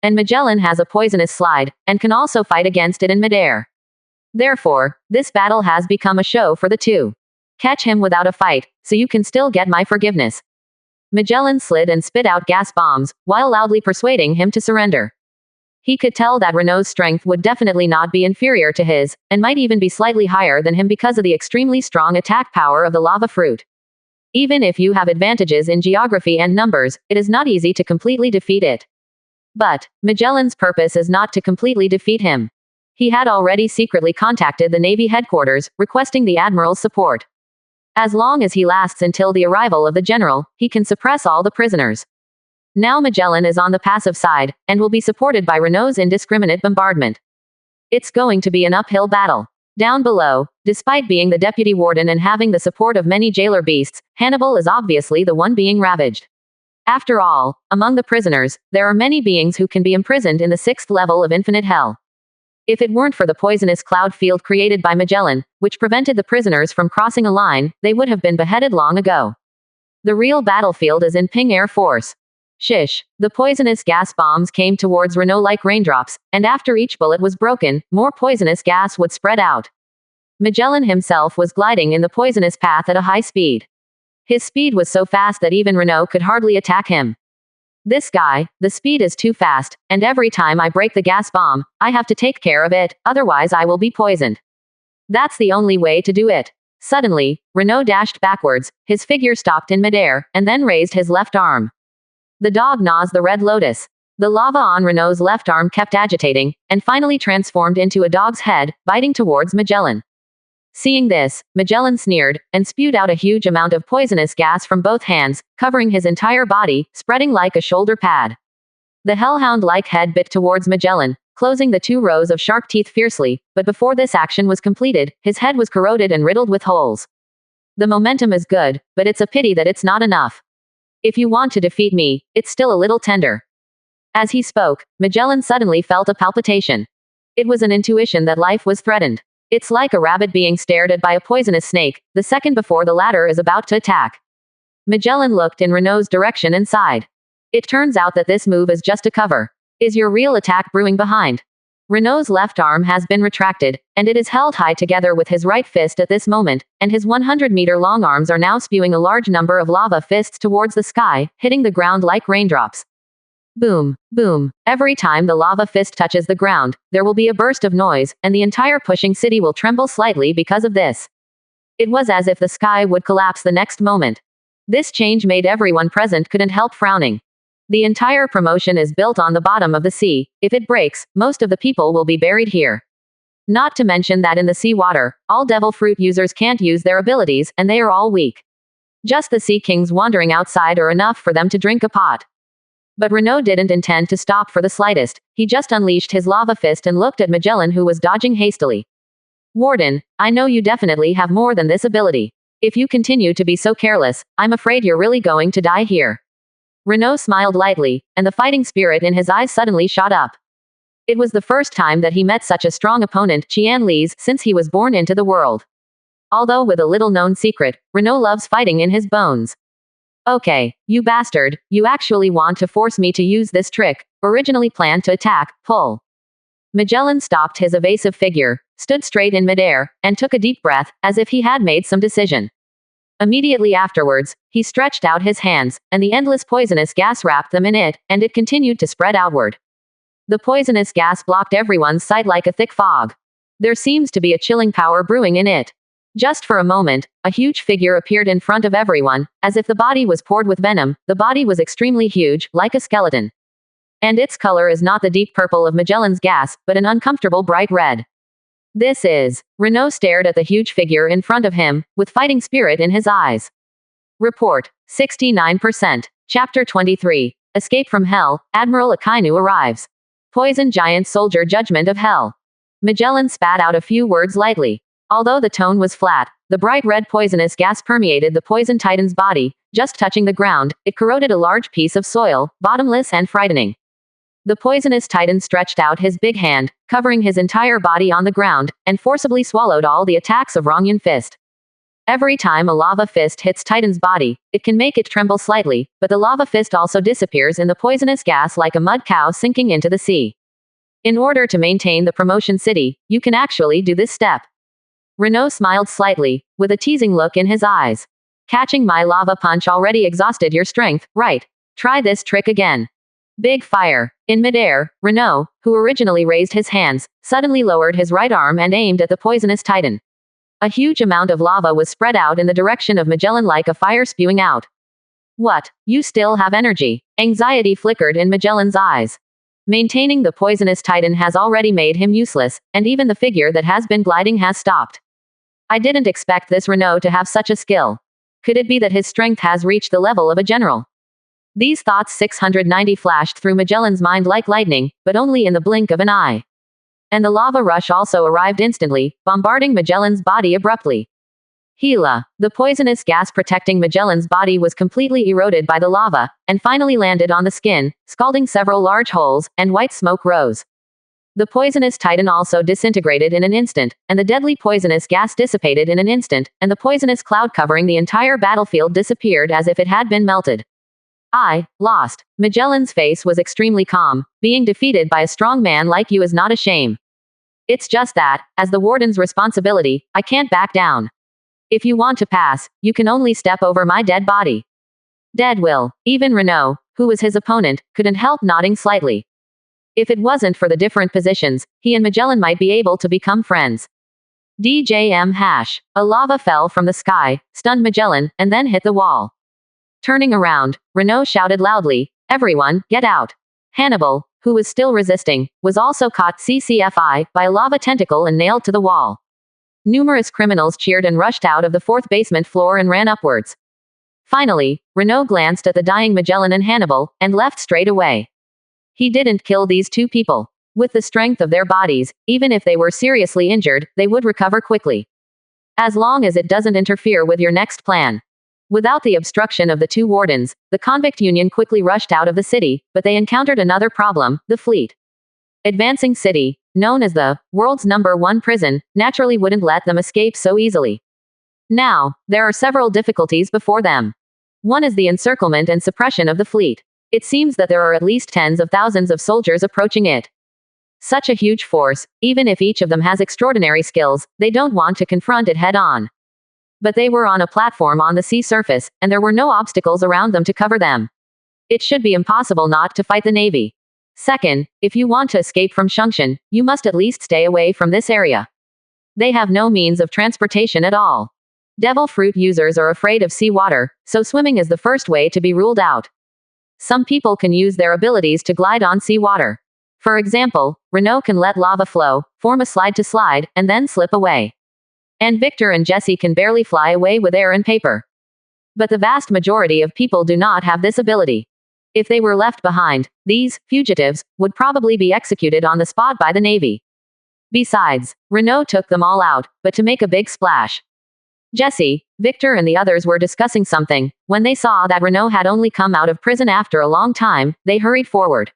And Magellan has a poisonous slide, and can also fight against it in midair. Therefore, this battle has become a show for the 2. Catch him without a fight, so you can still get my forgiveness. Magellan slid and spit out gas bombs, while loudly persuading him to surrender. He could tell that Renault's strength would definitely not be inferior to his, and might even be slightly higher than him because of the extremely strong attack power of the lava fruit. Even if you have advantages in geography and numbers, it is not easy to completely defeat it. But Magellan's purpose is not to completely defeat him. He had already secretly contacted the Navy headquarters, requesting the Admiral's support. As long as he lasts until the arrival of the General, he can suppress all the prisoners. Now Magellan is on the passive side, and will be supported by Renault's indiscriminate bombardment. It's going to be an uphill battle. Down below, despite being the deputy warden and having the support of many jailer beasts, Hannibal is obviously the one being ravaged. After all, among the prisoners, there are many beings who can be imprisoned in the 6th level of infinite hell. If it weren't for the poisonous cloud field created by Magellan, which prevented the prisoners from crossing a line, they would have been beheaded long ago. The real battlefield is in Ping Air Force. Shish. The poisonous gas bombs came towards Renault like raindrops, and after each bullet was broken, more poisonous gas would spread out. Magellan himself was gliding in the poisonous path at a high speed. His speed was so fast that even Renault could hardly attack him. This guy, the speed is too fast, and every time I break the gas bomb, I have to take care of it, otherwise I will be poisoned. That's the only way to do it. Suddenly, Renault dashed backwards, his figure stopped in midair, and then raised his left arm. The dog gnaws the red lotus. The lava on Renault's left arm kept agitating, and finally transformed into a dog's head, biting towards Magellan. Seeing this, Magellan sneered, and spewed out a huge amount of poisonous gas from both hands, covering his entire body, spreading like a shoulder pad. The hellhound-like head bit towards Magellan, closing the 2 rows of sharp teeth fiercely, but before this action was completed, his head was corroded and riddled with holes. The momentum is good, but it's a pity that it's not enough. If you want to defeat me, it's still a little tender. As he spoke, Magellan suddenly felt a palpitation. It was an intuition that life was threatened. It's like a rabbit being stared at by a poisonous snake, the second before the latter is about to attack. Magellan looked in Renault's direction and sighed. It turns out that this move is just a cover. Is your real attack brewing behind? Renault's left arm has been retracted, and it is held high together with his right fist at this moment, and his 100-meter-long arms are now spewing a large number of lava fists towards the sky, hitting the ground like raindrops. Boom, boom. Every time the lava fist touches the ground, there will be a burst of noise, and the entire pushing city will tremble slightly because of this. It was as if the sky would collapse the next moment. This change made everyone present couldn't help frowning. The entire promotion is built on the bottom of the sea. If it breaks, most of the people will be buried here. Not to mention that in the sea water, all devil fruit users can't use their abilities, and they are all weak. Just the sea kings wandering outside are enough for them to drink a pot. But Renault didn't intend to stop for the slightest. He just unleashed his lava fist and looked at Magellan, who was dodging hastily. Warden, I know you definitely have more than this ability. If you continue to be so careless, I'm afraid you're really going to die here. Renault smiled lightly, and the fighting spirit in his eyes suddenly shot up. It was the first time that he met such a strong opponent, Qian Li's, since he was born into the world. Although with a little-known secret, Renault loves fighting in his bones. Okay, you bastard, you actually want to force me to use this trick, originally planned to attack, pull. Magellan stopped his evasive figure, stood straight in midair, and took a deep breath, as if he had made some decision. Immediately afterwards, he stretched out his hands, and the endless poisonous gas wrapped them in it, and it continued to spread outward. The poisonous gas blocked everyone's sight like a thick fog. There seems to be a chilling power brewing in it. Just for a moment, a huge figure appeared in front of everyone, as if the body was poured with venom. The body was extremely huge, like a skeleton. And its color is not the deep purple of Magellan's gas, but an uncomfortable bright red. This is. Renault stared at the huge figure in front of him, with fighting spirit in his eyes. Report. 69%. Chapter 23. Escape from Hell. Admiral Akainu arrives. Poison Giant Soldier Judgment of Hell. Magellan spat out a few words lightly. Although the tone was flat, the bright red poisonous gas permeated the poison titan's body. Just touching the ground, it corroded a large piece of soil, bottomless and frightening. The poisonous titan stretched out his big hand, covering his entire body on the ground, and forcibly swallowed all the attacks of Rongyan Fist. Every time a lava fist hits Titan's body, it can make it tremble slightly, but the lava fist also disappears in the poisonous gas like a mud cow sinking into the sea. In order to maintain the promotion city, you can actually do this step. Renault smiled slightly, with a teasing look in his eyes. Catching my lava punch already exhausted your strength, right? Try this trick again. Big fire. In midair, Renault, who originally raised his hands, suddenly lowered his right arm and aimed at the poisonous titan. A huge amount of lava was spread out in the direction of Magellan like a fire spewing out. What? You still have energy? Anxiety flickered in Magellan's eyes. Maintaining the poisonous titan has already made him useless, and even the figure that has been gliding has stopped. I didn't expect this Renault to have such a skill. Could it be that his strength has reached the level of a general? These thoughts 690 flashed through Magellan's mind like lightning, but only in the blink of an eye. And the lava rush also arrived instantly, bombarding Magellan's body abruptly. Gila. The poisonous gas protecting Magellan's body was completely eroded by the lava, and finally landed on the skin, scalding several large holes, and white smoke rose. The poisonous titan also disintegrated in an instant, and the deadly poisonous gas dissipated in an instant, and the poisonous cloud covering the entire battlefield disappeared as if it had been melted. I lost. Magellan's face was extremely calm. Being defeated by a strong man like you is not a shame. It's just that, as the warden's responsibility, I can't back down. If you want to pass, you can only step over my dead body. Dead will. Even Renault, who was his opponent, couldn't help nodding slightly. If it wasn't for the different positions, he and Magellan might be able to become friends. DJM hash. A lava fell from the sky, stunned Magellan, and then hit the wall. Turning around, Renault shouted loudly, "Everyone, get out!" Hannibal, who was still resisting, was also caught CCFI by a lava tentacle and nailed to the wall. Numerous criminals cheered and rushed out of the fourth basement floor and ran upwards. Finally, Renault glanced at the dying Magellan and Hannibal, and left straight away. He didn't kill these two people. With the strength of their bodies, even if they were seriously injured, they would recover quickly. As long as it doesn't interfere with your next plan. Without the obstruction of the two wardens, the convict union quickly rushed out of the city, but they encountered another problem, the fleet. Advancing City, known as the world's #1 prison, naturally wouldn't let them escape so easily. Now, there are several difficulties before them. One is the encirclement and suppression of the fleet. It seems that there are at least tens of thousands of soldiers approaching it. Such a huge force, even if each of them has extraordinary skills, they don't want to confront it head on. But they were on a platform on the sea surface, and there were no obstacles around them to cover them. It should be impossible not to fight the Navy. Second, if you want to escape from Shungshan, you must at least stay away from this area. They have no means of transportation at all. Devil fruit users are afraid of sea water, so swimming is the first way to be ruled out. Some people can use their abilities to glide on sea water. For example, Renault can let lava flow, form a slide to slide, and then slip away. And Victor and Jesse can barely fly away with air and paper. But the vast majority of people do not have this ability. If they were left behind, these fugitives would probably be executed on the spot by the Navy. Besides, Renault took them all out, but to make a big splash. Jesse, Victor and the others were discussing something. When they saw that Renault had only come out of prison after a long time, they hurried forward.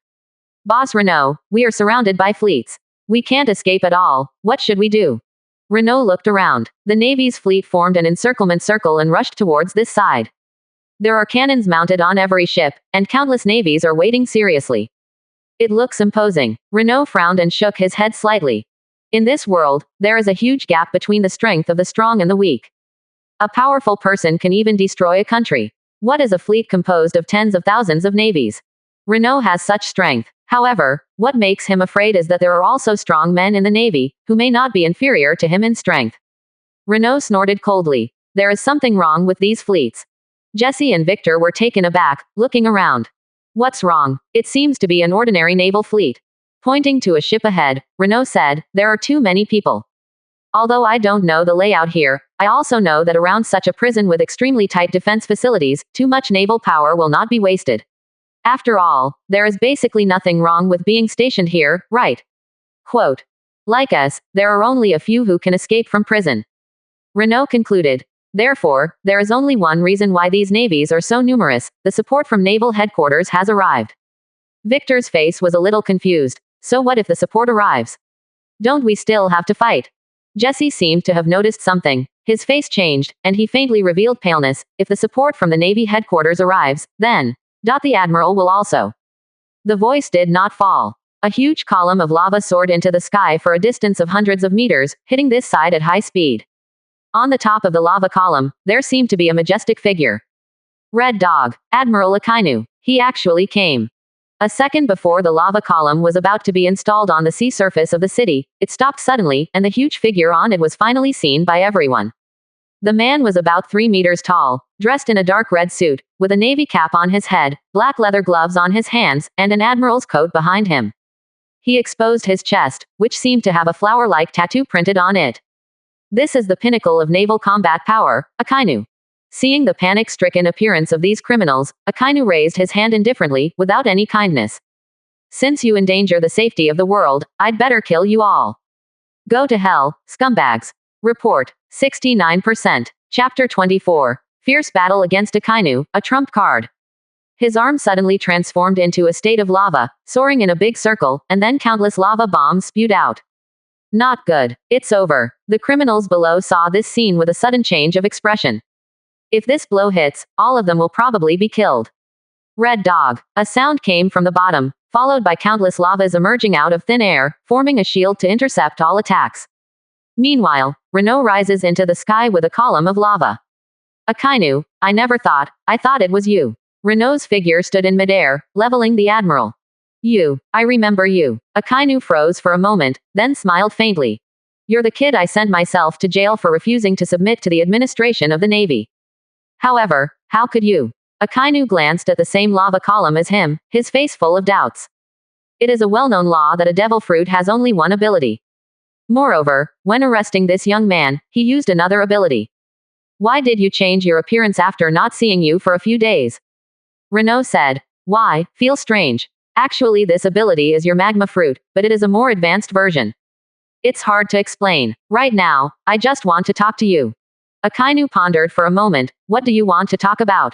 "Boss Renault, we are surrounded by fleets. We can't escape at all. What should we do?" Renault looked around. The Navy's fleet formed an encirclement circle and rushed towards this side. There are cannons mounted on every ship, and countless navies are waiting seriously. It looks imposing. Renault frowned and shook his head slightly. In this world, there is a huge gap between the strength of the strong and the weak. A powerful person can even destroy a country. What is a fleet composed of tens of thousands of navies? Renault has such strength. However, what makes him afraid is that there are also strong men in the Navy, who may not be inferior to him in strength. Renault snorted coldly. There is something wrong with these fleets. Jesse and Victor were taken aback, looking around. What's wrong? It seems to be an ordinary naval fleet. Pointing to a ship ahead, Renault said, "There are too many people. Although I don't know the layout here, I also know that around such a prison with extremely tight defense facilities, too much naval power will not be wasted. After all, there is basically nothing wrong with being stationed here, right?" Quote. "Like us, there are only a few who can escape from prison." Renault concluded. Therefore, there is only one reason why these navies are so numerous: the support from naval headquarters has arrived. Victor's face was a little confused. So what if the support arrives? Don't we still have to fight? Jesse seemed to have noticed something. His face changed, and he faintly revealed paleness. If the support from the Navy headquarters arrives, then the Admiral will also. The voice did not fall. A huge column of lava soared into the sky for a distance of hundreds of meters, hitting this side at high speed. On the top of the lava column, there seemed to be a majestic figure. Red Dog, Admiral Akainu. He actually came. A second before the lava column was about to be installed on the sea surface of the city, it stopped suddenly, and the huge figure on it was finally seen by everyone. The man was about 3 meters tall, dressed in a dark red suit, with a navy cap on his head, black leather gloves on his hands, and an admiral's coat behind him. He exposed his chest, which seemed to have a flower-like tattoo printed on it. This is the pinnacle of naval combat power, Akainu. Seeing the panic-stricken appearance of these criminals, Akainu raised his hand indifferently, without any kindness. Since you endanger the safety of the world, I'd better kill you all. Go to hell, scumbags. Report, 69%. Chapter 24. Fierce battle against Akainu, a trump card. His arm suddenly transformed into a state of lava, soaring in a big circle, and then countless lava bombs spewed out. Not good. It's over. The criminals below saw this scene with a sudden change of expression. If this blow hits, all of them will probably be killed. Red dog. A sound came from the bottom, followed by countless lavas emerging out of thin air, forming a shield to intercept all attacks. Meanwhile, Renault rises into the sky with a column of lava. Akainu, I thought it was you. Renault's figure stood in midair, leveling the admiral. You. I remember you. Akainu froze for a moment, then smiled faintly. You're the kid I sent myself to jail for refusing to submit to the administration of the Navy. However, how could you? Akainu glanced at the same lava column as him, his face full of doubts. It is a well-known law that a devil fruit has only one ability. Moreover, when arresting this young man, he used another ability. Why did you change your appearance after not seeing you for a few days? Renault said. Why, feel strange. Actually, this ability is your magma fruit, but it is a more advanced version. It's hard to explain. Right now, I just want to talk to you. Akainu pondered for a moment. What do you want to talk about?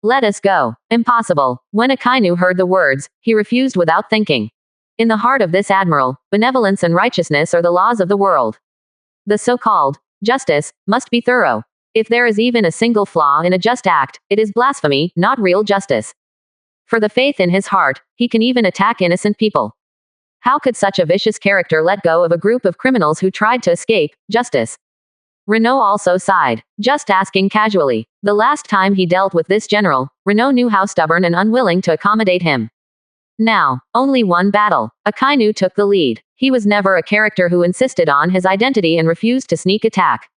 Let us go. Impossible. When Akainu heard the words, he refused without thinking. In the heart of this admiral, benevolence and righteousness are the laws of the world. The so-called justice must be thorough. If there is even a single flaw in a just act, it is blasphemy, not real justice. For the faith in his heart, he can even attack innocent people. How could such a vicious character let go of a group of criminals who tried to escape justice? Renault also sighed, just asking casually. The last time he dealt with this general, Renault knew how stubborn and unwilling to accommodate him. Now, only one battle. Akainu took the lead. He was never a character who insisted on his identity and refused to sneak attack.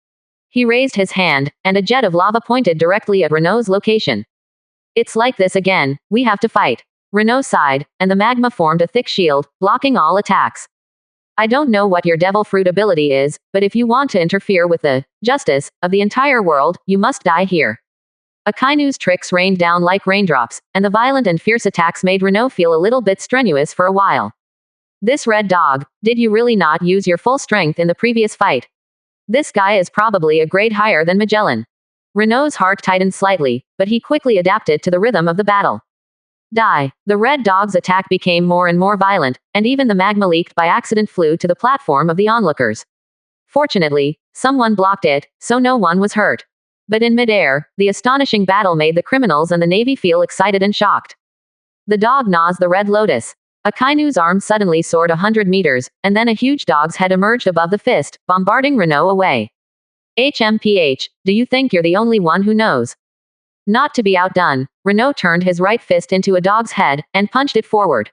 He raised his hand, and a jet of lava pointed directly at Renault's location. It's like this again, we have to fight. Renault sighed, and the magma formed a thick shield, blocking all attacks. I don't know what your devil fruit ability is, but if you want to interfere with the justice of the entire world, you must die here. Akainu's tricks rained down like raindrops, and the violent and fierce attacks made Renault feel a little bit strenuous for a while. This red dog, did you really not use your full strength in the previous fight? This guy is probably a grade higher than Magellan. Renault's heart tightened slightly, but he quickly adapted to the rhythm of the battle. Die. The red dog's attack became more and more violent, and even the magma leaked by accident flew to the platform of the onlookers. Fortunately, someone blocked it, so no one was hurt. But in midair, the astonishing battle made the criminals and the Navy feel excited and shocked. The dog gnaws the red lotus. Akainu's arm suddenly soared 100 meters, and then a huge dog's head emerged above the fist, bombarding Renault away. HMPH, do you think you're the only one who knows? Not to be outdone, Renault turned his right fist into a dog's head, and punched it forward.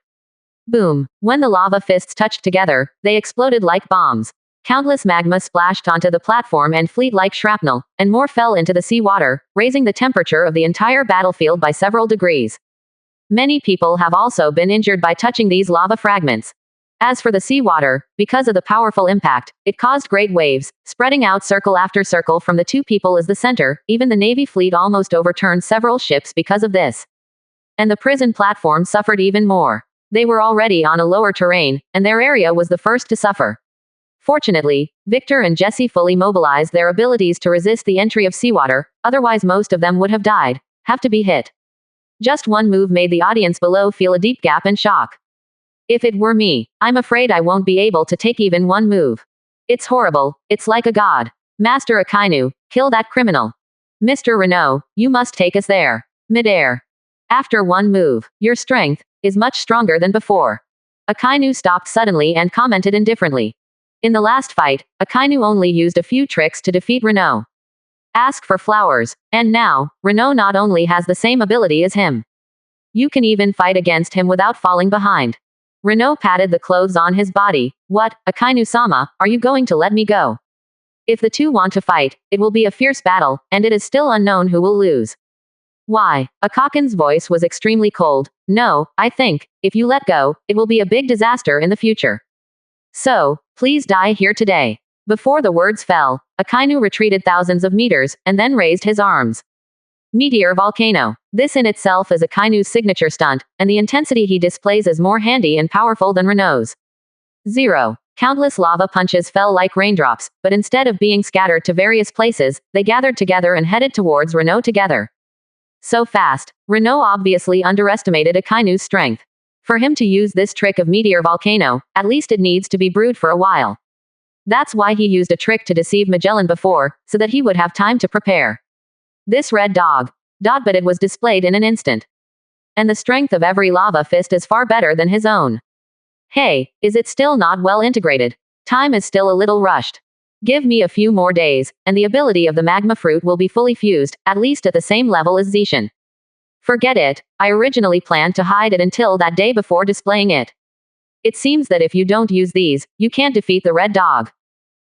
Boom. When the lava fists touched together, they exploded like bombs. Countless magma splashed onto the platform and fleet like shrapnel, and more fell into the seawater, raising the temperature of the entire battlefield by several degrees. Many people have also been injured by touching these lava fragments. As for the seawater, because of the powerful impact, it caused great waves, spreading out circle after circle from the two people as the center. Even the Navy fleet almost overturned several ships because of this. And the prison platform suffered even more. They were already on a lower terrain, and their area was the first to suffer. Fortunately, Victor and Jesse fully mobilized their abilities to resist the entry of seawater, otherwise most of them would have died, have to be hit. Just one move made the audience below feel a deep gap and shock. If it were me, I'm afraid I won't be able to take even one move. It's horrible, it's like a god. Master Akainu, kill that criminal. Mr. Renault, you must take us there. Midair. After one move, your strength is much stronger than before. Akainu stopped suddenly and commented indifferently. In the last fight, Akainu only used a few tricks to defeat Renault. Ask for flowers, and now, Renault not only has the same ability as him. You can even fight against him without falling behind. Renault patted the clothes on his body. What, Akainu-sama, are you going to let me go? If the two want to fight, it will be a fierce battle, and it is still unknown who will lose. Why? Akakin's voice was extremely cold. No, I think, if you let go, it will be a big disaster in the future. So, please die here today. Before the words fell, Akainu retreated thousands of meters, and then raised his arms. Meteor volcano. This in itself is Akainu's signature stunt, and the intensity he displays is more handy and powerful than Renault's. 0. Countless lava punches fell like raindrops, but instead of being scattered to various places, they gathered together and headed towards Renault together. So fast. Renault obviously underestimated Akainu's strength. For him to use this trick of meteor volcano, at least it needs to be brewed for a while. That's why he used a trick to deceive Magellan before, so that he would have time to prepare. This red dog. But it was displayed in an instant. And the strength of every lava fist is far better than his own. Hey, is it still not well integrated? Time is still a little rushed. Give me a few more days, and the ability of the magma fruit will be fully fused, at least at the same level as Zishan. Forget it, I originally planned to hide it until that day before displaying it. It seems that if you don't use these, you can't defeat the red dog.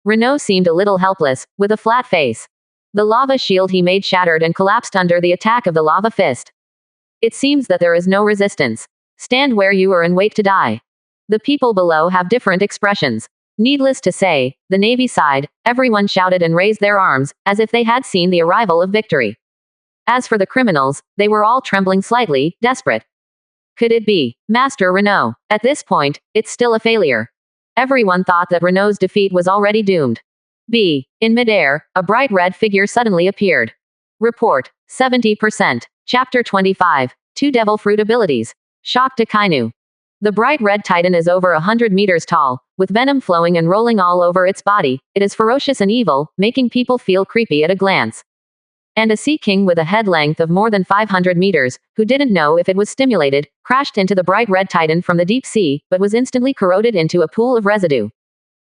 Renault seemed a little helpless, with a flat face. The lava shield he made shattered and collapsed under the attack of the lava fist. It seems that there is no resistance. Stand where you are and wait to die. The people below have different expressions. Needless to say, the Navy side, everyone shouted and raised their arms, as if they had seen the arrival of victory. As for the criminals, they were all trembling slightly, desperate. Could it be Master Renault? At this point, it's still a failure. Everyone thought that Renault's defeat was already doomed. In midair, a bright red figure suddenly appeared. Report, 70%. Chapter 25. 2 Devil Fruit Abilities. Shocked Akainu. The bright red titan is over 100 meters tall, with venom flowing and rolling all over its body. It is ferocious and evil, making people feel creepy at a glance. And a sea king with a head length of more than 500 meters, who didn't know if it was stimulated, crashed into the bright red titan from the deep sea, but was instantly corroded into a pool of residue.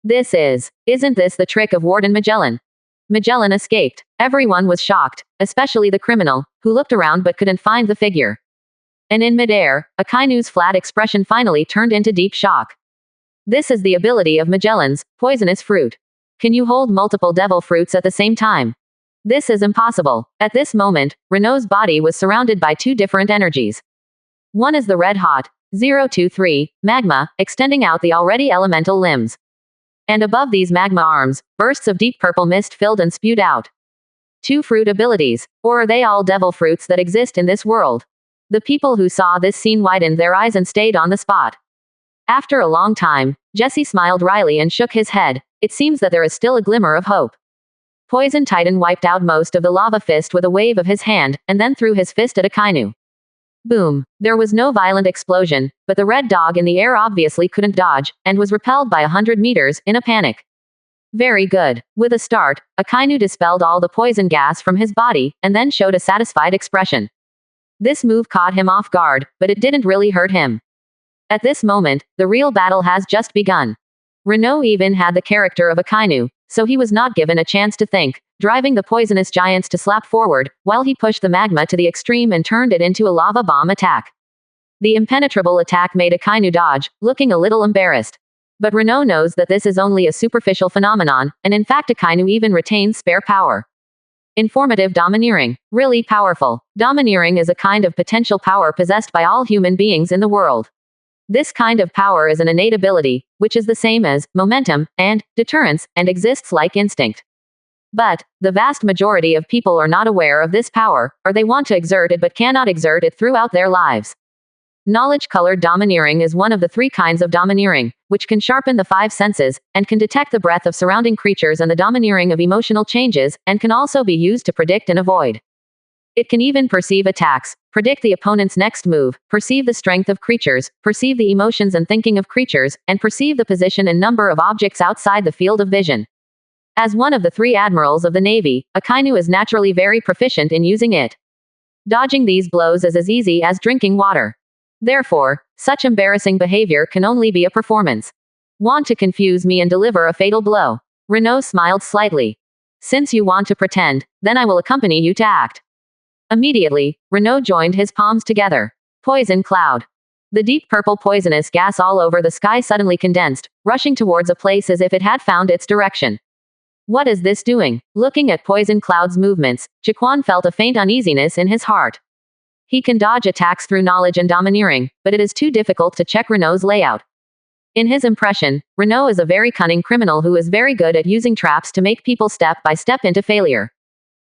Isn't this the trick of Warden Magellan? Magellan escaped. Everyone was shocked, especially the criminal, who looked around but couldn't find the figure. And in midair, Akainu's flat expression finally turned into deep shock. This is the ability of Magellan's poisonous fruit. Can you hold multiple devil fruits at the same time? This is impossible. At this moment, Renault's body was surrounded by 2 different energies. One is the red-hot, 023, magma, extending out the already elemental limbs. And above these magma arms, bursts of deep purple mist filled and spewed out. 2 fruit abilities, or are they all devil fruits that exist in this world? The people who saw this scene widened their eyes and stayed on the spot. After a long time, Jesse smiled wryly and shook his head. It seems that there is still a glimmer of hope. Poison Titan wiped out most of the lava fist with a wave of his hand, and then threw his fist at Akainu. Boom. There was no violent explosion, but the red dog in the air obviously couldn't dodge, and was repelled by 100 meters, in a panic. Very good. With a start, Akainu dispelled all the poison gas from his body, and then showed a satisfied expression. This move caught him off guard, but it didn't really hurt him. At this moment, the real battle has just begun. Renault even had the character of Akainu, so he was not given a chance to think, driving the poisonous giants to slap forward, while he pushed the magma to the extreme and turned it into a lava bomb attack. The impenetrable attack made Akainu dodge, looking a little embarrassed. But Renault knows that this is only a superficial phenomenon, and in fact Akainu even retains spare power. Informative domineering. Really powerful. Domineering is a kind of potential power possessed by all human beings in the world. This kind of power is an innate ability, which is the same as momentum and deterrence, and exists like instinct. But the vast majority of people are not aware of this power, or they want to exert it but cannot exert it throughout their lives. Knowledge-colored domineering is one of the 3 kinds of domineering, which can sharpen the 5 senses, and can detect the breath of surrounding creatures and the domineering of emotional changes, and can also be used to predict and avoid. It can even perceive attacks, predict the opponent's next move, perceive the strength of creatures, perceive the emotions and thinking of creatures, and perceive the position and number of objects outside the field of vision. As one of the 3 admirals of the Navy, Akainu is naturally very proficient in using it. Dodging these blows is as easy as drinking water. Therefore, such embarrassing behavior can only be a performance. Want to confuse me and deliver a fatal blow? Renault smiled slightly. Since you want to pretend, then I will accompany you to act. Immediately, Renault joined his palms together. Poison cloud. The deep purple poisonous gas all over the sky suddenly condensed, rushing towards a place as if it had found its direction. What is this doing? Looking at poison cloud's movements, Chiquan felt a faint uneasiness in his heart. He can dodge attacks through knowledge and domineering, but it is too difficult to check Renault's layout. In his impression, Renault is a very cunning criminal who is very good at using traps to make people step by step into failure.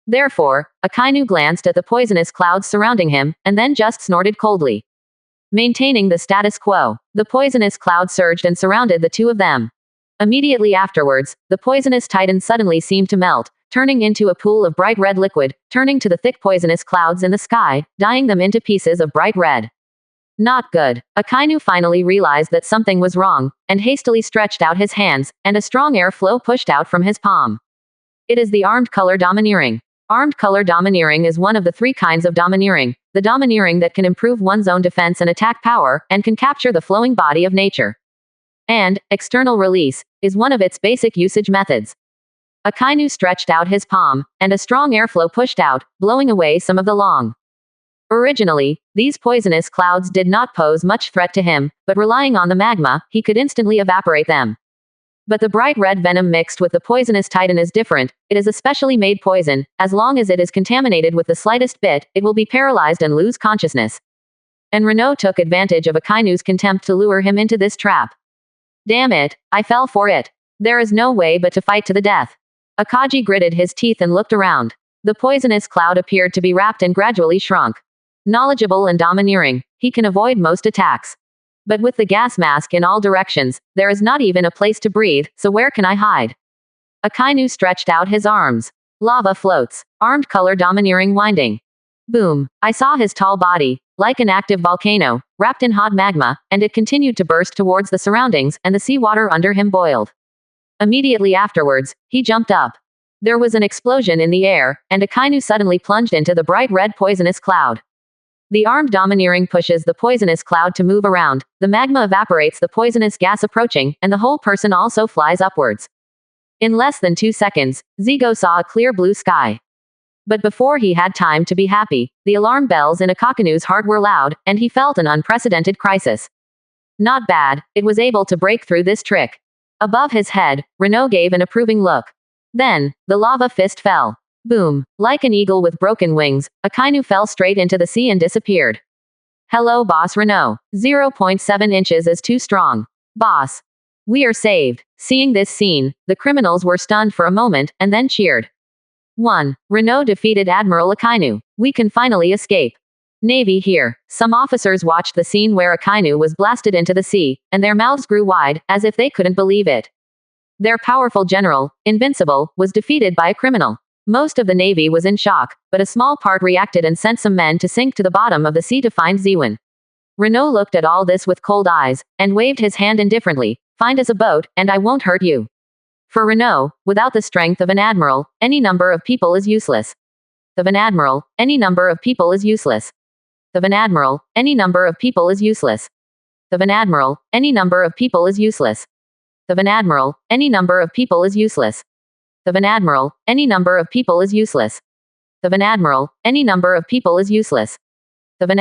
Therefore, Akainu glanced at the poisonous clouds surrounding him, and then just snorted coldly. Maintaining the status quo, the poisonous cloud surged and surrounded the two of them. Immediately afterwards, the poisonous titan suddenly seemed to melt, turning into a pool of bright red liquid, turning to the thick poisonous clouds in the sky, dyeing them into pieces of bright red. Not good. Akainu finally realized that something was wrong, and hastily stretched out his hands, and a strong air flow pushed out from his palm. It is the armed color domineering. Armed color domineering is one of the three kinds of domineering, the domineering that can improve one's own defense and attack power, and can capture the flowing body of nature. And, external release, is one of its basic usage methods. Akainu stretched out his palm, and a strong airflow pushed out, blowing away some of the long. Originally, these poisonous clouds did not pose much threat to him, but relying on the magma, he could instantly evaporate them. But the bright red venom mixed with the poisonous titan is different. It is a specially made poison. As long as it is contaminated with the slightest bit, it will be paralyzed and lose consciousness. And Renault took advantage of Akainu's contempt to lure him into this trap. Damn it, I fell for it. There is no way but to fight to the death. Akaji gritted his teeth and looked around. The poisonous cloud appeared to be wrapped and gradually shrunk. Knowledgeable and domineering, he can avoid most attacks. But with the gas mask in all directions, there is not even a place to breathe, so where can I hide? Akainu stretched out his arms. Lava floats. Armed color domineering winding. Boom. I saw his tall body, like an active volcano, wrapped in hot magma, and it continued to burst towards the surroundings, and the seawater under him boiled. Immediately afterwards, he jumped up. There was an explosion in the air, and Akainu suddenly plunged into the bright red poisonous cloud. The armed domineering pushes the poisonous cloud to move around, the magma evaporates the poisonous gas approaching, and the whole person also flies upwards. In less than 2 seconds, Zigo saw a clear blue sky. But before he had time to be happy, the alarm bells in Akanu's heart were loud, and he felt an unprecedented crisis. Not bad, it was able to break through this trick. Above his head, Renault gave an approving look. Then, the lava fist fell. Boom. Like an eagle with broken wings, Akainu fell straight into the sea and disappeared. Hello boss Renault. 0.7 inches is too strong. Boss. We are saved. Seeing this scene, the criminals were stunned for a moment, and then cheered. 1. Renault defeated Admiral Akainu. We can finally escape. Navy here. Some officers watched the scene where Akainu was blasted into the sea, and their mouths grew wide, as if they couldn't believe it. Their powerful general, invincible, was defeated by a criminal. Most of the Navy was in shock, but a small part reacted and sent some men to sink to the bottom of the sea to find Ziwin. Renault looked at all this with cold eyes, and waved his hand indifferently. Find us a boat, and I won't hurt you. For Renault, without the strength of an admiral, any number of people is useless. Of an admiral, any number of people is useless. Of an admiral, any number of people is useless. Of an admiral, any number of people is useless. Of an admiral, any number of people is useless. Of an admiral, any number of people is useless. Of an admiral, any number of people is useless. Of an